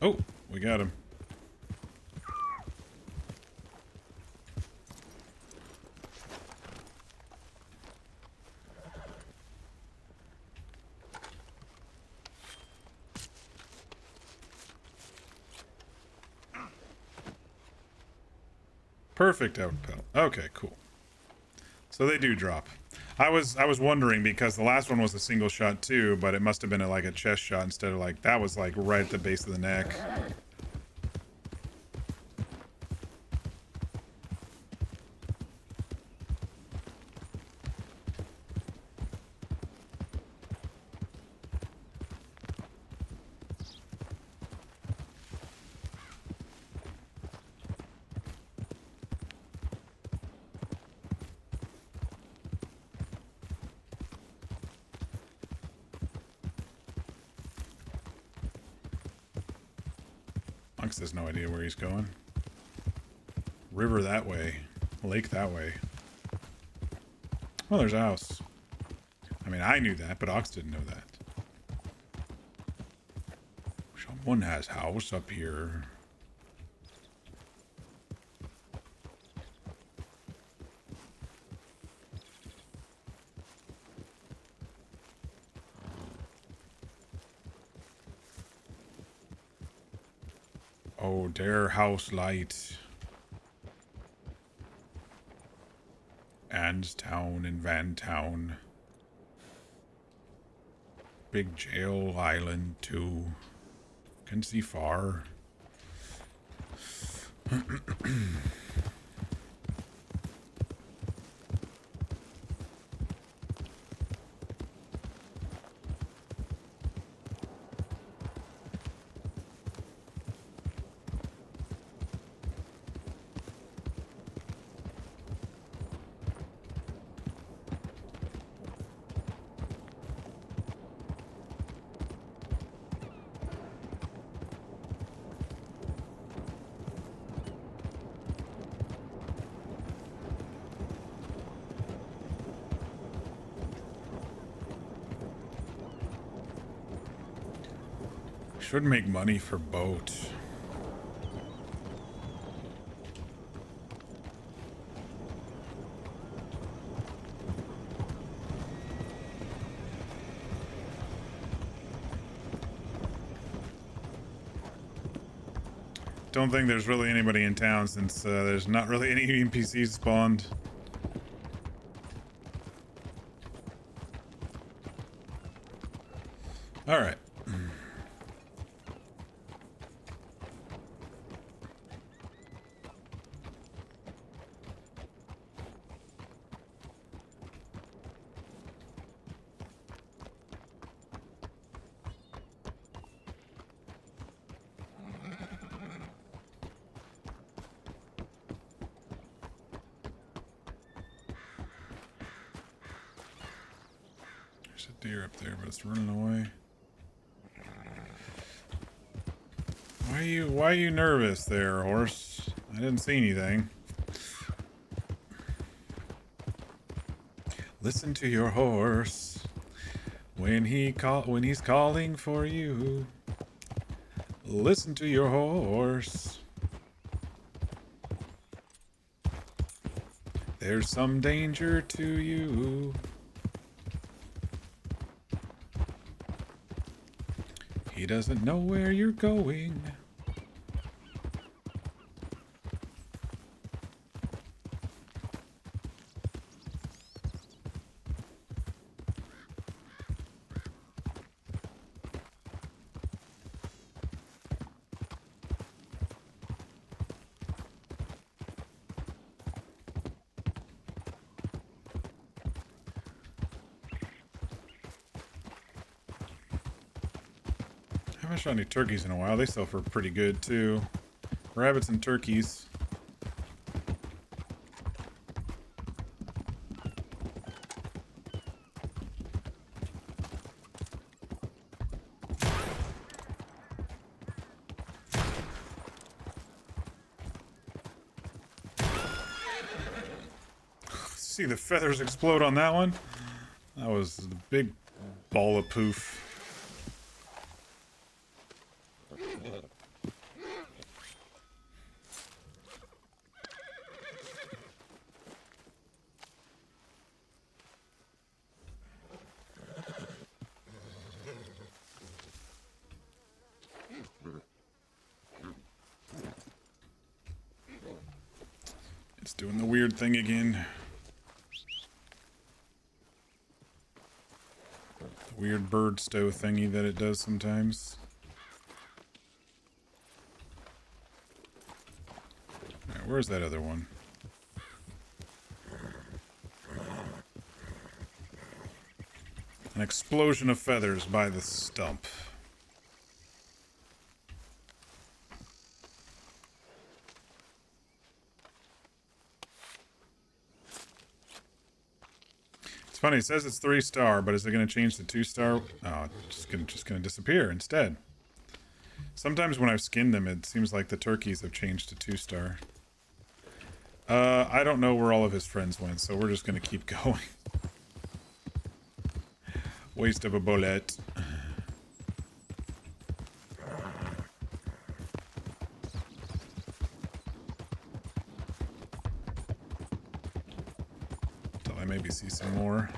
Oh, we got him. Perfect outpel. Okay, cool. So they do drop. I was wondering because the last one was a single shot too, but it must have been like a chest shot instead of like that was like right at the base of the neck. Monks has no idea where he's going. River that way. Lake that way. Oh, there's a house. I mean, I knew that, but Ox didn't know that. Someone has house up here. Oh, their house light. Anstown and Vantown. Big Jail Island too. Can see far. Should make money for boat. Don't think there's really anybody in town since there's not really any NPCs spawned. All right. There's a deer up there, but it's running away. Why are you nervous there, horse? I didn't see anything. Listen to your horse when he's calling for you. Listen to your horse. There's some danger to you. He doesn't know where you're going. haven't shot any turkeys in a while. They sell for pretty good too. Rabbits and turkeys. See the feathers explode on that one? That was the big ball of poof. It's doing the weird thing again. The weird bird stow thingy that it does sometimes. Alright, where's that other one? An explosion of feathers by the stump. It's funny, it says it's 3-star, but is it going to change to 2-star? Oh, it's just gonna disappear instead. Sometimes when I've skinned them, it seems like the turkeys have changed to 2-star. I don't know where all of his friends went, so we're just going to keep going. Waste of a bullet. Till I maybe see some more.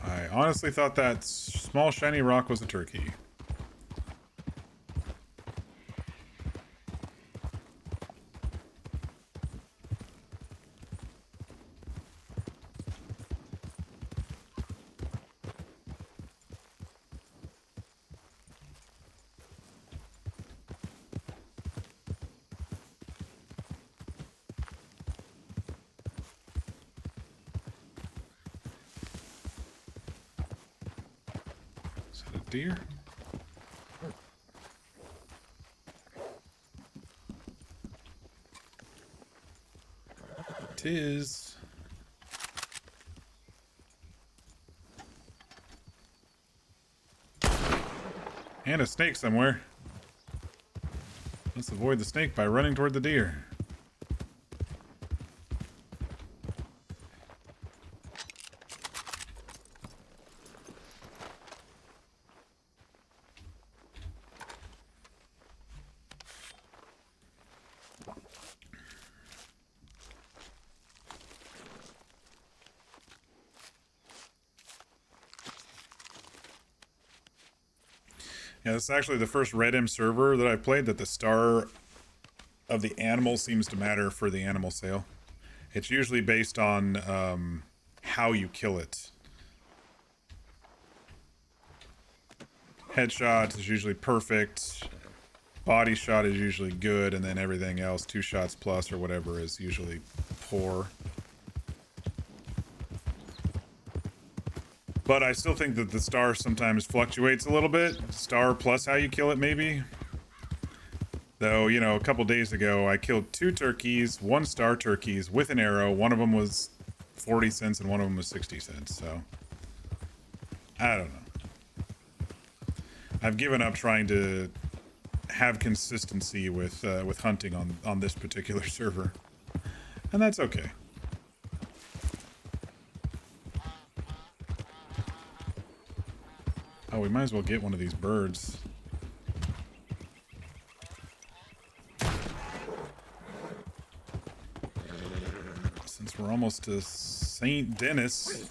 I honestly thought that small shiny rock was a turkey. Is that a deer? Tis. And a snake somewhere. Let's avoid the snake by running toward the deer. Yeah, this is actually the first Red M server that I've played that the star of the animal seems to matter for the animal sale. It's usually based on how you kill it. Headshot is usually perfect. Body shot is usually good, and then everything else, 2 shots plus or whatever, is usually poor. But I still think that the star sometimes fluctuates a little bit. Star plus how you kill it, maybe. Though, you know, a couple days ago, I killed 2 turkeys, 1-star turkeys with an arrow. One of them was 40 cents and one of them was 60 cents, so I don't know. I've given up trying to have consistency with hunting on this particular server, and that's okay. Oh, we might as well get one of these birds. Since we're almost to St. Denis.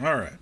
All right.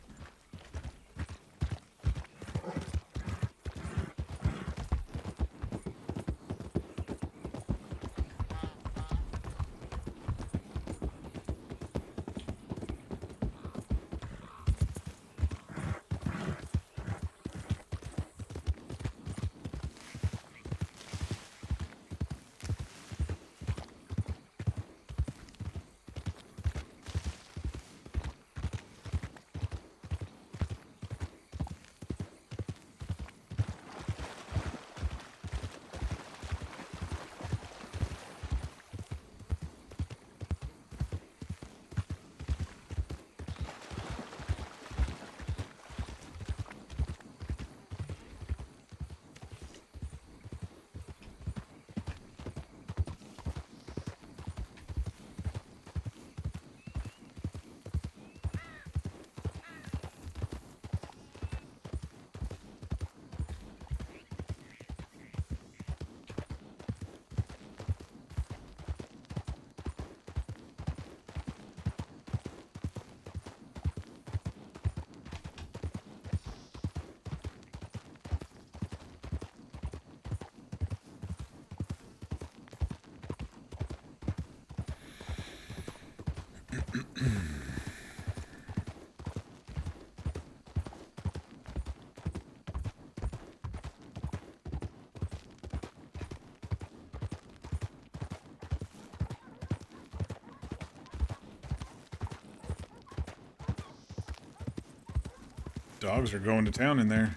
Dogs are going to town in there.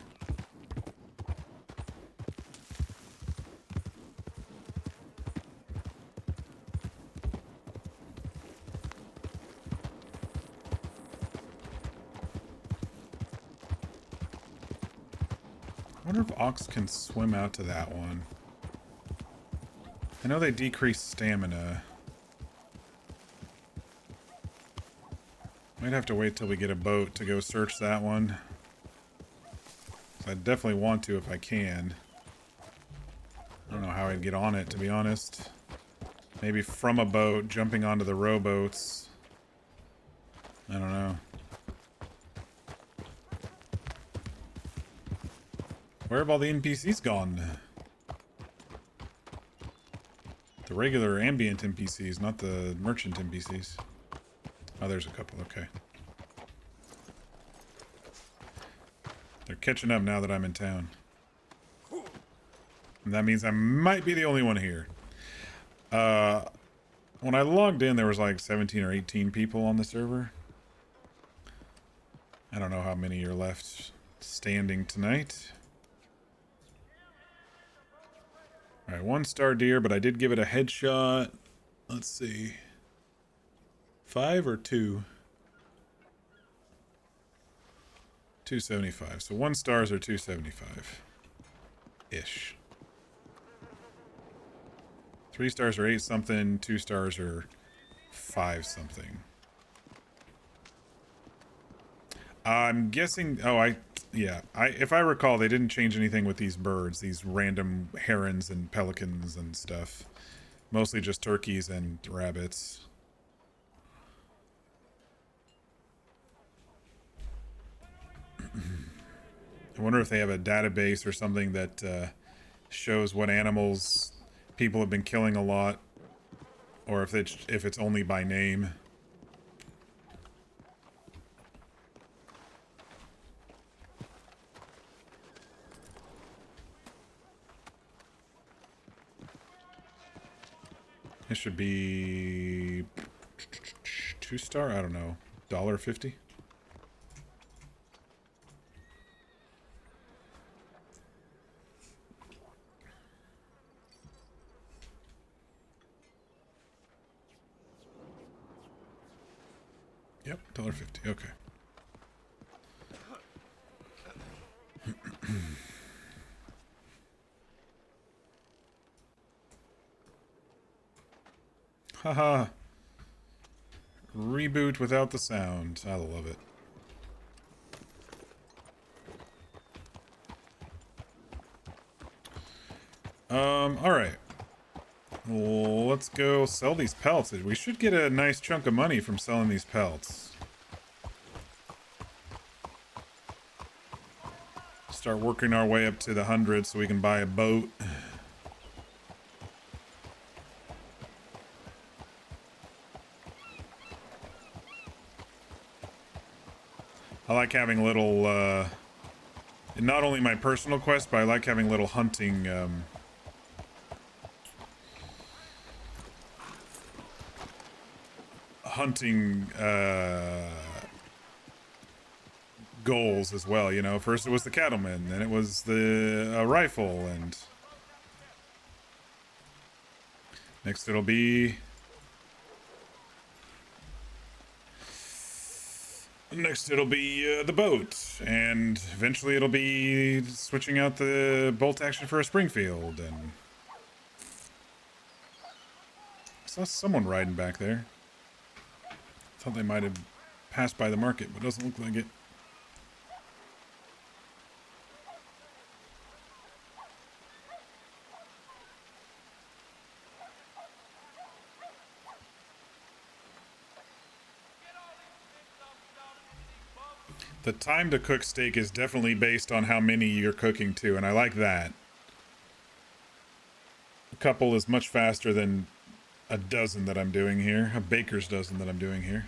I wonder if Ox can swim out to that one. I know they decrease stamina. Might have to wait till we get a boat to go search that one. I definitely want to if I can. I don't know how I'd get on it, to be honest. Maybe from a boat, jumping onto the rowboats. I don't know. Where have all the NPCs gone? The regular ambient NPCs, not the merchant NPCs. Oh, there's a couple, okay. They're catching up now that I'm in town. And that means I might be the only one here. When I logged in, there was like 17 or 18 people on the server. I don't know how many are left standing tonight. Alright, 1-star deer, but I did give it a headshot. Let's see. 5 or 2? 275. So 1 stars are 275-ish. 3 stars are 8 something. 2 stars are 5 something. I'm guessing. If I recall, they didn't change anything with these birds, these random herons and pelicans and stuff. Mostly just turkeys and rabbits. I wonder if they have a database or something that shows what animals people have been killing a lot, or if it's only by name. It should be 2-star. I don't know, $1.50. Yep, $1.50. Okay. Haha. Reboot without the sound. I love it. Alright. Well, let's go sell these pelts. We should get a nice chunk of money from selling these pelts. Start working our way up to the 100 so we can buy a boat. I like having little, not only my personal quest, but I like having little hunting, goals as well, you know. First it was the cattleman, then it was the rifle, and next it'll be the boat, and eventually it'll be switching out the bolt action for a Springfield. And I saw someone riding back there. Thought they might have passed by the market, but doesn't look like it. The time to cook steak is definitely based on how many you're cooking too, and I like that. A couple is much faster than a dozen that I'm doing here, a baker's dozen that I'm doing here.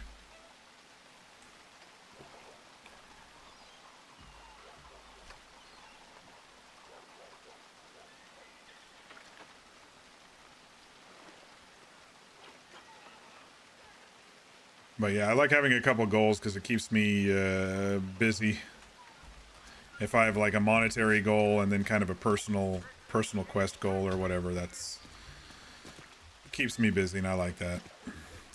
But yeah, I like having a couple goals because it keeps me busy. If I have like a monetary goal and then kind of a personal quest goal or whatever, that's keeps me busy, and I like that.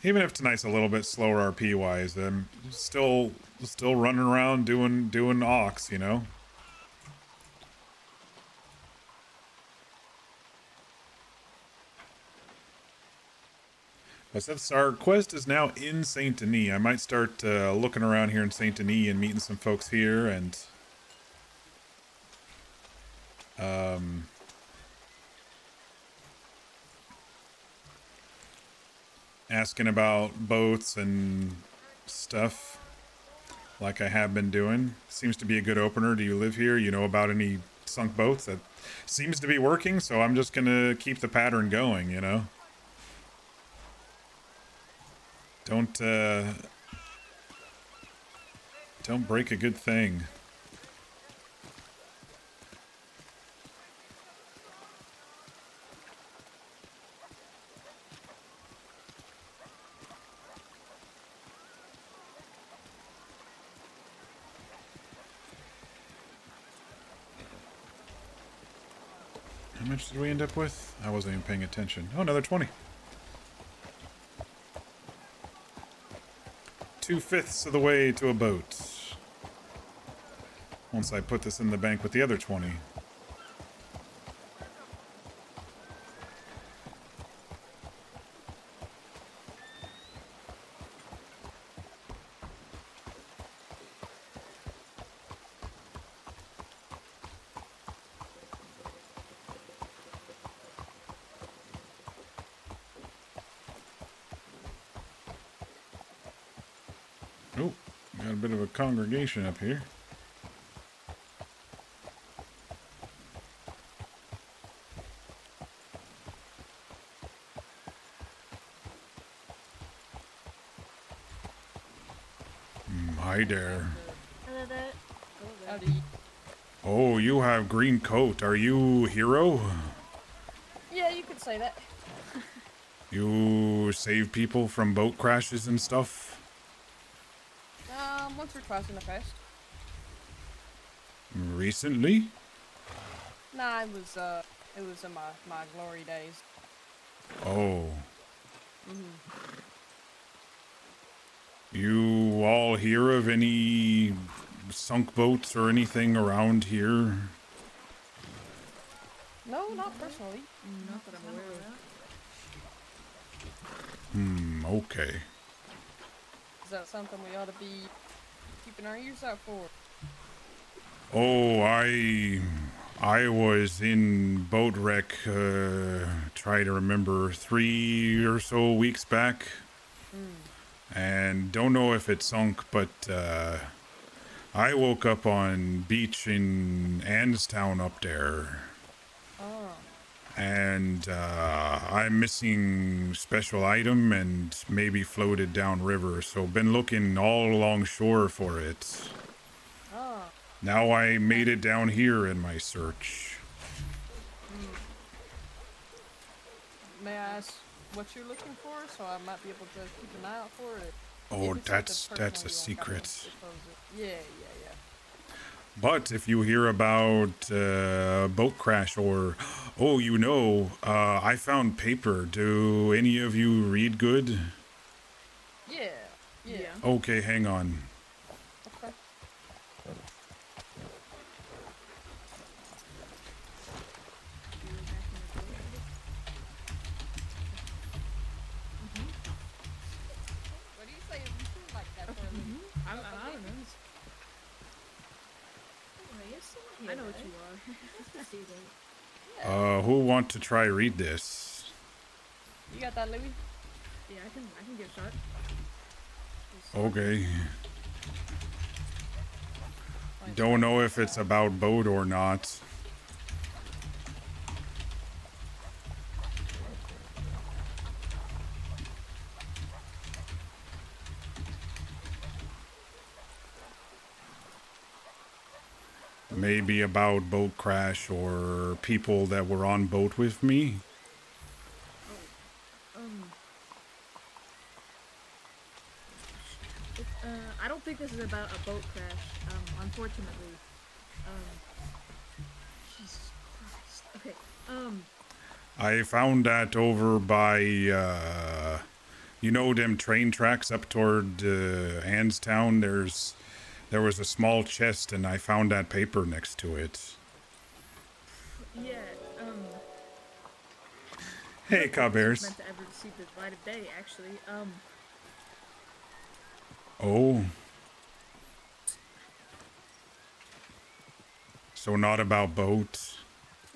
Even if tonight's a little bit slower RP wise, I'm still running around doing ox, you know. But since our quest is now in Saint Denis, I might start looking around here in Saint Denis and meeting some folks here, and asking about boats and stuff like I have been doing. Seems to be a good opener. Do you live here? You know about any sunk boats? That seems to be working, so I'm just gonna keep the pattern going, you know. Don't break a good thing. How much did we end up with? I wasn't even paying attention. Oh, another 20. 2/5 of the way to a boat. Once I put this in the bank with the other 20. Oh, got a bit of a congregation up here. Hi there. Hello there. Howdy. Oh, you have green coat. Are you hero? Yeah, you could say that. You save people from boat crashes and stuff? Once or twice in the past. Recently? Nah, it was in my glory days. Oh. You all hear of any sunk boats or anything around here? No, not personally. Not that I'm aware of. Okay. Is that something we ought to be keeping our ears out for? Oh, I was in boat wreck, try to remember, 3 or so weeks back. And don't know if it sunk, but I woke up on beach in Anstown up there. Oh. And I'm missing special item and maybe floated down river. So been looking all along shore for it. Oh. Now I made it down here in my search. May I ask what you're looking for, so I might be able to keep an eye out for it? Oh, If it's something that's a personal, you won't have to secret. disclose it. Yeah. But if you hear about boat crash or, oh, I found paper. Do any of you read good? Yeah. Okay, hang on. Okay. What do you say like that for a living? I don't know. I know what you are. I see that. Who want to try read this? You got that, Louis? Yeah, I can give a shot. Okay. Don't know if it's about boat or not. Maybe about boat crash or people that were on boat with me. I don't think this is about a boat crash. Unfortunately. Jesus Christ. Okay. I found that over by, them train tracks up toward Anstown. There was a small chest, and I found that paper next to it. Yeah. Hey, Cabears. Meant to ever see the light of day, actually. Oh. So not about boats.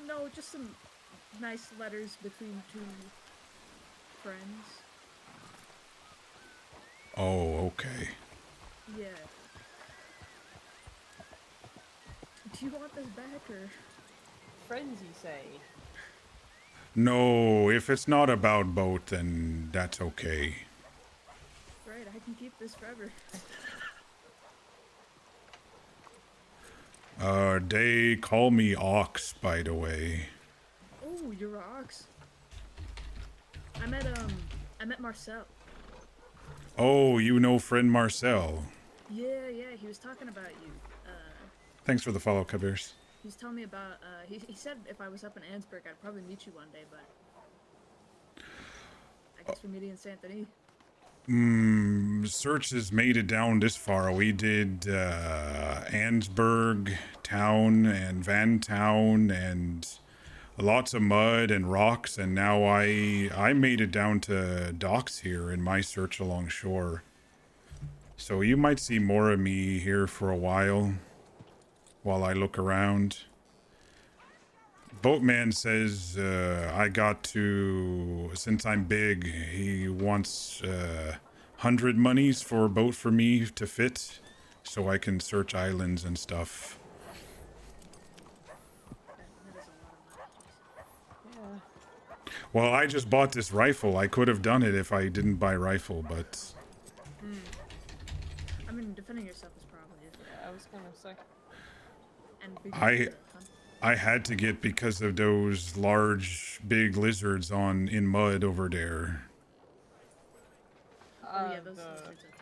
No, just some nice letters between two friends. Oh, okay. Yeah. Do you want this back, or? Friends, you say? No, if it's not about boat, then that's okay. Right, I can keep this forever. They call me Ox, by the way. Oh, you're Ox. I met Marcel. Oh, you know friend Marcel. Yeah, he was talking about you. Thanks for the follow, Cabears. He was telling me about, he said if I was up in Ansburg, I'd probably meet you one day, but I guess we're meeting in Saint Denis. Search has made it down this far. We did Ansburg Town and Van Town and lots of mud and rocks, and now I made it down to docks here in my search along shore. So you might see more of me here for a while I look around. Boatman says I got to, since I'm big, he wants 100 monies for a boat for me to fit so I can search islands and stuff. Yeah. Well, I just bought this rifle. I could have done it if I didn't buy rifle, but... I mean, defending yourself is probably it. Yeah, I was gonna say. And because I had to get because of those large, big lizards in mud over there. oh yeah, those lizards are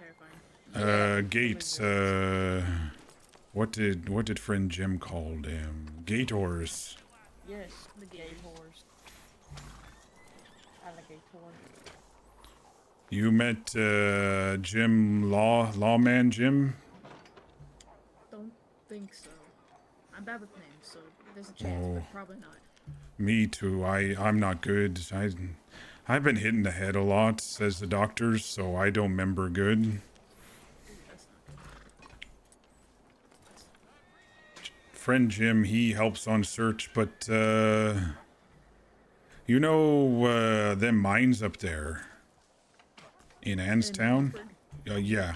terrifying. Gates, what did friend Jim call them? Gators. Yes, The gators. gators. Alligator. You met Jim Lawman Jim? Don't think so. I'm bad with names, so there's a chance, but probably not. Me too. I'm not good. I've been hit in the head a lot, says the doctors, so I don't remember good. Ooh, that's not good. Friend Jim, he helps on search, but them mines up there in Anstown? Yeah.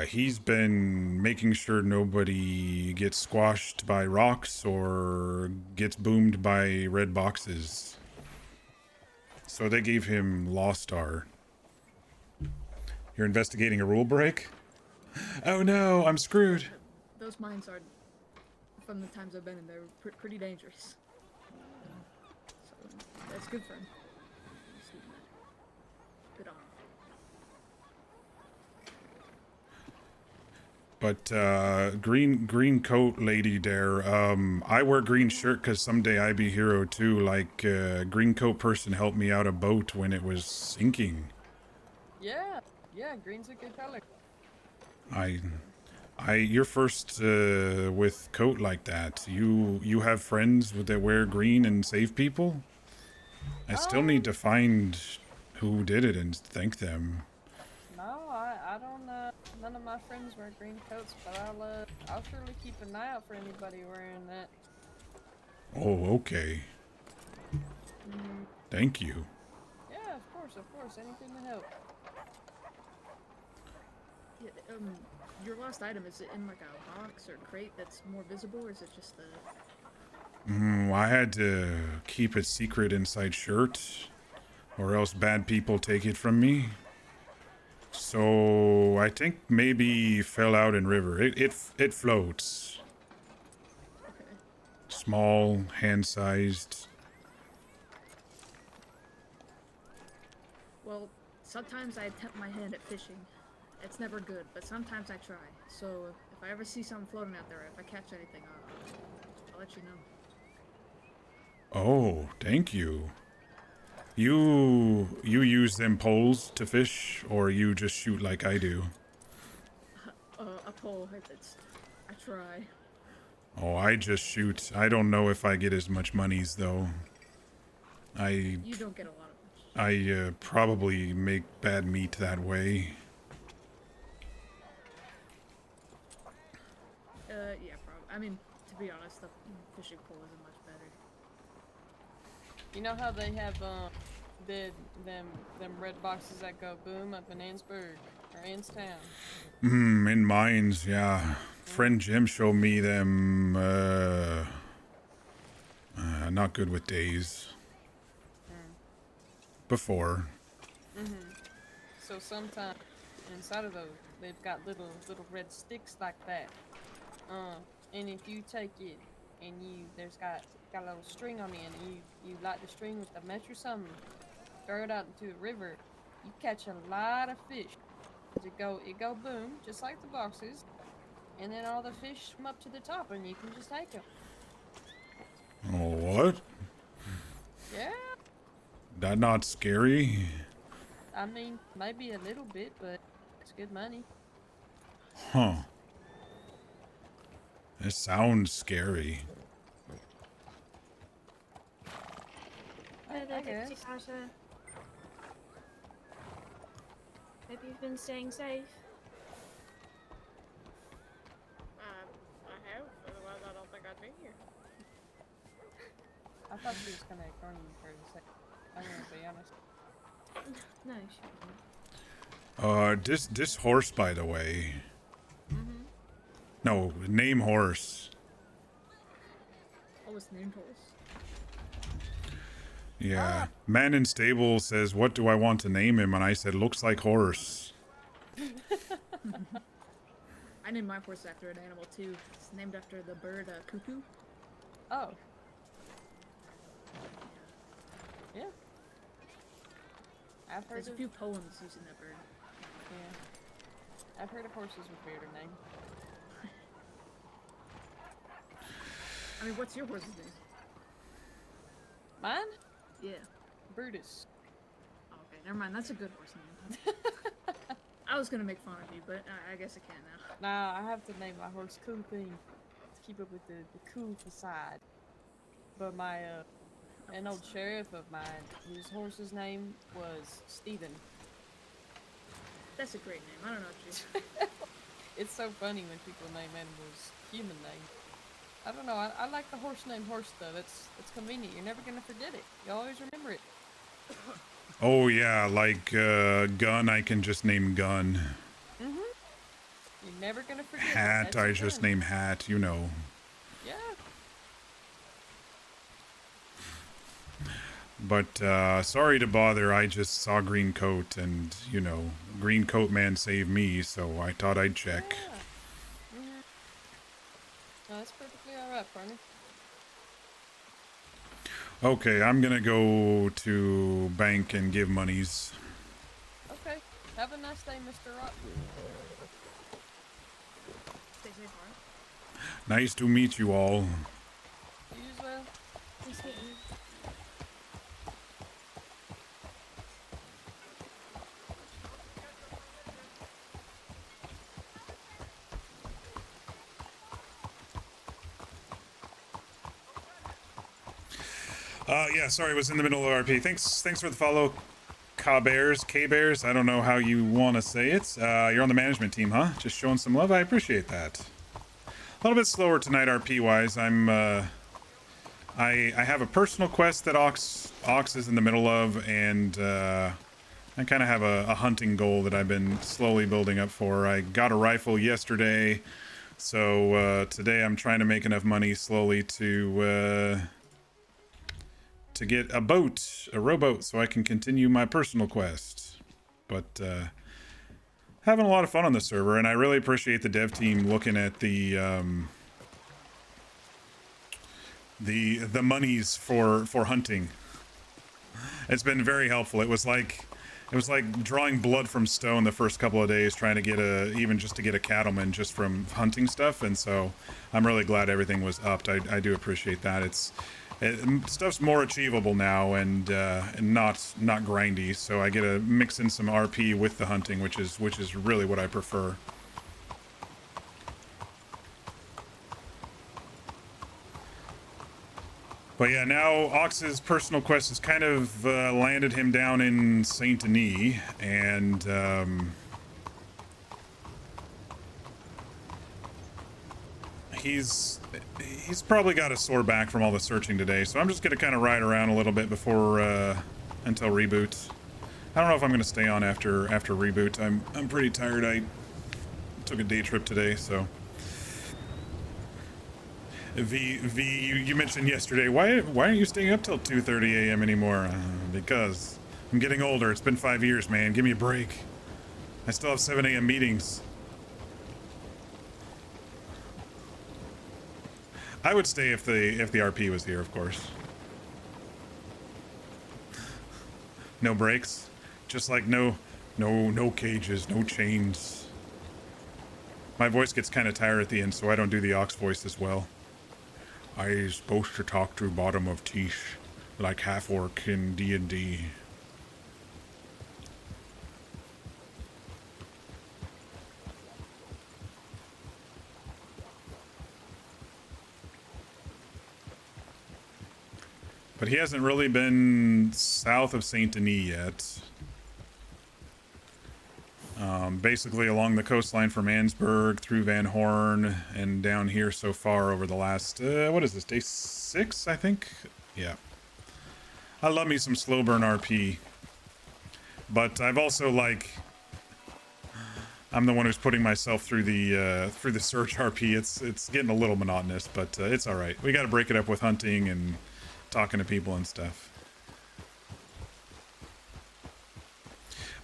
He's been making sure nobody gets squashed by rocks or gets boomed by red boxes. So they gave him Law Star. You're investigating a rule break? Oh no, I'm screwed. Those mines are, from the times I've been in, they're pretty dangerous. So that's good for him. Good on him. But green coat lady there, I wear green shirt because someday I be hero too. Like green coat person helped me out a boat when it was sinking. Yeah, green's a good color. You're first with coat like that. You have friends that wear green and save people? I still need to find who did it and thank them. No, I don't. None of my friends wear green coats, but I'll surely keep an eye out for anybody wearing that. Oh, okay. Thank you. Yeah, of course, anything to help. Yeah, your lost item, is it in like a box or crate that's more visible, or is it just the... I had to keep it secret inside shirt, or else bad people take it from me. So I think maybe fell out in river. It floats. Okay. Small, hand-sized. Well, sometimes I attempt my hand at fishing. It's never good, but sometimes I try. So if I ever see something floating out there, if I catch anything, I'll let you know. Oh, thank you. You use them poles to fish, or you just shoot like I do? A pole. I try. Oh, I just shoot. I don't know if I get as much monies though. You don't get a lot of I probably make bad meat that way. Yeah, probably. I mean, to be honest, the fishing pole isn't much better. You know how they have them red boxes that go boom up in Annsburg or Annstown? In mines, yeah. Friend Jim showed me them. Not good with days. Before. So sometimes inside of those, they've got little red sticks like that. And if you take it and there's got a little string on the end, and you light the string with a match or something, throw it out into the river, you catch a lot of fish. It go boom, just like the boxes, and then all the fish swim up to the top, and you can just take them. Oh, what? Yeah. That not scary? I mean, maybe a little bit, but it's good money. Huh. It sounds scary. I guess. Hope you've been staying safe. I have, otherwise I don't think I'd be here. I thought she was gonna ignore me for a second. I'm gonna be honest. No, she wouldn't. This horse, by the way. No, name horse. Oh, it's named horse. Yeah. Man in stable says, "What do I want to name him?" And I said, "Looks like horse." I named my horse after an animal too. It's named after the bird cuckoo. Oh. Yeah. I've heard There's a few poems using that bird. Yeah. I've heard of horses with weirder names. I mean, what's your horse's name? Mine? Yeah. Brutus. Oh, okay, never mind. That's a good horse name. I was gonna make fun of you, but I guess I can't now. Nah, I have to name my horse Cool Thing to keep up with the cool facade. But my, an old sheriff of mine, his horse's name was Stephen. That's a great name. I don't know what you... It's so funny when people name animals human names. I don't know, I like the horse named Horse though. It's convenient. You're never gonna forget it. You always remember it. Oh yeah, like Gun, I can just name Gun. never gonna forget it. Hat, That's I your just gun. name Hat, you know. Yeah. But sorry to bother, I just saw Green Coat and, you know, Green Coat Man saved me, so I thought I'd check. Yeah. Mm-hmm. No, that's perfectly alright, partner. Okay, I'm gonna go to bank and give monies. Okay. Have a nice day, Mr. Rock. Stay safe, alright? Nice to meet you all. You as well. Nice meeting you. Yeah, sorry, I was in the middle of RP. Thanks for the follow, K-Bears. I don't know how you want to say it. You're on the management team, huh? Just showing some love. I appreciate that. A little bit slower tonight RP-wise. I have a personal quest that Ox is in the middle of, and I kind of have a hunting goal that I've been slowly building up for. I got a rifle yesterday, so today I'm trying to make enough money slowly to get a rowboat, so I can continue my personal quest. But having a lot of fun on the server, and I really appreciate the dev team looking at the monies for hunting. It's been very helpful. It was like drawing blood from stone the first couple of days trying to get even just to get a cattleman just from hunting stuff, and so I'm really glad everything was upped. I do appreciate that. Stuff's more achievable now and not grindy, so I get to mix in some RP with the hunting, which is really what I prefer. But yeah, now Ox's personal quest has kind of landed him down in Saint Denis, and he's probably got a sore back from all the searching today, so I'm just gonna kind of ride around a little bit before until reboot. I don't know if I'm gonna stay on after reboot. I'm pretty tired. I took a day trip today, so. V, you mentioned yesterday, why aren't you staying up till 2:30 a.m. anymore? Because I'm getting older. It's been 5 years, man. Give me a break. I still have 7 a.m. meetings. I would stay if the RP was here, of course. No breaks, just like no cages, no chains. My voice gets kind of tired at the end, so I don't do the Ox voice as well. I supposed to talk to bottom of teeth, like half-orc in D&D. But he hasn't really been south of Saint Denis yet. Basically along the coastline from Annesburg through Van Horn and down here so far over the last, what is this, day 6, I think? Yeah. I love me some slow burn RP. But I've also, like, I'm the one who's putting myself through the search RP. It's getting a little monotonous, but it's all right. We got to break it up with hunting and talking to people and stuff.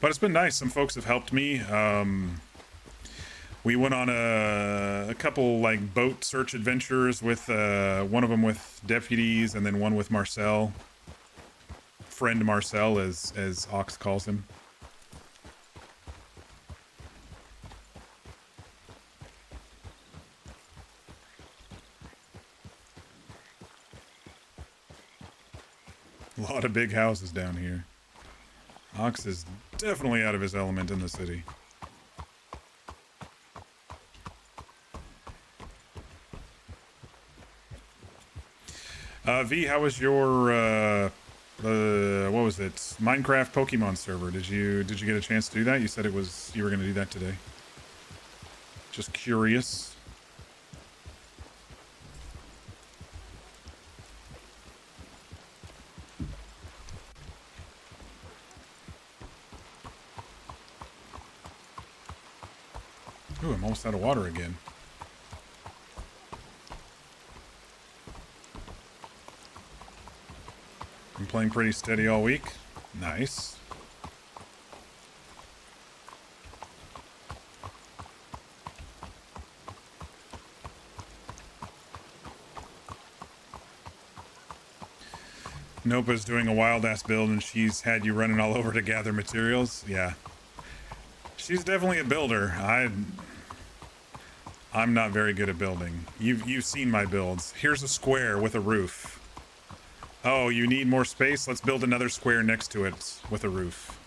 But it's been nice. Some folks have helped me. We went on a couple like boat search adventures with one of them with deputies and then one with Marcel. Friend Marcel, as Ox calls him. A lot of big houses down here. Ox is definitely out of his element in the city. V, how was your what was it? Minecraft Pokemon server. Did you get a chance to do that? You said you were going to do that today. Just curious. Ooh, I'm almost out of water again. I'm playing pretty steady all week. Nice. Nopa's doing a wild ass build and she's had you running all over to gather materials. Yeah. She's definitely a builder. I'm not very good at building. You've seen my builds. Here's a square with a roof. Oh, you need more space? Let's build another square next to it with a roof.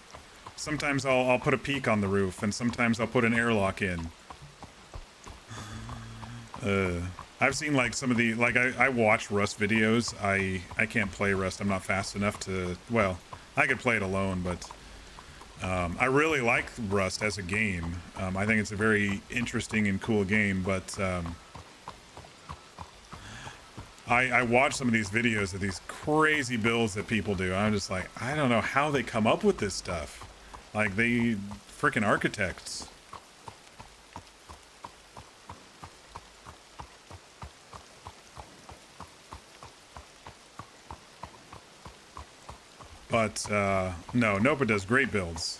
Sometimes I'll put a peak on the roof, and sometimes I'll put an airlock in. I've seen like some of the, like I watch Rust videos. I can't play Rust. I'm not fast enough to, well, I could play it alone, but I really like Rust as a game. I think it's a very interesting and cool game, but I watch some of these videos of these crazy builds that people do. I'm just like, I don't know how they come up with this stuff. Like, they freaking architects. But no, Nopa does great builds.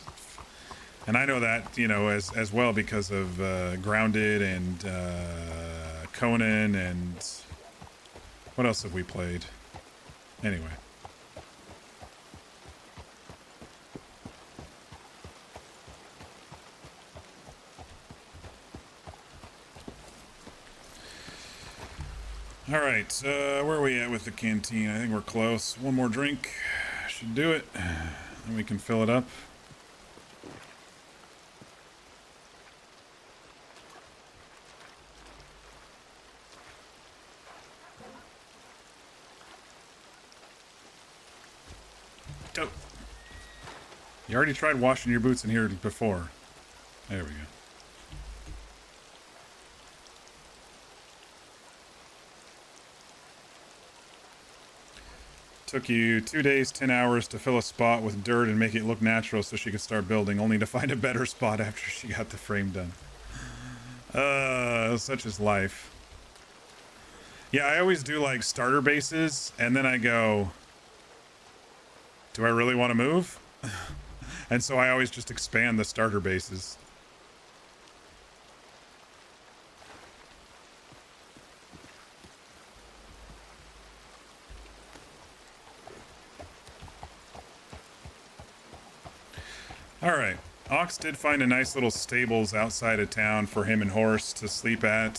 And I know that, you know, as well because of Grounded and Conan and what else have we played? Anyway. All right, where are we at with the canteen? I think we're close. One more drink should do it. And we can fill it up. Dope. You already tried washing your boots in here before. There we go. Took you 2 days, 10 hours to fill a spot with dirt and make it look natural so she could start building, only to find a better spot after she got the frame done. Such is life. Yeah, I always do like starter bases, and then I go, do I really want to move? And so I always just expand the starter bases. All right. Ox did find a nice little stables outside of town for him and Horse to sleep at.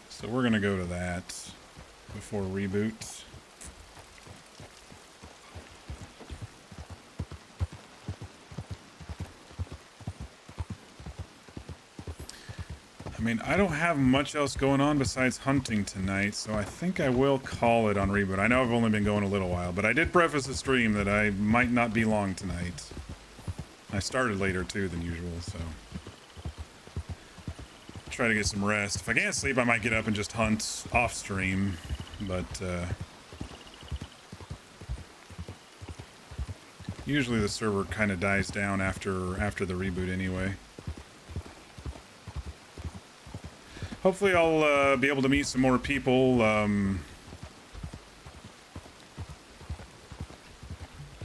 So we're going to go to that before reboot. I mean, I don't have much else going on besides hunting tonight, so I think I will call it on reboot. I know I've only been going a little while, but I did preface the stream that I might not be long tonight. I started later, too, than usual, so... try to get some rest. If I can't sleep, I might get up and just hunt off-stream, but, usually the server kind of dies down after the reboot anyway. Hopefully I'll be able to meet some more people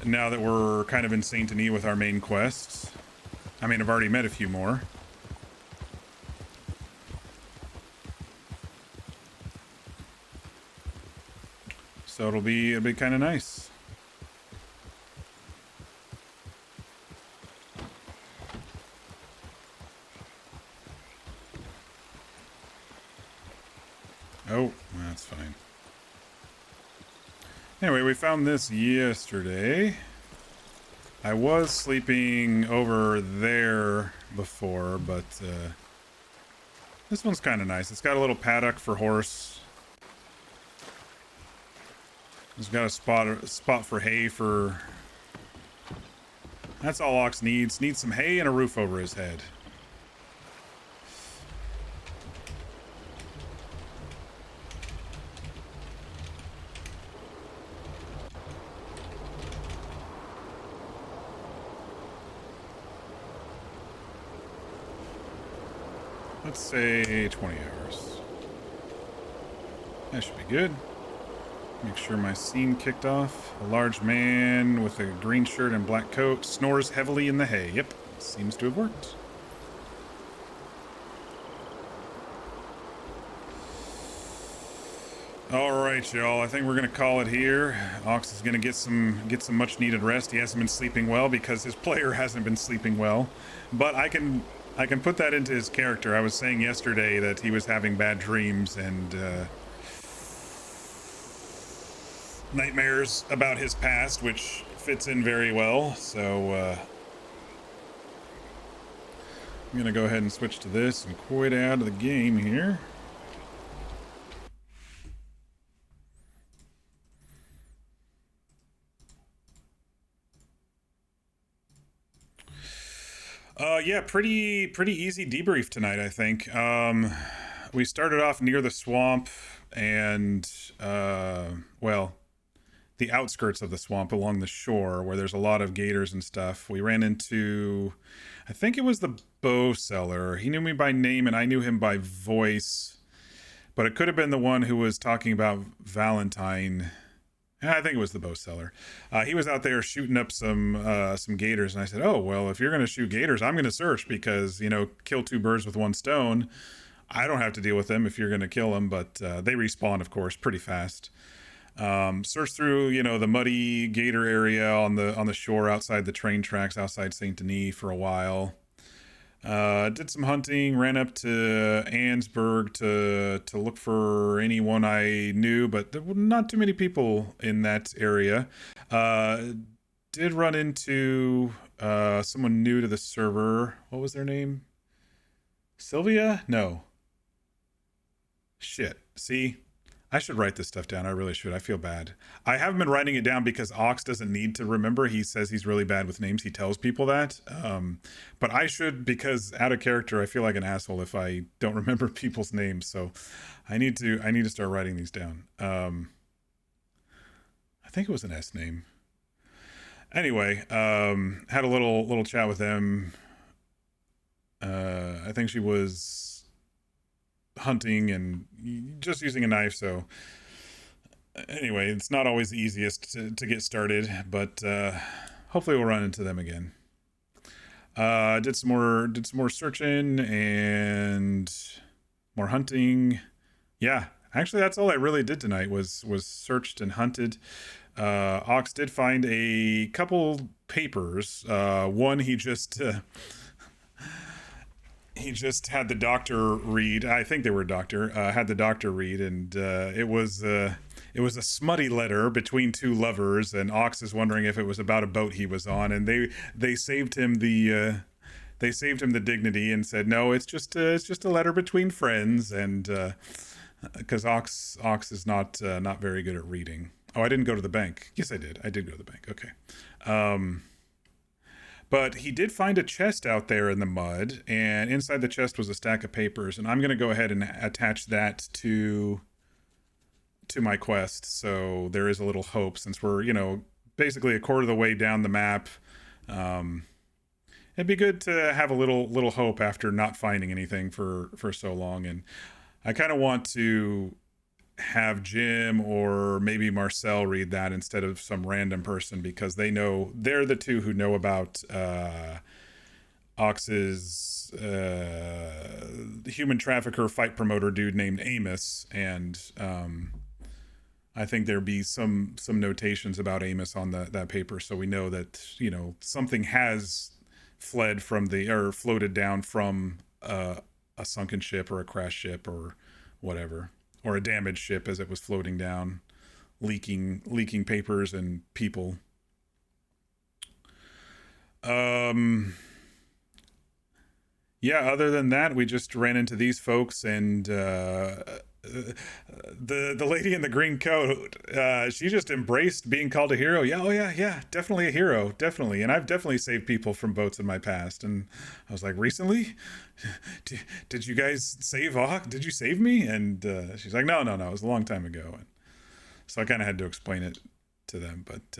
now that we're kind of in Saint Denis with our main quests. I mean, I've already met a few more. So it'll be kind of nice. Oh, that's fine. Anyway, we found this yesterday. I was sleeping over there before, but this one's kind of nice. It's got a little paddock for horse. It's got a spot for hay for... That's all Ox needs. Needs some hay and a roof over his head. Let's say 20 hours. That should be good. Make sure my scene kicked off. A large man with a green shirt and black coat snores heavily in the hay. Yep, seems to have worked. All right, y'all. I think we're gonna call it here. Ox is gonna get some much needed rest. He hasn't been sleeping well because his player hasn't been sleeping well. But I can put that into his character. I was saying yesterday that he was having bad dreams and nightmares about his past, which fits in very well. So I'm gonna go ahead and switch to this and quit out of the game here. Yeah, pretty easy debrief tonight, I think. We started off near the swamp and, well, the outskirts of the swamp along the shore where there's a lot of gators and stuff. We ran into, I think it was the bow seller. He knew me by name and I knew him by voice, but it could have been the one who was talking about Valentine. I think it was the bow seller. He was out there shooting up some gators, and I said, "Oh well, if you're going to shoot gators, I'm going to search because kill two birds with one stone. I don't have to deal with them if you're going to kill them, but they respawn, of course, pretty fast." Search through the muddy gator area on the shore outside the train tracks outside Saint Denis for a while. Did some hunting, ran up to Ansburg to look for anyone I knew, but there were not too many people in that area. Did run into someone new to the server. What was their name? Sylvia? No. Shit. See? I should write this stuff down. I really should. I feel bad. I haven't been writing it down because Ox doesn't need to remember. He says he's really bad with names. He tells people that. But I should, because out of character, I feel like an asshole if I don't remember people's names. So I need to start writing these down. I think it was an S name. Anyway, had a little chat with them. I think she was hunting and just using a knife, so anyway, it's not always the easiest to get started, but hopefully we'll run into them again. Did some more searching and more hunting. Yeah, actually that's all I really did tonight was searched and hunted. Ox did find a couple papers. One he just had the doctor read. I think they were a doctor. Had the doctor read, and it was a smutty letter between two lovers. And Ox is wondering if it was about a boat he was on, and they saved him the dignity and said no, it's just a letter between friends. And because Ox is not very good at reading. Oh, I didn't go to the bank. Yes, I did. I did go to the bank. Okay. But he did find a chest out there in the mud, and inside the chest was a stack of papers, and I'm going to go ahead and attach that to my quest, so there is a little hope, since we're, basically a quarter of the way down the map. It'd be good to have a little hope after not finding anything for so long, and I kind of want to have Jim or maybe Marcel read that instead of some random person, because they're the two who know about Ox's human trafficker fight promoter dude named Amos, and I think there'd be some notations about Amos on that paper, so we know that something has fled from or floated down from a sunken ship or a crashed ship or whatever. Or a damaged ship as it was floating down, leaking papers and people. Yeah, other than that, we just ran into these folks, and the lady in the green coat, she just embraced being called a hero. Yeah, oh yeah, definitely a hero, definitely. And I've definitely saved people from boats in my past. And I was like, recently? Did you guys save Ox? Did you save me? And she's like, no, it was a long time ago. And so I kind of had to explain it to them, but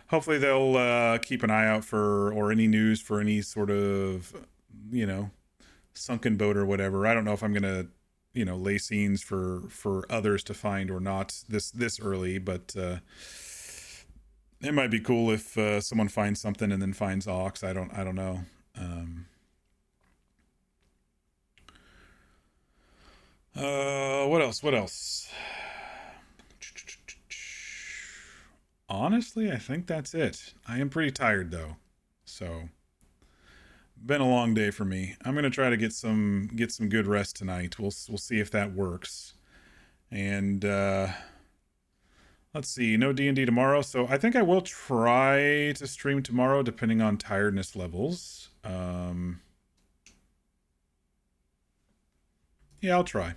hopefully they'll keep an eye out for, or any news for any sort of, sunken boat or whatever. I don't know if I'm gonna, lay scenes for others to find or not this early, but it might be cool if someone finds something and then finds Ox. I don't know. What else? What else? Honestly, I think that's it. I am pretty tired though, so been a long day for me. I'm gonna try to get some good rest tonight. We'll see if that works. And let's see, no D&D tomorrow, so I think I will try to stream tomorrow, depending on tiredness levels. Yeah, I'll try.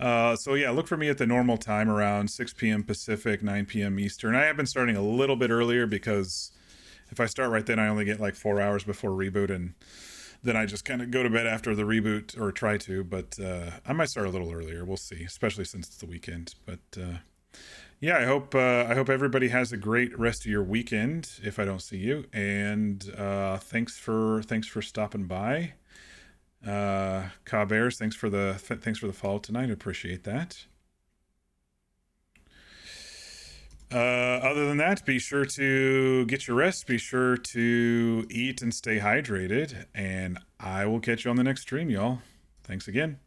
So yeah, look for me at the normal time around 6 p.m. Pacific, 9 p.m. Eastern. I have been starting a little bit earlier because if I start right then, I only get like 4 hours before reboot, and then I just kind of go to bed after the reboot, or try to. But I might start a little earlier. We'll see, especially since it's the weekend. But yeah, I hope everybody has a great rest of your weekend. If I don't see you, and thanks for stopping by. Ka Bears, thanks for the follow tonight. I appreciate that. Other than that, be sure to get your rest. Be sure to eat and stay hydrated. And I will catch you on the next stream, y'all. Thanks again.